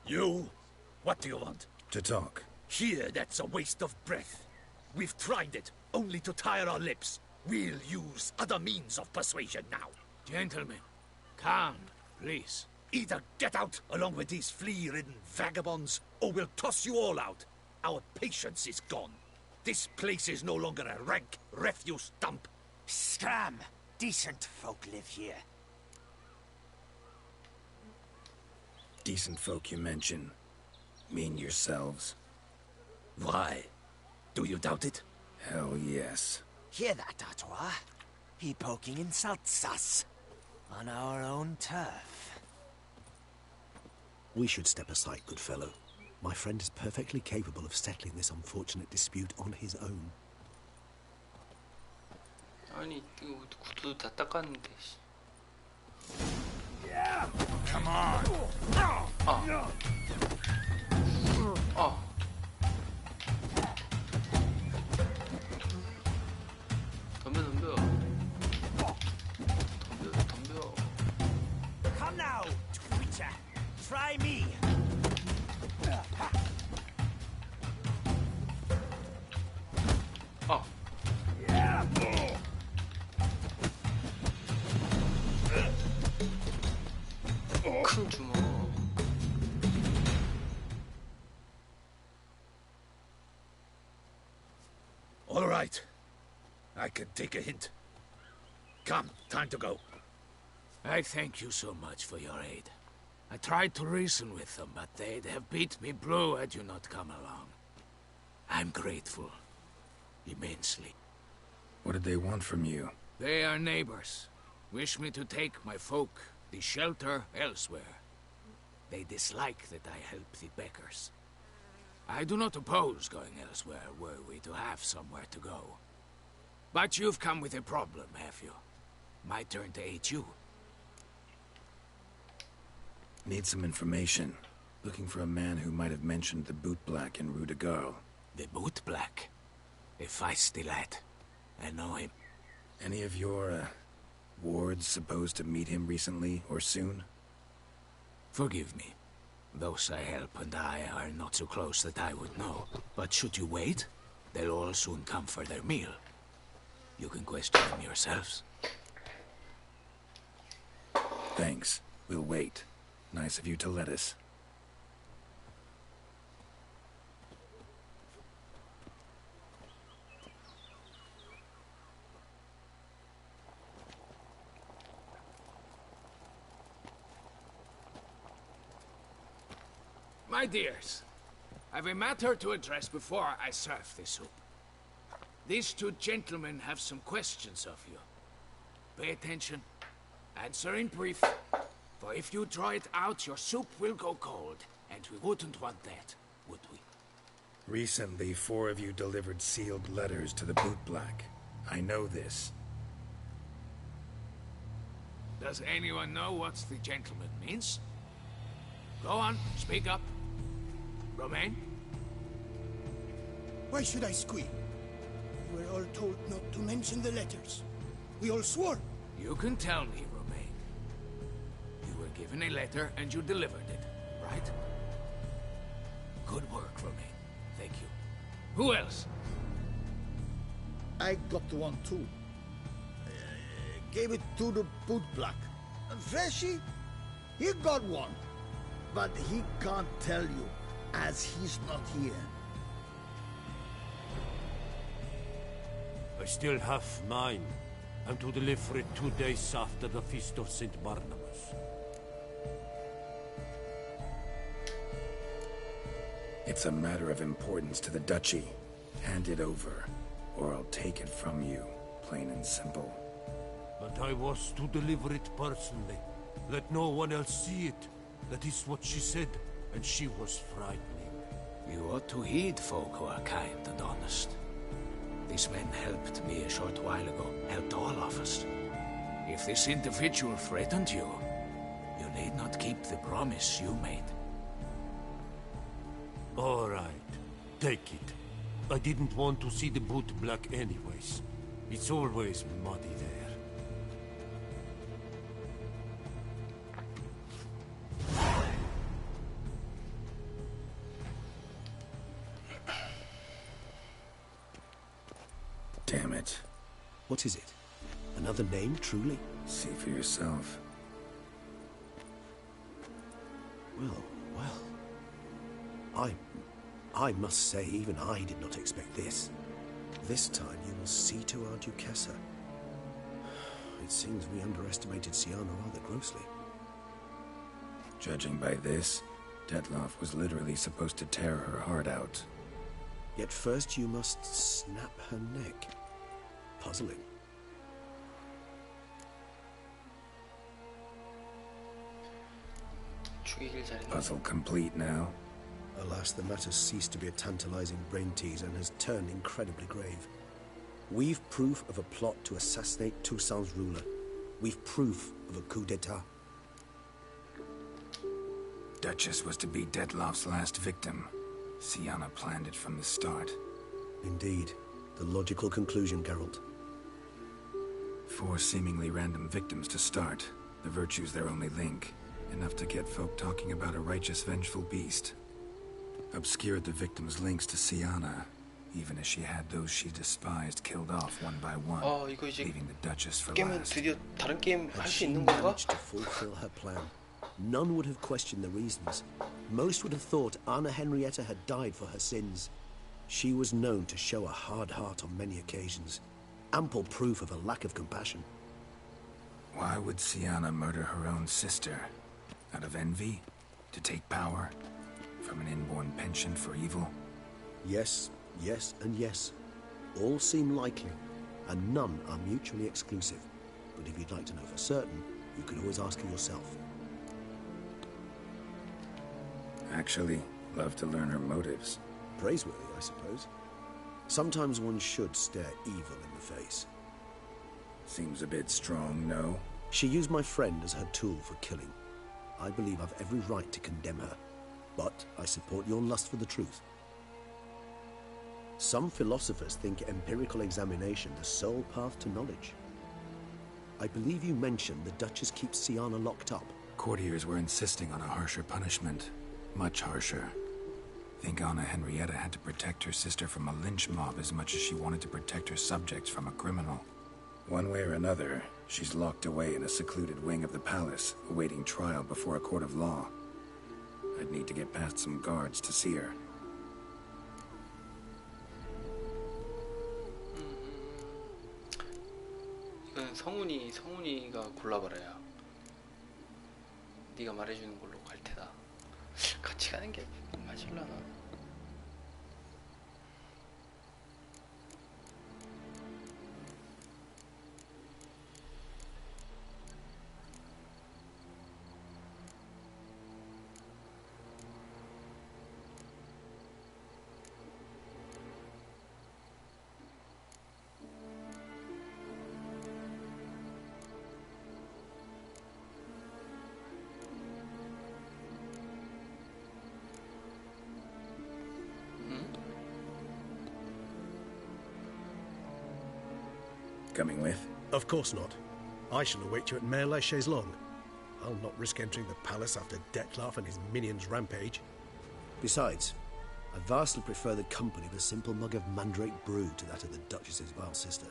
You? What do you want? To talk. Here, that's a waste of breath. We've tried it, only to tire our lips. We'll use other means of persuasion now. Gentlemen, calm, please. Either get out along with these flea-ridden vagabonds, or we'll toss you all out. Our patience is gone. This place is no longer a rank refuse dump. Scram! Decent folk live here. Decent folk you mention. Mean yourselves? Why? Do you doubt it? Hell yes. Hear that, Artois? He poking insults us. On our own turf. We should step aside, good fellow. My friend is perfectly capable of settling this unfortunate dispute on his own. 아니, 이거 구두 다 닦았는데. 씨. Come on! 덤벼. 덤벼. Come now, Twitcher. Try me. 큰 주먹. All right. I can take a hint. Come, time to go. I thank you so much for your aid. I tried to reason with them, but they'd have beat me blue had you not come along. I'm grateful. Immensely. What did they want from you? They are neighbors. Wish me to take my folk, the shelter, elsewhere. They dislike that I help the Beckers. I do not oppose going elsewhere were we to have somewhere to go. But you've come with a problem, have you? My turn to aid you. Need some information. Looking for a man who might have mentioned the Boot Black in Rue de Garl. The Boot Black? A feisty lad. I know him. Any of your, wards supposed to meet him recently or soon? Forgive me. Those I help and I are not so close that I would know. But should you wait, they'll all soon come for their meal. You can question them yourselves. Thanks. We'll wait. Nice of you to let us. My dears, I've a matter to address before I serve the soup. These two gentlemen have some questions of you. Pay attention. Answer in brief. For if you draw it out, your soup will go cold. And we wouldn't want that, would we? Recently, 4 of you delivered sealed letters to the Boot Black. I know this. Does anyone know what the gentleman means? Go on, speak up. Romain? Why should I squeal? We were all told not to mention the letters. We all swore. You can tell me, Romain. You were given a letter and you delivered it, right? Good work, Romain. Thank you. Who else? I got one too. Gave it to the Boot Black. And Freshy, he got one. But he can't tell you, as he's not here. I still have mine. I'm to deliver it 2 days after the Feast of St. Barnabas. It's a matter of importance to the Duchy. Hand it over, or I'll take it from you, plain and simple. But I was to deliver it personally. Let no one else see it. That is what she said, and she was frightening. You ought to heed folk who are kind and honest. These men helped me a short while ago, helped all of us. If this individual threatened you, you need not keep the promise you made. All right, take it. I didn't want to see the Boot Black anyways. It's always muddy there. Damn it. What is it? Another name, truly? See for yourself. Well. I must say, even I did not expect this. This time you will see to our Duquesa. It seems we underestimated Syanna rather grossly. Judging by this, Detloff was literally supposed to tear her heart out. Yet first you must snap her neck. Puzzling. Puzzle complete now. Alas, the matter's ceased to be a tantalizing brain tease and has turned incredibly grave. We've proof of a plot to assassinate Toussaint's ruler. We've proof of a coup d'etat. Duchess was to be Detloff's last victim. Syanna planned it from the start. Indeed. The logical conclusion, Geralt. 4 seemingly random victims to start. The virtue's their only link. Enough to get folk talking about a righteous, vengeful beast. Obscured the victims' links to Syanna, even as she had those she despised killed off one by one, leaving the Duchess for last. 드디어 다른 게임 할 Had 수 she 있는 건가? managed to fulfill her plan, none would have questioned the reasons. Most would have thought Anna Henrietta had died for her sins. She was known to show a hard heart on many occasions. Ample proof of a lack of compassion. Why would Syanna murder her own sister? Out of envy? To take power? From an inborn penchant for evil? Yes, yes, and yes. All seem likely, and none are mutually exclusive. But if you'd like to know for certain, you can always ask her yourself. Actually, love to learn her motives. Praiseworthy, I suppose. Sometimes one should stare evil in the face. Seems a bit strong, no? She used my friend as her tool for killing. I believe I've every right to condemn her, but I support your lust for the truth. Some philosophers think empirical examination the sole path to knowledge. I believe you mentioned the Duchess keeps Syanna locked up. Courtiers were insisting on a harsher punishment. Much harsher. Think Anna Henrietta had to protect her sister from a lynch mob as much as she wanted to protect her subjects from a criminal. One way or another, she's locked away in a secluded wing of the palace, awaiting trial before a court of law. I'd need to get past some guards to see her. 이건 성훈이가 골라버려야. 네가 말해주는 걸로 갈 테다. 같이 가는 게 맞을라나? Coming with? Of course not. I shall await you at Mare la Chaise-Longue. I'll not risk entering the palace after Dettlaff and his minions rampage. Besides, I vastly prefer the company of a simple mug of mandrake brew to that of the Duchess's vile sister.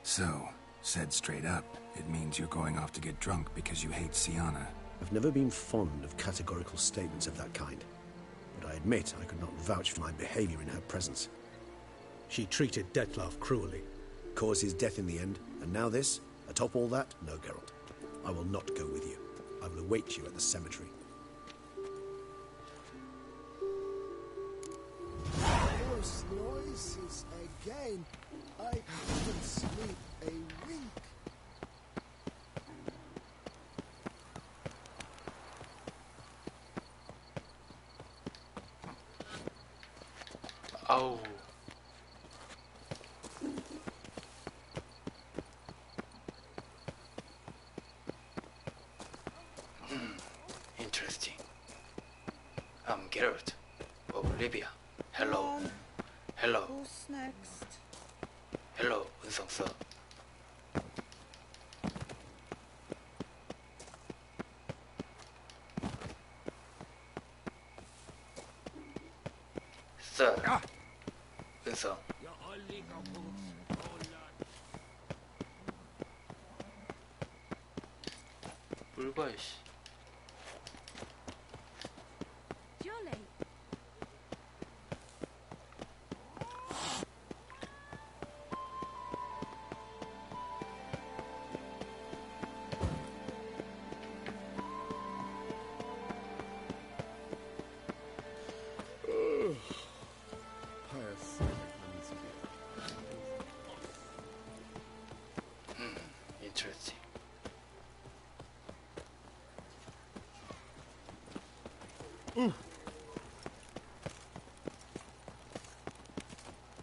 So, said straight up, it means you're going off to get drunk because you hate Syanna. I've never been fond of categorical statements of that kind, but I admit I could not vouch for my behavior in her presence. She treated Dettlaff cruelly, caused his death in the end, and now this? Atop all that? No, Geralt. I will not go with you. I will await you at the cemetery. Those noises again. I couldn't sleep a wink. 아우. Interesting. I'm Geralt of Rivia. Hello. Hello. Who's next? Hello, 은성서. Sir. 은성. 뭘 봐, 이씨. Jolly. Interesting.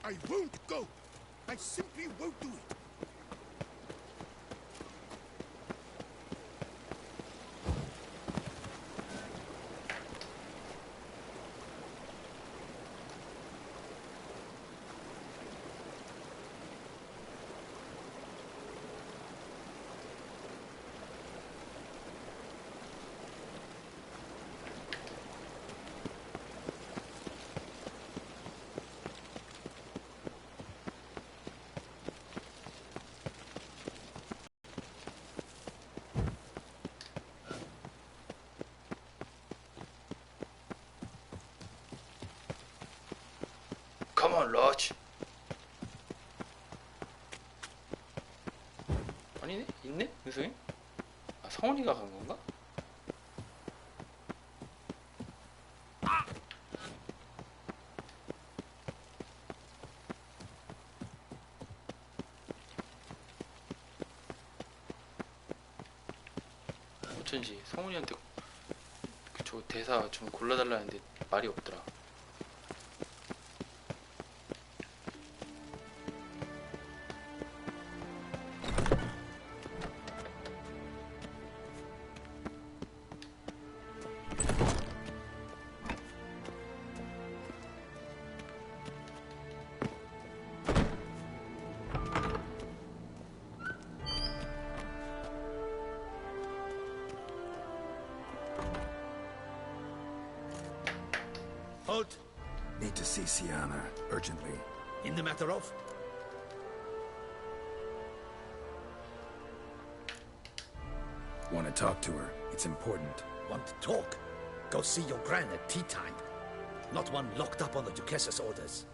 I won't go. I simply won't do it. Come on, Lodge. 아니네? 있네? 은성이? 아, 성훈이가 간 건가? 어쩐지 성훈이한테 저 대사 좀 골라달라는데 말이 없더라. Halt! Need to see Sienna, urgently. In the matter of? Want to talk to her. It's important. Want to talk? Go see your gran at tea time. Not one locked up on the Duquesse's orders.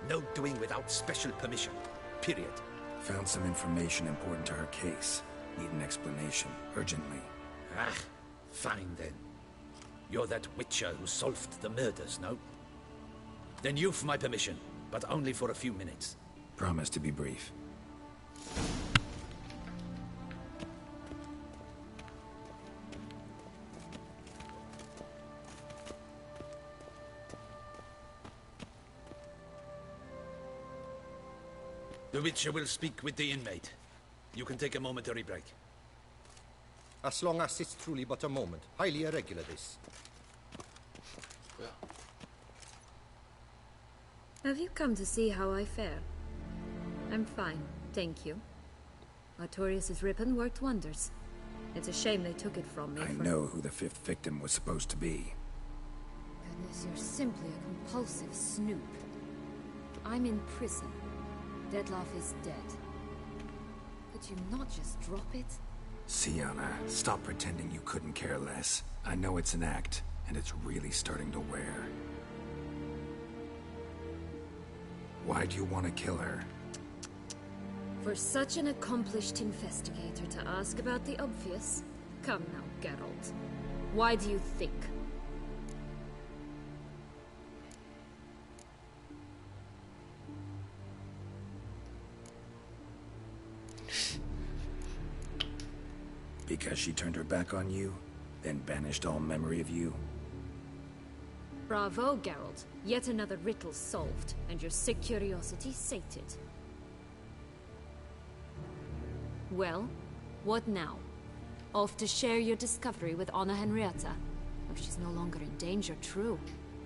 No doing without special permission. Period. Found some information important to her case. Need an explanation, urgently. Ah, fine then. You're that witcher who solved the murders, no? Then you've my permission, but only for a few minutes. Promise to be brief. The Witcher will speak with the inmate. You can take a momentary break. As long as it's truly but a moment. Highly irregular, this. 뭐야? Have you come to see how I fare? I'm fine, thank you. Artorius' ribbon worked wonders. It's a shame they took it from me. I know who the 5th victim was supposed to be. Goodness, you're simply a compulsive snoop. I'm in prison. Dettlaff is dead. Could you not just drop it? Sienna, stop pretending you couldn't care less. I know it's an act, and it's really starting to wear. Why do you want to kill her? For such an accomplished investigator to ask about the obvious? Come now, Geralt. Why do you think? Because she turned her back on you, then banished all memory of you? Bravo, Geralt. Yet another riddle solved, and your sick curiosity sated. Well, what now? Off to share your discovery with Anna Henrietta? Oh, she's no longer in danger, true.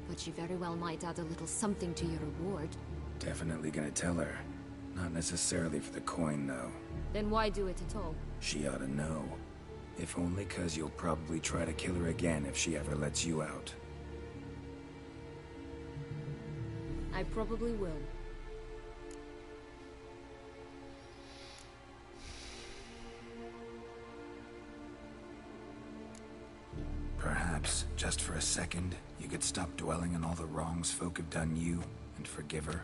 But she very well might add a little something to your reward. Definitely gonna tell her. Not necessarily for the coin, though. Then why do it at all? She ought to know. If only 'cause you'll probably try to kill her again if she ever lets you out. I probably will. Perhaps, just for a second, you could stop dwelling on all the wrongs folk have done you, and forgive her.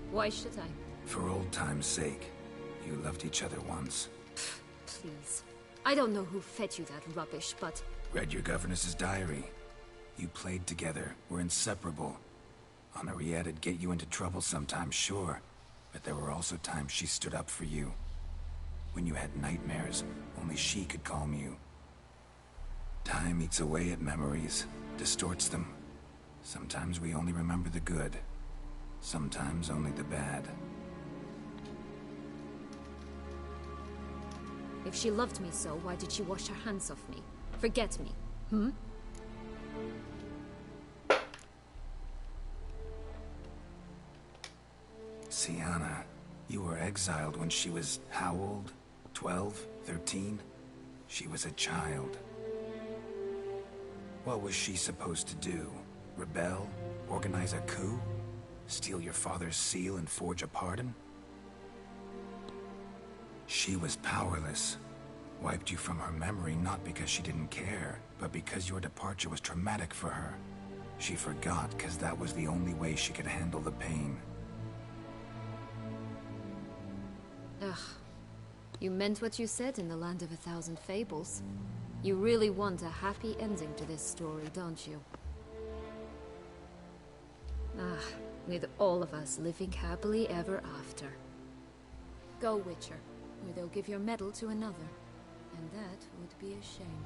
Why should I? For old time's sake. You loved each other once. Please. I don't know who fed you that rubbish, but... Read your governess's diary. You played together, were inseparable. Henriette'd get you into trouble sometimes, sure. But there were also times she stood up for you. When you had nightmares, only she could calm you. Time eats away at memories, distorts them. Sometimes we only remember the good. Sometimes only the bad. If she loved me so, why did she wash her hands off me? Forget me, hmm? Sienna, you were exiled when she was how old? 12? 13? She was a child. What was she supposed to do? Rebel? Organize a coup? Steal your father's seal and forge a pardon? She was powerless. Wiped you from her memory not because she didn't care, but because your departure was traumatic for her. She forgot because that was the only way she could handle the pain. Ugh. You meant what you said in the Land of a Thousand Fables. You really want a happy ending to this story, don't you? Ah, with all of us living happily ever after. Go, Witcher, or they'll give your medal to another. And that would be a shame.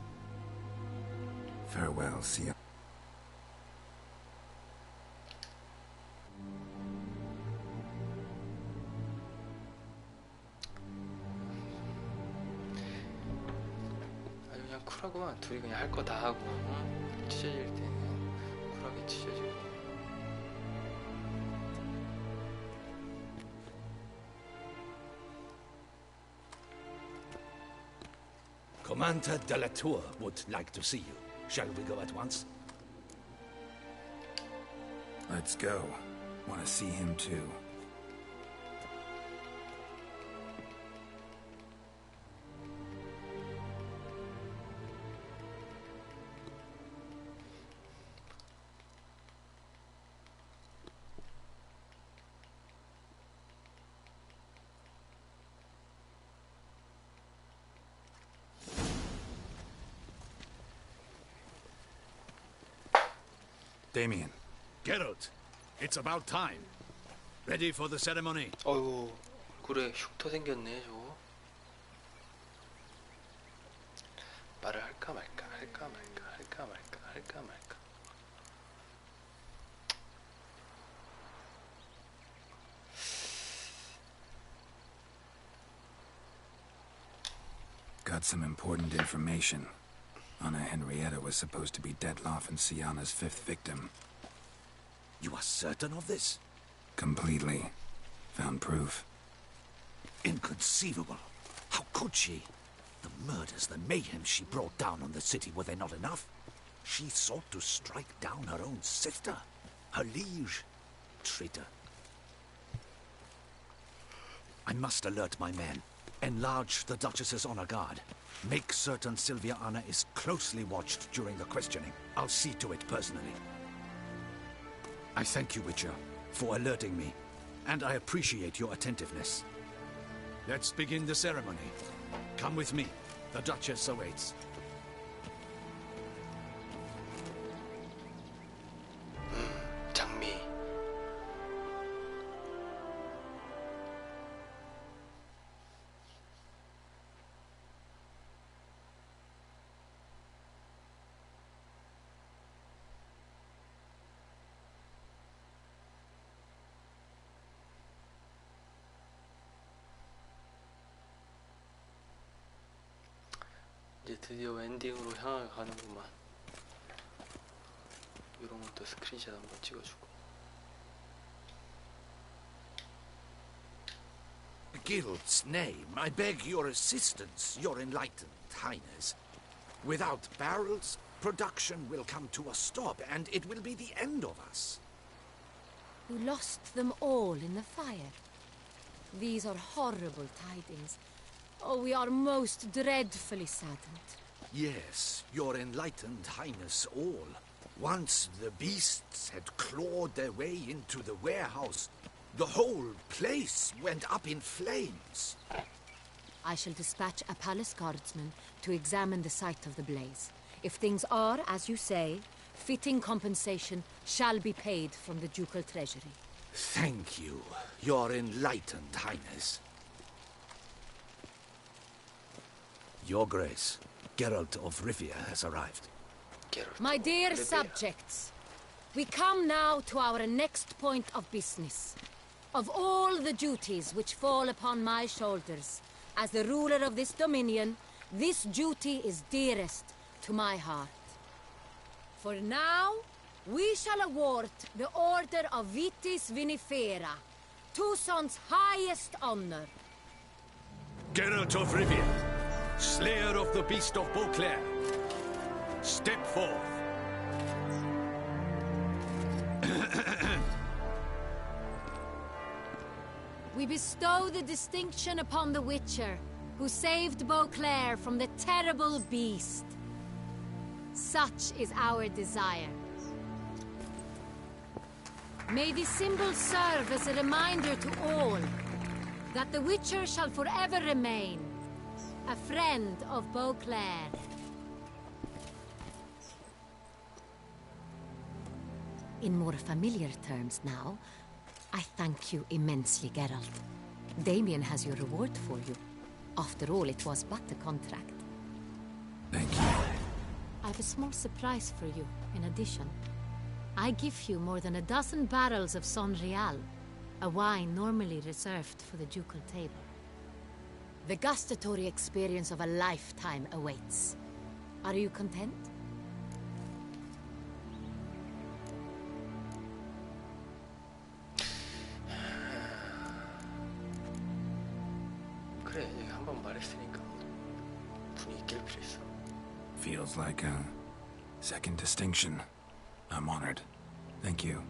Farewell, Sion. 아주 그냥 쿨하구만. 둘이 그냥 할 거 다 하고, 응? 찢어질 때는 쿨하게 찢어지고. Commander de la Tour would like to see you. Shall we go at once? Let's go. Want to see him too. Damien. Geralt, it's about time. Ready for the ceremony? 어이구, 얼굴에 흉터 생겼네, 저거. 말을 할까 말까, 할까 말까, 할까 말까, 할까 말까. Got some important information. Anna Henrietta was supposed to be Detloff and Sienna's 5th victim. You are certain of this? Completely. Found proof. Inconceivable. How could she? The murders, the mayhem she brought down on the city, were they not enough? She sought to strike down her own sister, her liege. Traitor. I must alert my men. Enlarge the Duchess's honor guard. Make certain Sylvia Anna is closely watched during the questioning. I'll see to it personally. I thank you, Witcher, for alerting me, and I appreciate your attentiveness. Let's begin the ceremony. Come with me. The Duchess awaits. 장미. 이제 드디어 엔딩으로 향해 가는구만. 이런 것도 스크린샷 한번 찍어주고. Guild's name, I beg your assistance, your enlightened highness. Without barrels, production will come to a stop, and it will be the end of us. You lost them all in the fire. These are horrible tidings. Oh, we are most dreadfully saddened. Yes, your enlightened highness all. Once the beasts had clawed their way into the warehouse, the whole place went up in flames. I shall dispatch a palace guardsman to examine the site of the blaze. If things are, as you say, fitting compensation shall be paid from the ducal treasury. Thank you, your enlightened highness. Your Grace, Geralt of Rivia has arrived. My dear subjects, we come now to our next point of business. Of all the duties which fall upon my shoulders, as the ruler of this dominion, this duty is dearest to my heart. For now, we shall award the Order of Vitis Vinifera, Toussaint's highest honor. Geralt of Rivia, Slayer of the Beast of Beauclair, step forth. We bestow the distinction upon the Witcher, who saved Beauclair from the terrible beast. Such is our desire. May this symbol serve as a reminder to all that the Witcher shall forever remain a friend of Beauclair. In more familiar terms now, I thank you immensely, Geralt. Damien has your reward for you. After all, it was but a contract. Thank you. I have a small surprise for you, in addition. I give you more than a dozen barrels of Son Real, a wine normally reserved for the ducal table. The gustatory experience of a lifetime awaits. Are you content? 그래, 얘가 한번 말했으니까 분위기 깰 필요 있어. Feels like a second distinction. I'm honored. Thank you.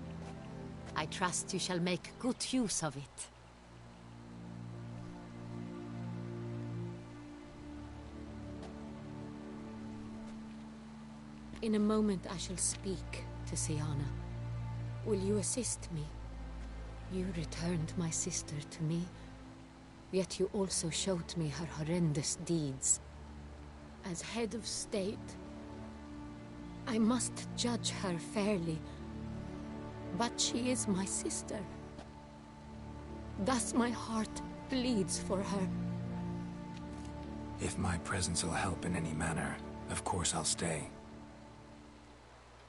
I trust you shall make good use of it. In a moment I shall speak to Syanna. Will you assist me? You returned my sister to me, yet you also showed me her horrendous deeds. As head of state, I must judge her fairly, but she is my sister. Thus my heart bleeds for her. If my presence will help in any manner, of course I'll stay.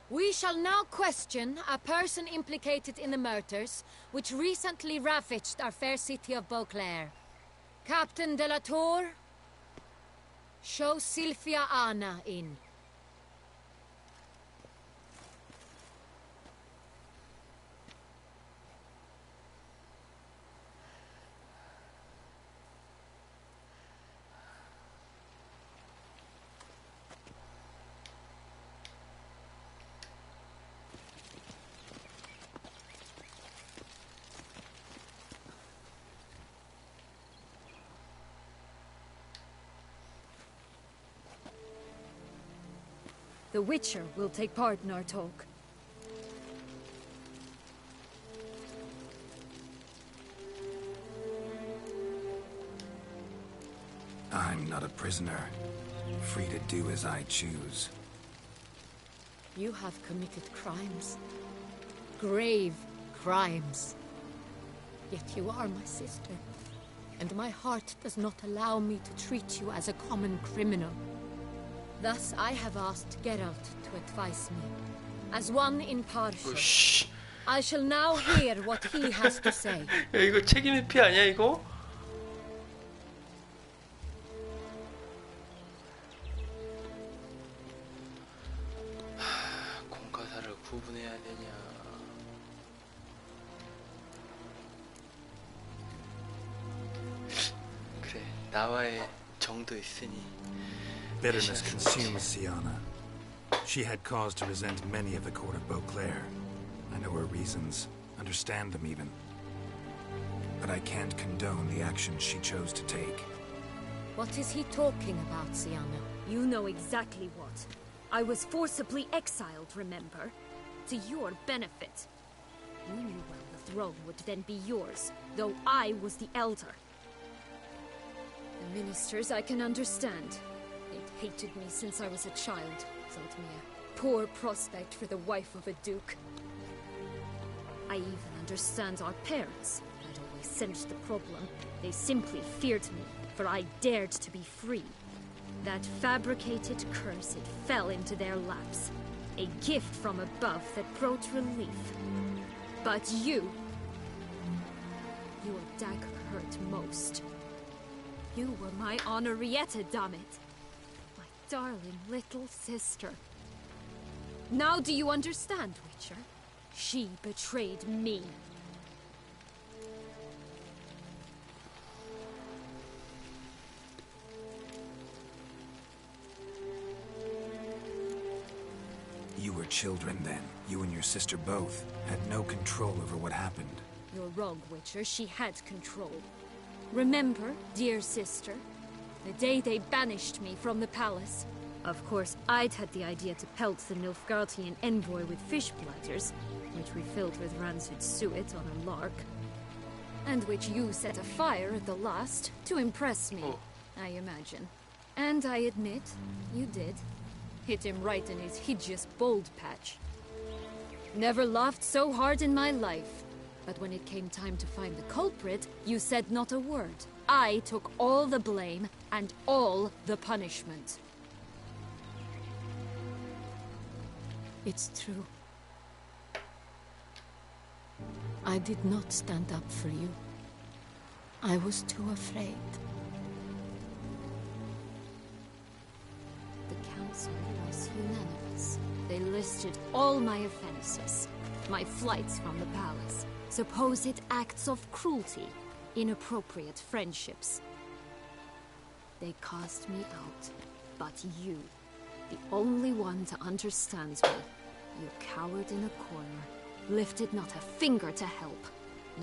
We shall now question a person implicated in the murders which recently ravaged our fair city of Beauclair. Captain de la Tour, show Sylvia Anna in. The Witcher will take part in our talk. I'm not a prisoner. Free to do as I choose. You have committed crimes. Grave crimes. Yet you are my sister. And my heart does not allow me to treat you as a common criminal. Thus, I have asked Geralt to advise me, as one impartial. Shh. I shall now hear what he has to say. 야, 이거 책임의 피 아니야 이거? 공과사를 구분해야 되냐? 그래, 나와의 정도 있으니. Bitterness consumes Syanna. She had cause to resent many of the court of Beauclair. I know her reasons, understand them even. But I can't condone the actions she chose to take. What is he talking about, Syanna? You know exactly what. I was forcibly exiled, remember? To your benefit. You knew well the throne would then be yours, though I was the elder. The ministers I can understand. They'd hated me since I was a child, thought me a poor prospect for the wife of a duke. I even understand our parents. I'd always sensed the problem. They simply feared me, for I dared to be free. That fabricated curse, it fell into their laps. A gift from above that brought relief. But you... your dagger hurt most. You were my Henrietta, damn it. My darling little sister. Now do you understand, Witcher? She betrayed me. You were children then. You and your sister both had no control over what happened. You're wrong, Witcher. She had control. Remember, dear sister, the day they banished me from the palace? Of course, I'd had the idea to pelt the Nilfgaardian envoy with fish bladders, which we filled with rancid suet on a lark. And which you set afire at the last, to impress me, I imagine. And I admit, you did. Hit him right in his hideous bald patch. Never laughed so hard in my life. But when it came time to find the culprit, you said not a word. I took all the blame and all the punishment. It's true. I did not stand up for you. I was too afraid. The council was unanimous. They listed all my offenses. My flights from the palace, supposed acts of cruelty, inappropriate friendships. They cast me out, but you, the only one to understand me, you cowered in a corner, lifted not a finger to help.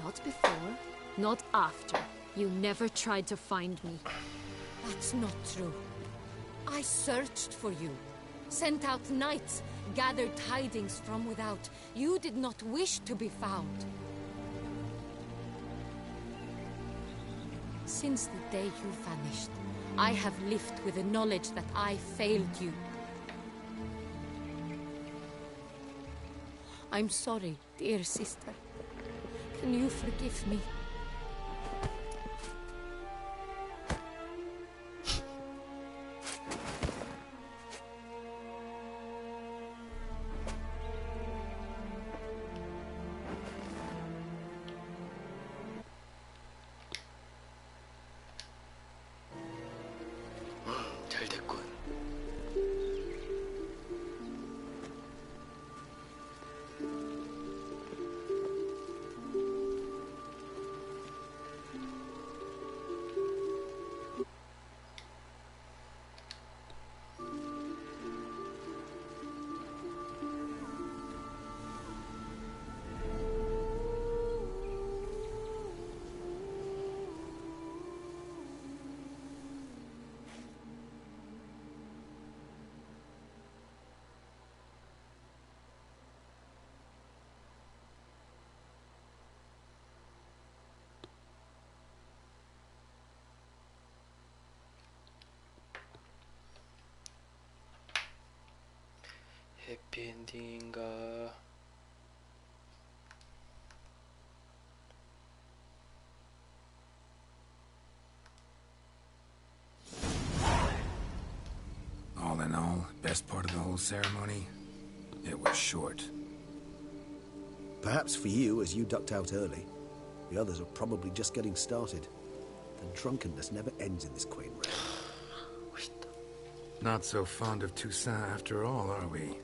Not before, not after. You never tried to find me. That's not true. I searched for you, sent out knights, gathered tidings from without. You did not wish to be found. Since the day you vanished, I have lived with the knowledge that I failed you. I'm sorry, dear sister. Can you forgive me? 잘 됐군. 해피엔딩인가? All in all, best part of the whole ceremony? It was short. Perhaps for you, as you ducked out early. The others are probably just getting started. The drunkenness never ends in this quaint realm. Not so fond of Toussaint after all, are we?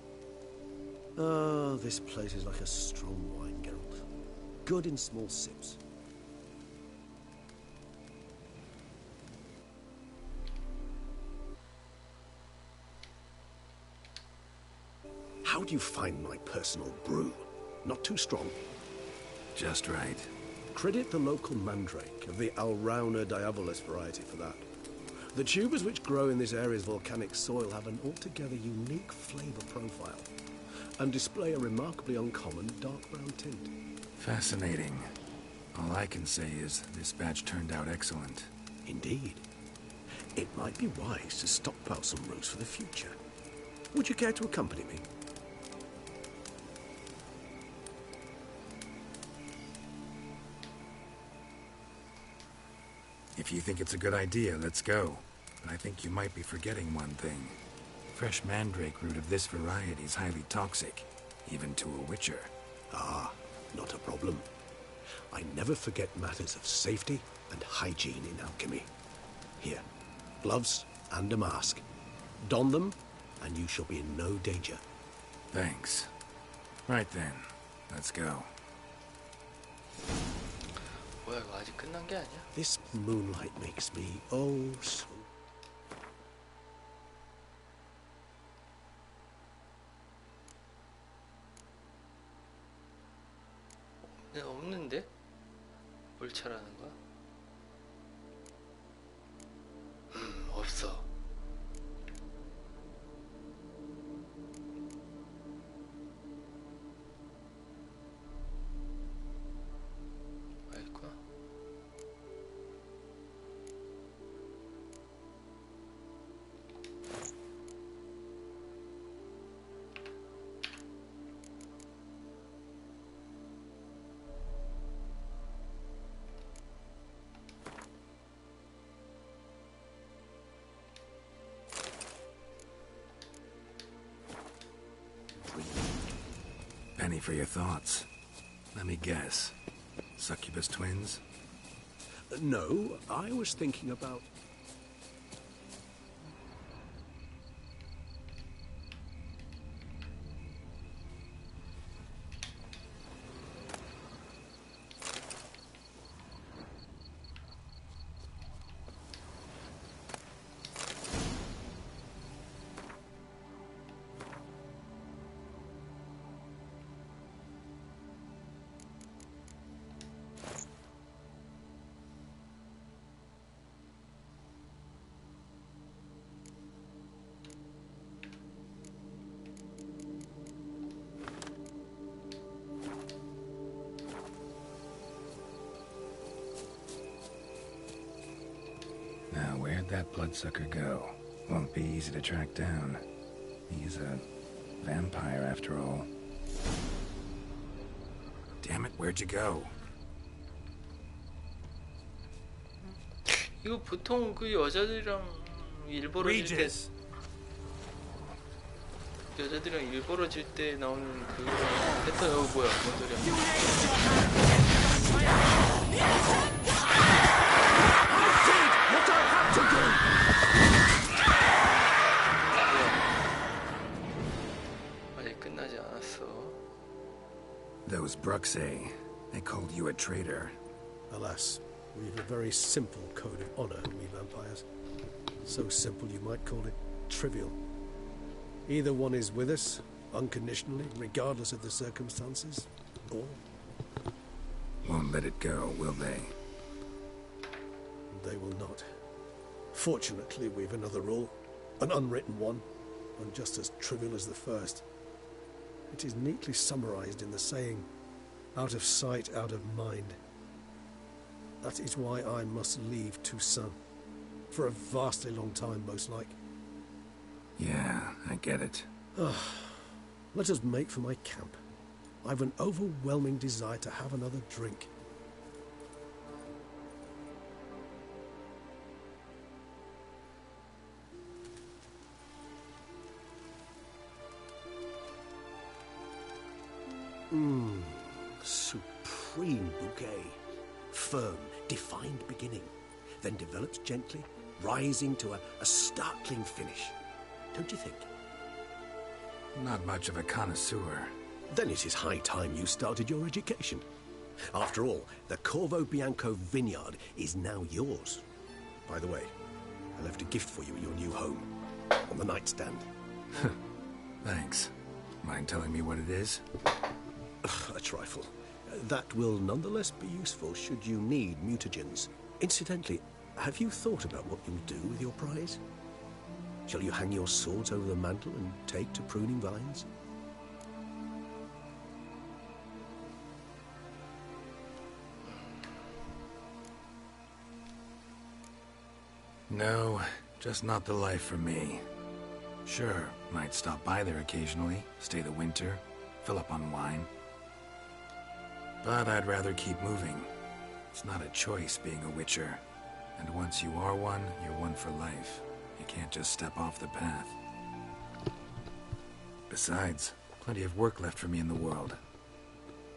Oh, this place is like a strong wine, Geralt. Good in small sips. How do you find my personal brew? Not too strong? Just right. Credit the local mandrake of the Alrauna diabolus variety for that. The tubers which grow in this area's volcanic soil have an altogether unique flavor profile and display a remarkably uncommon dark brown tint. Fascinating. All I can say is this batch turned out excellent. Indeed. It might be wise to stockpile some roots for the future. Would you care to accompany me? If you think it's a good idea, let's go. But I think you might be forgetting one thing. Fresh mandrake root of this variety is highly toxic, even to a witcher. Ah, not a problem. I never forget matters of safety and hygiene in alchemy. Here, gloves and a mask. Don them, and you shall be in no danger. Thanks. Right then, let's go. 뭐야, 이거 아직 끝난 게 아니야? This moonlight makes me oh so... 없는데? 뭘 차라는 거야? 없어. penny for your thoughts. Let me guess. Succubus twins? No, I was thinking about... Now, where'd that bloodsucker go? Won't be easy to track down. He's a vampire, after all. Damn it, where'd you go? 이거 보통 그 여자들이랑 일 벌어질 때 여자들이랑 일 벌어질 때 나오는 그 패턴. 뭐야, 뭔 소리야? 아직 끝나지 않았어. Those Bruxae, they called you a traitor. Alas, we've a very simple code of honor, we vampires. So simple you might call it trivial. Either one is with us, unconditionally, regardless of the circumstances, or... Won't let it go, will they? They will not. Fortunately, we've another rule, an unwritten one, and just as trivial as the first. It is neatly summarized in the saying, out of sight, out of mind. That is why I must leave Toussaint. For a vastly long time, most like. Yeah, I get it. Let us make for my camp. I've an overwhelming desire to have another drink. Supreme bouquet. Firm, defined beginning, then develops gently, rising to a startling finish. Don't you think? Not much of a connoisseur. Then it is high time you started your education. After all, the Corvo Bianco vineyard is now yours. By the way, I left a gift for you at your new home, on the nightstand. Thanks. Mind telling me what it is? A trifle. That will nonetheless be useful should you need mutagens. Incidentally, have you thought about what you'll do with your prize? Shall you hang your swords over the mantle and take to pruning vines? No, just not the life for me. Sure, might stop by there occasionally, stay the winter, fill up on wine. But I'd rather keep moving. It's not a choice being a witcher. And once you are one, you're one for life. You can't just step off the path. Besides, plenty of work left for me in the world.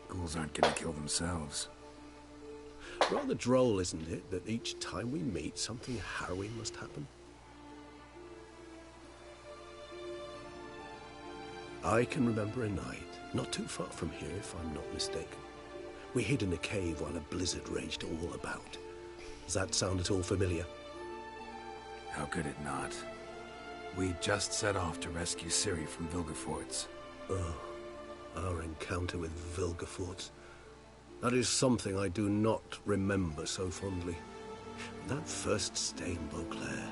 Ghouls aren't gonna kill themselves. Rather droll, isn't it, that each time we meet, something harrowing must happen? I can remember a night, not too far from here if I'm not mistaken. We hid in a cave while a blizzard raged all about. Does that sound at all familiar? How could it not? We just set off to rescue Ciri from Vilgefortz. Oh, our encounter with Vilgefortz. That is something I do not remember so fondly. That first stay in Beauclair,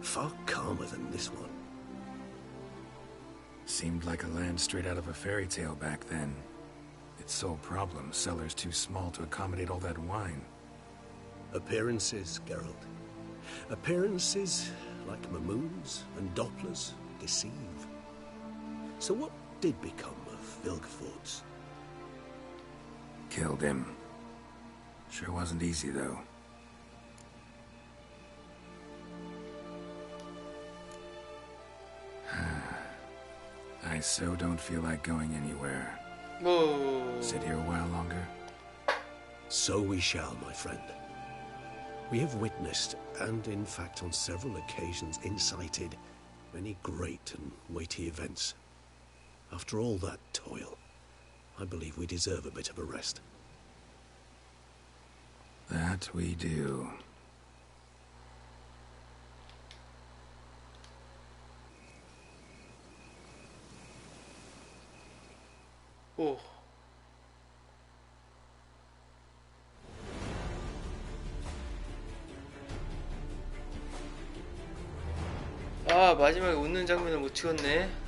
far calmer than this one. Seemed like a land straight out of a fairy tale back then. Its sole problem, cellars too small to accommodate all that wine. Appearances, Geralt. Appearances, like Mamoons and Dopplers, deceive. So what did become of Vilgefortz? Killed him. Sure wasn't easy, though. I so don't feel like going anywhere. 뭐... Sit here a while longer? So we shall, my friend. We have witnessed, and in fact on several occasions incited, many great and weighty events. After all that toil, I believe we deserve a bit of a rest. That we do. 오. 아, 마지막에 웃는 장면을 못 찍었네.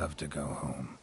love to go home.